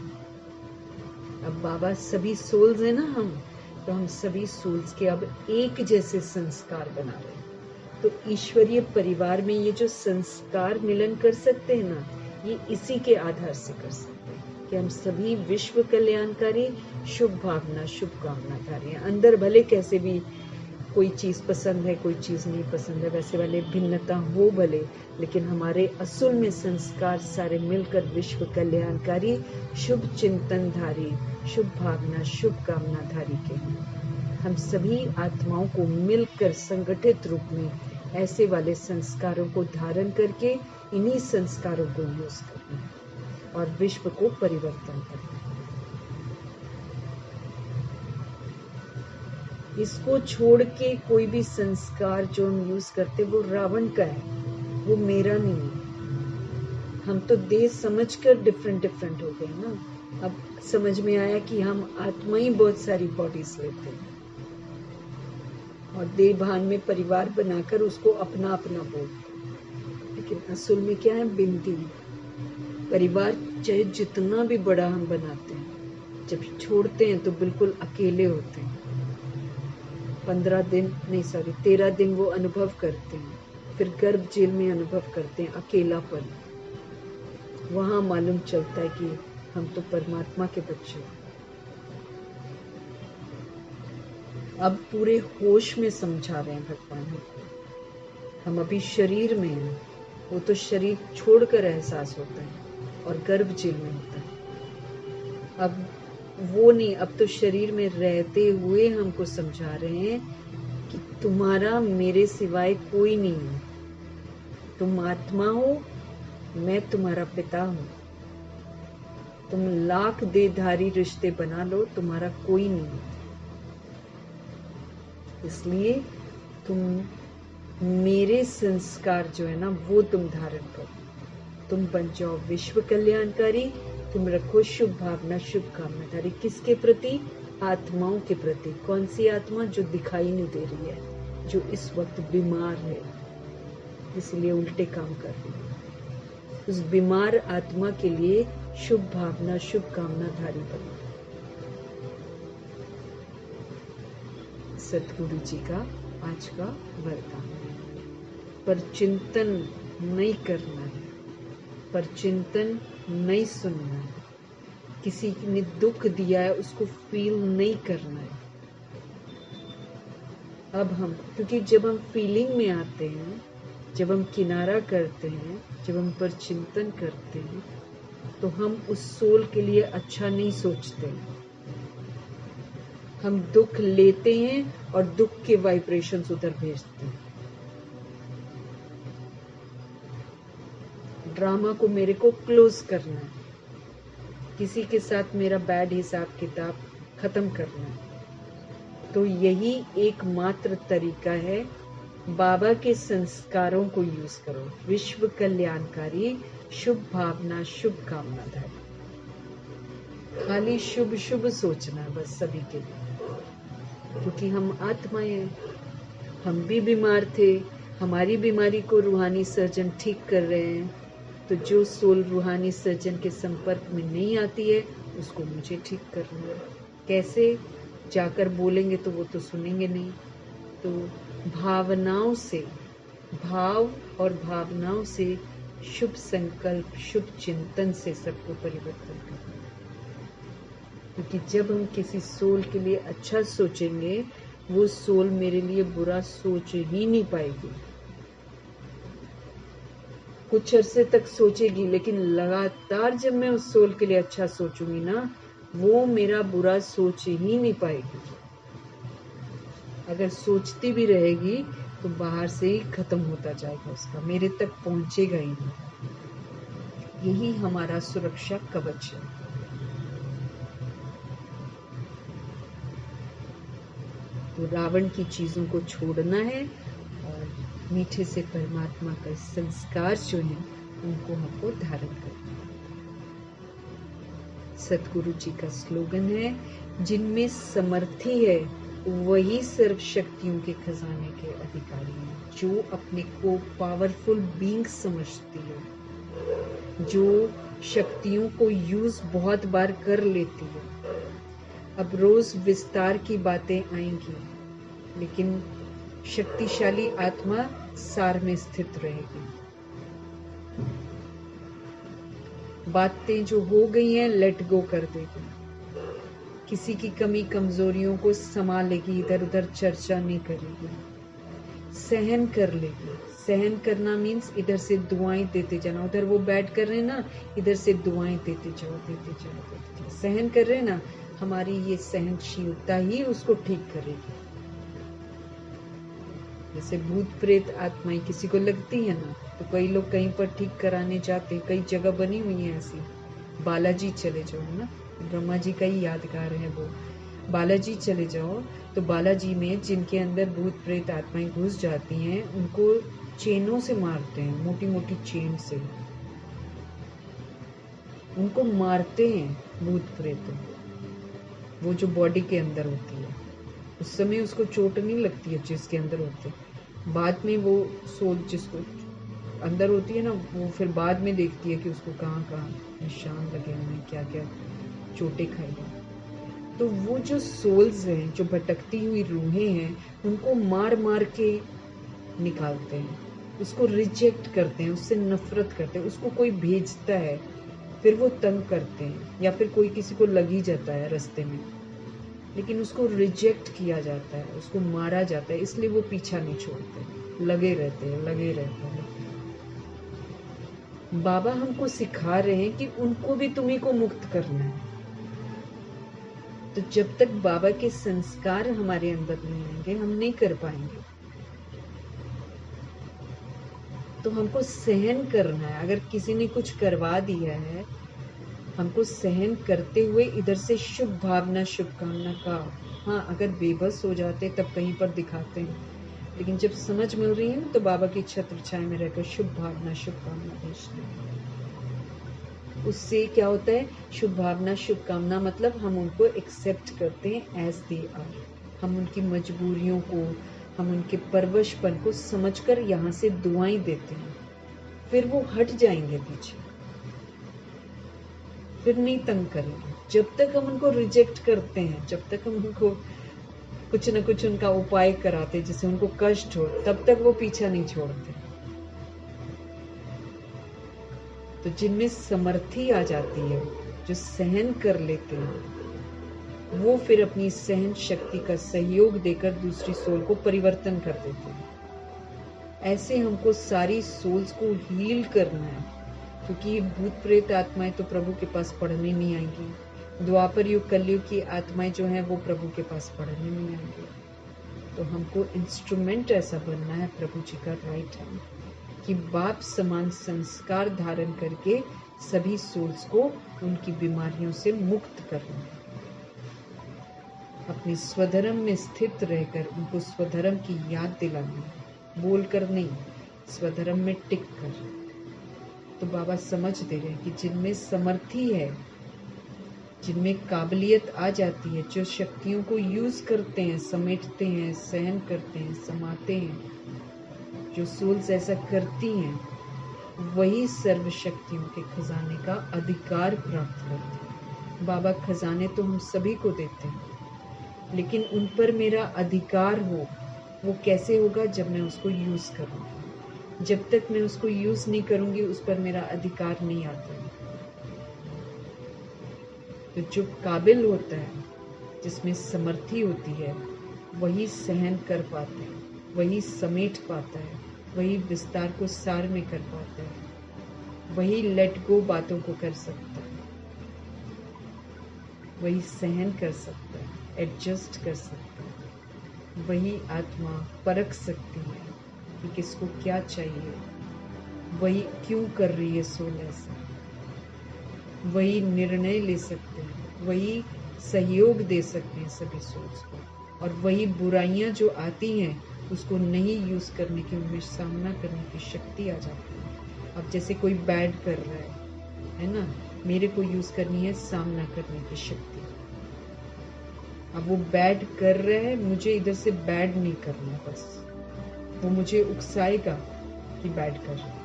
अब बाबा सभी सोल्स है ना हम, तो हम सभी सोल्स के अब एक जैसे संस्कार बना रहे हैं। तो ईश्वरीय परिवार में ये जो संस्कार मिलन कर सकते हैं ना, ये इसी के आधार से कर सकते हैं कि हम सभी विश्व कल्याणकारी, शुभ भावना, शुभकामनाधारी हैं। अंदर भले कैसे भी कोई चीज पसंद है, कोई चीज नहीं पसंद है, वैसे वाले भिन्नता हो भले, लेकिन हमारे असल में संस्कार सारे मिलकर विश्व कल्याणकारी, शुभ चिंतनधारी, शुभ भावना, शुभकामनाधारी के हैं। हम सभी आत्माओं को मिलकर संगठित रूप में ऐसे वाले संस्कारों को धारण करके इन्हीं संस्कारों को यूज करना है और विश्व को परिवर्तन करना है। इसको छोड़ के कोई भी संस्कार जो हम यूज करते वो रावण का है, वो मेरा नहीं है। हम तो देह समझकर डिफरेंट डिफरेंट हो गए ना। अब समझ में आया कि हम आत्मा ही बहुत सारी बॉडीज लेते हैं और देह भान में परिवार बनाकर उसको अपना अपना बोलते हैं। लेकिन असल में क्या है? बिंदी परिवार चाहे जितना भी बड़ा हम बनाते हैं, जब छोड़ते हैं तो बिल्कुल अकेले होते हैं। 13 दिन वो अनुभव करते हैं, फिर गर्भ जेल में अनुभव करते हैं अकेलापन। वहां मालूम चलता है कि हम तो परमात्मा के बच्चे हैं। अब पूरे होश में समझा रहे हैं भगवान हमको। हम अभी शरीर में हैं, वो तो शरीर छोड़कर एहसास होता है और गर्भ जेल में होता है। अब वो नहीं, अब तो शरीर में रहते हुए हमको समझा रहे हैं कि तुम्हारा मेरे सिवाय कोई नहीं है। तुम आत्मा हो, मैं तुम्हारा पिता हूं। तुम लाख देहधारी रिश्ते बना लो, तुम्हारा कोई नहीं है। इसलिए तुम मेरे संस्कार जो है ना, वो तुम धारण करो। तुम बन जाओ विश्व कल्याणकारी, तुम रखो शुभ भावना, शुभ कामनाधारी। किसके प्रति? आत्माओं के प्रति। कौन सी आत्मा? जो दिखाई नहीं दे रही है, जो इस वक्त बीमार है, इसलिए उल्टे काम कर रही है। उस बीमार आत्मा के लिए शुभ भावना, शुभ कामनाधारी बनो। सतगुरु जी का आज का वरदान। पर चिंतन नहीं करना है, पर चिंतन नहीं सुनना है। किसी ने दुख दिया है उसको फील नहीं करना है। अब हम, क्योंकि जब हम फीलिंग में आते हैं, जब हम किनारा करते हैं, जब हम पर चिंतन करते हैं, तो हम उस सोल के लिए अच्छा नहीं सोचते। हम दुख लेते हैं और दुख के वाइब्रेशंस उधर भेजते हैं। ड्रामा को मेरे को क्लोज करना है, किसी के साथ मेरा बैड हिसाब किताब खत्म करना है। तो यही एकमात्र तरीका है, बाबा के संस्कारों को यूज करो। विश्व कल्याणकारी, शुभ भावना, शुभ कामनाधारी। खाली शुभ शुभ सोचना है बस सभी के लिए, क्योंकि हम आत्माएं हैं। हम भी बीमार थे, हमारी बीमारी को रूहानी सर्जन ठीक कर रहे हैं। तो जो सोल रूहानी सर्जन के संपर्क में नहीं आती है, उसको मुझे ठीक करना है। कैसे? जाकर बोलेंगे तो वो तो सुनेंगे नहीं। तो भावनाओं से, भाव और भावनाओं से, शुभ संकल्प, शुभ चिंतन से सबको परिवर्तन करना। क्योंकि जब हम किसी सोल के लिए अच्छा सोचेंगे, वो सोल मेरे लिए बुरा सोच ही नहीं पाएगी। कुछ अरसे तक सोचेगी, लेकिन लगातार जब मैं उस सोल के लिए अच्छा सोचूंगी ना, वो मेरा बुरा सोच ही नहीं पाएगी। अगर सोचती भी रहेगी तो बाहर से ही खत्म होता जाएगा, उसका मेरे तक पहुंचेगा ही नहीं। यही हमारा सुरक्षा कवच है। तो रावण की चीजों को छोड़ना है और मीठे से परमात्मा का संस्कार जो है उनको हमको धारण करना है। सतगुरु जी का स्लोगन है, जिनमें समर्थी है वही सर्व शक्तियों के खजाने के अधिकारी हैं। जो अपने को पावरफुल बीइंग समझती है, जो शक्तियों को यूज बहुत बार कर लेती है। अब रोज विस्तार की बातें आएंगी, लेकिन शक्तिशाली आत्मा सार में स्थित रहेगी। बातें जो हो गई हैं लेट गो कर देगी। किसी की कमी कमजोरियों को संभालेगी, इधर उधर चर्चा नहीं करेगी, सहन कर लेगी। सहन करना मीन्स इधर से दुआएं देते जाना। उधर वो बैठ कर रहे हैं ना, इधर से दुआएं देते जाओ, देते जाओ, देते जाओ। सहन कर रहे हैं ना, हमारी ये सहनशीलता ही उसको ठीक करेगी। जैसे भूत प्रेत आत्माएं किसी को लगती है ना, तो कई लोग कहीं पर ठीक कराने जाते, कई जगह बनी हुई है ऐसी। बालाजी चले जाओ ना, ब्रह्मा जी का ही यादगार है वो। बालाजी चले जाओ तो बालाजी में जिनके अंदर भूत प्रेत आत्माएं घुस जाती हैं, उनको चेनों से मारते हैं, मोटी मोटी चेन से उनको मारते हैं भूत प्रेत। वो जो बॉडी के अंदर होती है, उस समय उसको चोट नहीं लगती है जिसके अंदर होते। बाद में वो सोल जिसको अंदर होती है ना, वो फिर बाद में देखती है कि उसको कहाँ कहाँ निशान लगे हुए हैं, क्या क्या चोटें खाई हैं। तो वो जो सोल्स हैं, जो भटकती हुई रूहें हैं, उनको मार मार के निकालते हैं, उसको रिजेक्ट करते हैं, उससे नफरत करते हैं। उसको कोई भेजता है, फिर वो तंग करते हैं, या फिर कोई किसी को लग ही जाता है रास्ते में, लेकिन उसको रिजेक्ट किया जाता है, उसको मारा जाता है। इसलिए वो पीछा नहीं छोड़ते, लगे रहते हैं, लगे रहते हैं। बाबा हमको सिखा रहे हैं कि उनको भी तुम्ही को मुक्त करना है। तो जब तक बाबा के संस्कार हमारे अंदर नहीं आएंगे, हम नहीं कर पाएंगे। तो हमको सहन करना है। अगर किसी ने कुछ करवा दिया है, हमको सहन करते हुए इधर से शुभ भावना, शुभकामना का। हाँ, अगर बेबस हो जाते तब कहीं पर दिखाते हैं, लेकिन जब समझ मिल रही है ना, तो बाबा की छत्र छाया में रहकर शुभ भावना, शुभकामना भेजते हैं। उससे क्या होता है, शुभ भावना शुभकामना, मतलब हम उनको एक्सेप्ट करते हैं एज दे आर। हम उनकी मजबूरियों को, हम उनके परवशपन को समझकर यहाँ से दुआएं देते हैं। फिर वो हट जाएंगे पीछे, फिर नहीं तंग करेंगे। जब तक हम उनको रिजेक्ट करते हैं, जब तक हम उनको कुछ न कुछ उनका उपाय कराते जिससे उनको कष्ट हो, तब तक वो पीछा नहीं छोड़ते। तो जिनमें समर्थी आ जाती है, जो सहन कर लेते हैं, वो फिर अपनी सहन शक्ति का सहयोग देकर दूसरी सोल को परिवर्तन कर देते हैं। ऐसे हमको सारी सोल्स को हील करना है, क्योंकि ये भूत प्रेत आत्माएं तो प्रभु के पास पढ़ने नहीं आएंगी। द्वापर युग कलयुग की आत्माएं जो हैं वो प्रभु के पास पढ़ने नहीं आएंगी। तो हमको इंस्ट्रूमेंट ऐसा बनना है प्रभु जी का राइट हैंड, कि बाप समान संस्कार धारण करके सभी सोल्स को उनकी बीमारियों से मुक्त करना है। अपने स्वधर्म में स्थित रहकर उनको स्वधर्म की याद दिलानी है, बोलकर नहीं, स्वधर्म में टिक कर। तो बाबा समझ दे रहे हैं कि जिनमें समर्थी है, जिनमें काबिलियत आ जाती है, जो शक्तियों को यूज करते हैं, समेटते हैं, सहन करते हैं, समाते हैं, जो सोल्स ऐसा करती हैं, वही सर्व शक्तियों के खजाने का अधिकार प्राप्त करते हैं। बाबा खजाने तो हम सभी को देते हैं, लेकिन उन पर मेरा अधिकार हो, वो कैसे होगा? जब मैं उसको यूज करूँ। जब तक मैं उसको यूज नहीं करूंगी, उस पर मेरा अधिकार नहीं आता है। तो जो काबिल होता है, जिसमें समर्थी होती है, वही सहन कर पाता है, वही समेट पाता है, वही विस्तार को सार में कर पाता है, वही लेट गो बातों को कर सकता है, वही सहन कर सकता है, एडजस्ट कर सकता है। वही आत्मा परख सकती है कि किसको क्या चाहिए, वही क्यों कर रही है सोल ऐसा, वही निर्णय ले सकते हैं, वही सहयोग दे सकते हैं सभी सोल्स को, और वही बुराइयां जो आती हैं उसको नहीं यूज करने की, उनमें सामना करने की शक्ति आ जाती है। अब जैसे कोई बैड कर रहा है ना, मेरे को यूज करनी है सामना करने की शक्ति। अब वो बैड कर रहा है, मुझे इधर से बैड नहीं करना, बस वो मुझे उकसाएगा कि बैड कर रहा है,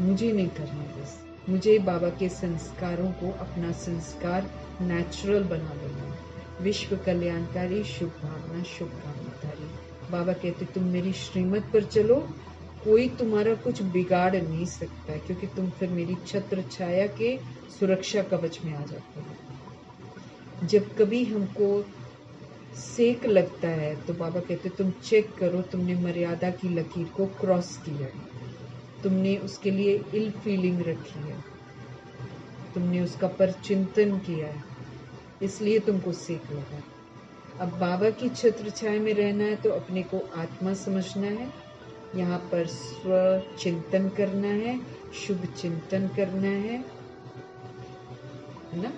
मुझे नहीं करना, बस मुझे बाबा के संस्कारों को अपना संस्कार नेचुरल बना देना। विश्व कल्याणकारी शुभ भावना शुभकामनाधारी। बाबा कहते तुम मेरी श्रीमत पर चलो, कोई तुम्हारा कुछ बिगाड़ नहीं सकता है, क्योंकि तुम फिर मेरी छत्र छाया के सुरक्षा कवच में आ जाते हो। जब कभी हमको सेक लगता है तो बाबा कहते तुम चेक करो, तुमने मर्यादा की लकीर को क्रॉस किया है, तुमने उसके लिए इल फीलिंग रखी है, तुमने उसका परचिंतन किया है, इसलिए तुमको सेक लगा। अब बाबा की छत्र छाया में रहना है तो अपने को आत्मा समझना है, यहाँ पर स्व चिंतन करना है, शुभ चिंतन करना है ना,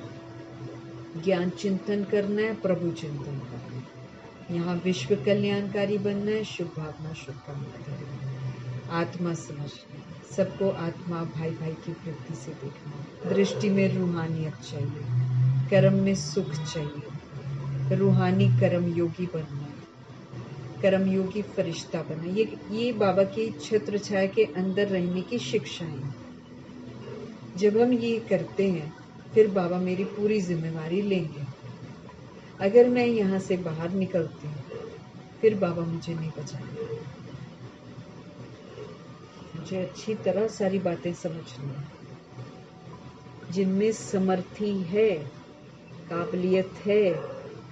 ज्ञान चिंतन करना है, प्रभु चिंतन करना है। यहाँ विश्व कल्याणकारी बनना है, शुभ भावना शुभकामना, आत्मा समझना है, सबको आत्मा भाई भाई की वृत्ति से देखना, दृष्टि में रूहानियत चाहिए, कर्म में सुख चाहिए, रूहानी कर्म योगी बनना है, कर्म योगी फरिश्ता बनना। ये बाबा की छत्र छाया के अंदर रहने की शिक्षाएं। जब हम ये करते हैं फिर बाबा मेरी पूरी जिम्मेवारी लेंगे। अगर मैं यहाँ से बाहर निकलती हूँ फिर बाबा मुझे नहीं बचाएंगे। मुझे अच्छी तरह सारी बातें समझनी है। जिनमें समर्थी है, काबिलियत है,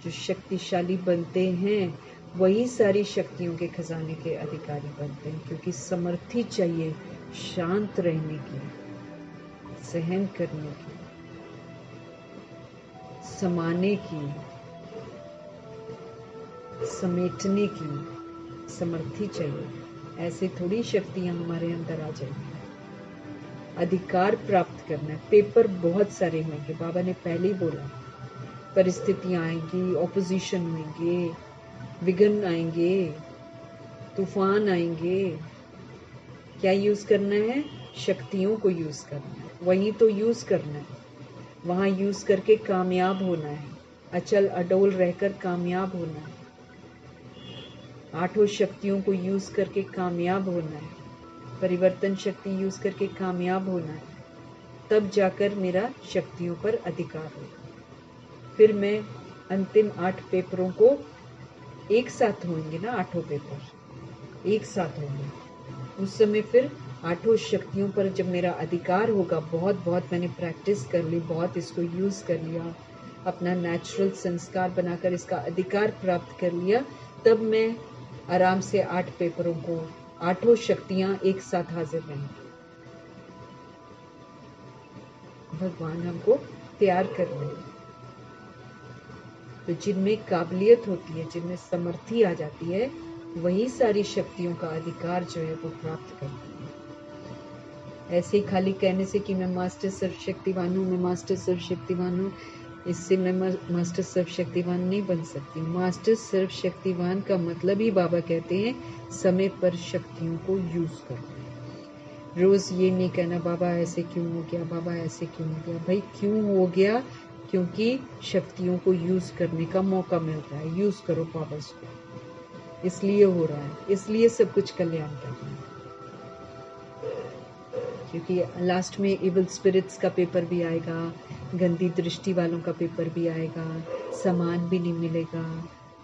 जो शक्तिशाली बनते हैं, वही सारी शक्तियों के खजाने के अधिकारी बनते हैं, क्योंकि समर्थी चाहिए शांत रहने की, सहन करने की, समाने की, समेटने की समर्थी चाहिए। ऐसे थोड़ी शक्तियां हमारे अंदर आ जाएंगी। अधिकार प्राप्त करना है। पेपर बहुत सारे होंगे, बाबा ने पहले ही बोला, परिस्थितियां आएंगी, ऑपोजिशन होंगे, विघ्न आएंगे, तूफान आएंगे। क्या यूज करना है? शक्तियों को यूज करना है। वहीं तो यूज करना है, वहां यूज करके कामयाब होना है, अचल अडोल रहकर कामयाब होना है, आठों शक्तियों को यूज करके कामयाब होना है, परिवर्तन शक्ति यूज करके कामयाब होना है, तब जाकर मेरा शक्तियों पर अधिकार होगा। फिर मैं अंतिम 8 पेपरों को एक साथ होंगे ना, 8 पेपर एक साथ होंगे, उस समय फिर 8 शक्तियों पर जब मेरा अधिकार होगा, बहुत बहुत मैंने प्रैक्टिस कर ली, बहुत इसको यूज कर लिया, अपना नेचुरल संस्कार बनाकर इसका अधिकार प्राप्त कर लिया, तब मैं आराम से 8 पेपरों को 8 शक्तियां एक साथ हाजिर रहेंगी। भगवान हमको तैयार कर रहे हैं। तो जिनमें काबिलियत होती है, जिनमें समर्थी आ जाती है, वही सारी शक्तियों का अधिकार जो है वो प्राप्त करती है। ऐसे ही खाली कहने से कि मैं मास्टर सर्वशक्तिवान हूँ, मैं मास्टर सर्वशक्तिवान हूँ, इससे मैं मास्टर सर्वशक्तिवान नहीं बन सकती। मास्टर सर्वशक्तिवान का मतलब ही बाबा कहते हैं समय पर शक्तियों को यूज करना। रोज ये नहीं कहना बाबा ऐसे क्यों हो गया, बाबा ऐसे क्यों हो गया। भाई क्यों हो गया? क्योंकि शक्तियों को यूज करने का मौका मिलता है। यूज करो पावर्स को, इसलिए हो रहा है, इसलिए सब कुछ कल्याण कर रहा है। क्योंकि लास्ट में इविल स्पिरिट्स का पेपर भी आएगा, गंदी दृष्टि वालों का पेपर भी आएगा, सामान भी नहीं मिलेगा,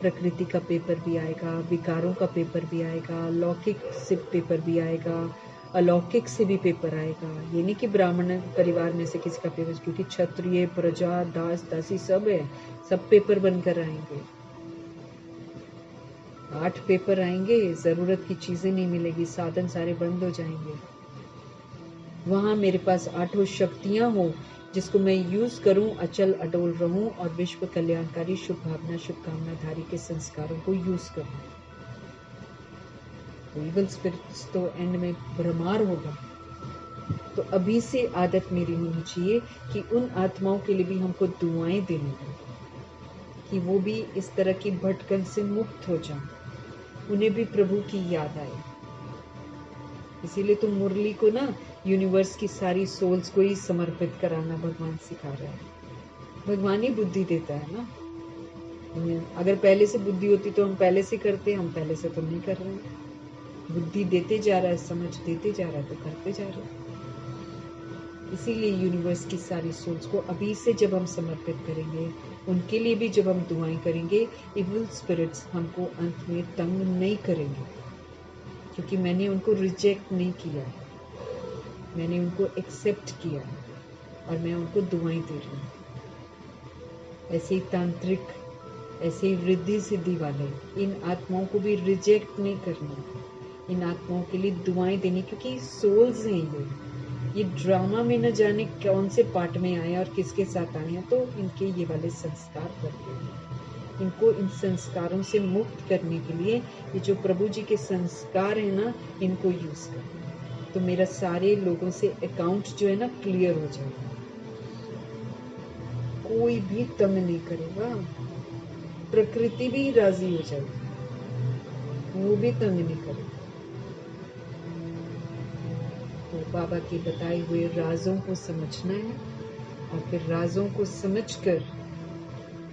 प्रकृति का पेपर भी आएगा, विकारों का पेपर भी आएगा, लौकिक से पेपर भी आएगा, अलौकिक से भी पेपर आएगा। ये नहीं कि ब्राह्मण परिवार में से किसी का पेपर, क्योंकि क्षत्रिय, प्रजा, दास, दासी सब है, सब पेपर बनकर आएंगे। 8 पेपर आएंगे, जरूरत की चीजें नहीं मिलेगी, साधन सारे बंद हो जाएंगे। वहां मेरे पास 8 शक्तियां हो, जिसको मैं यूज करूं, अचल अडोल रहूं और विश्व कल्याणकारी शुभ भावना शुभकामनाधारी के संस्कारों को यूज करूं। तो इविल स्पिरिट्स तो एंड में भ्रमार होगा। तो अभी से आदत मेरी होनी चाहिए कि उन आत्माओं के लिए भी हमको दुआएं देनी है, कि वो भी इस तरह की भटकन से मुक्त हो जाएं, उन्हें भी प्रभु की याद आए। इसीलिए तो मुरली को ना यूनिवर्स की सारी सोल्स को ही समर्पित कराना भगवान सिखा रहा है। भगवान ही बुद्धि देता है ना। अगर पहले से बुद्धि होती तो हम पहले से करते, हम पहले से तो नहीं कर रहे हैं। बुद्धि देते जा रहा है, समझ देते जा रहा है, तो करते जा रहे हैं। इसीलिए यूनिवर्स की सारी सोल्स को अभी से जब हम समर्पित करेंगे, उनके लिए भी जब हम दुआएं करेंगे, इविल स्पिरिट्स हमको अंत में तंग नहीं करेंगे, क्योंकि मैंने उनको रिजेक्ट नहीं किया है, मैंने उनको एक्सेप्ट किया है और मैं उनको दुआएं दे रही हूँ। ऐसे ही तांत्रिक, ऐसे ही रिद्धि सिद्धि वाले, इन आत्माओं को भी रिजेक्ट नहीं करना, इन आत्माओं के लिए दुआएं देनी, क्योंकि सोल्स हैं ये ड्रामा में न जाने कौन से पार्ट में आए और किसके साथ आए हैं, तो इनके ये वाले संस्कार कर रहे। इनको इन संस्कारों से मुक्त करने के लिए ये जो प्रभु जी के संस्कार है ना, इनको यूज करना, तो मेरा सारे लोगों से अकाउंट जो है ना क्लियर हो जाएगा। कोई भी तंग नहीं करेगा, प्रकृति भी राजी हो जाएगी, वो भी तंग नहीं करेगा। तो बाबा के बताए हुए राजों को समझना है और फिर राजों को समझकर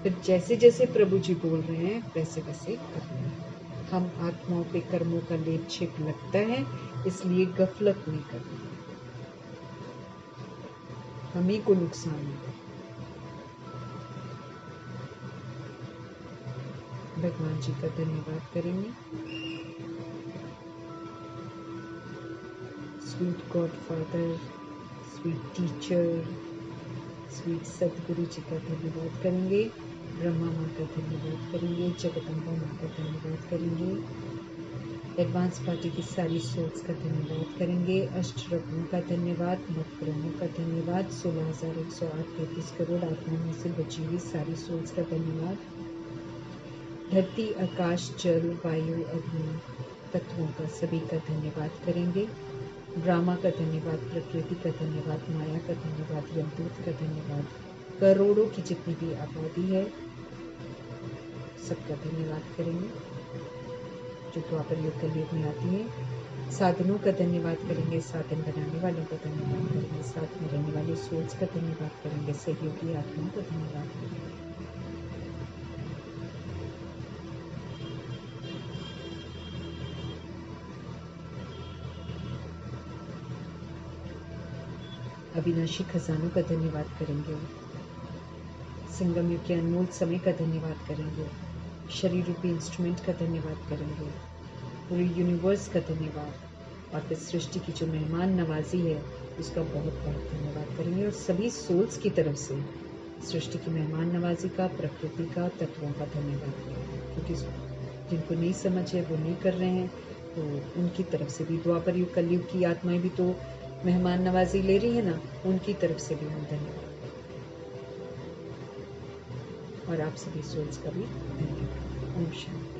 फिर जैसे जैसे प्रभु जी बोल रहे हैं वैसे वैसे करना है। हम आत्माओं पे कर्मों का लेप छेप लगता है, इसलिए गफलत नहीं करनी, हम ही को नुकसान होगा। भगवान जी का धन्यवाद करेंगे। Sweet God father, sweet teacher, sweet सदगुरु जी का धन्यवाद करेंगे। ब्रह्मा माँ का धन्यवाद करेंगे, जगदम्बा माँ का धन्यवाद करेंगे, एडवांस पार्टी की सारी सोल्स का धन्यवाद करेंगे, अष्ट रत्नों का धन्यवाद, मठ ब्रह्मों का धन्यवाद, 16,108 करोड़ आत्माओं से बची हुई सारी सोल्स का धन्यवाद, धरती आकाश जल वायु अग्नि तत्वों का सभी का धन्यवाद करेंगे। ब्रह्मा का धन्यवाद, प्रकृति का धन्यवाद, माया का धन्यवाद, यमदूत का धन्यवाद, करोड़ों की जितनी भी आबादी है सबका धन्यवाद करेंगे जो द्वापर युग कलयुग में आती है। साधनों का धन्यवाद करेंगे, साधन बनाने वालों का धन्यवाद करेंगे, साथ में रहने वाले सोल्स का धन्यवाद करेंगे, सहयोगी आत्माओं का धन्यवाद करेंगे। अविनाशी खजानों का धन्यवाद करेंगे, संगम युग के अनमोल समय का धन्यवाद करेंगे, शरीर रूपी इंस्ट्रूमेंट का धन्यवाद करेंगे, पूरे यूनिवर्स का धन्यवाद, और फिर सृष्टि की जो मेहमान नवाजी है उसका बहुत बहुत धन्यवाद करेंगे। और सभी सोल्स की तरफ से सृष्टि की मेहमान नवाजी का, प्रकृति का, तत्वों का धन्यवाद करेंगे, क्योंकि जिनको नहीं समझ है वो नहीं कर रहे हैं, तो उनकी तरफ से भी द्वापर युग कलयुग की आत्माएं भी तो मेहमान नवाजी ले रही है ना, उनकी तरफ से भी हम धन्यवाद करते हैं। और आप सभी सोल्स का भी धन्यवाद। ओम शांति।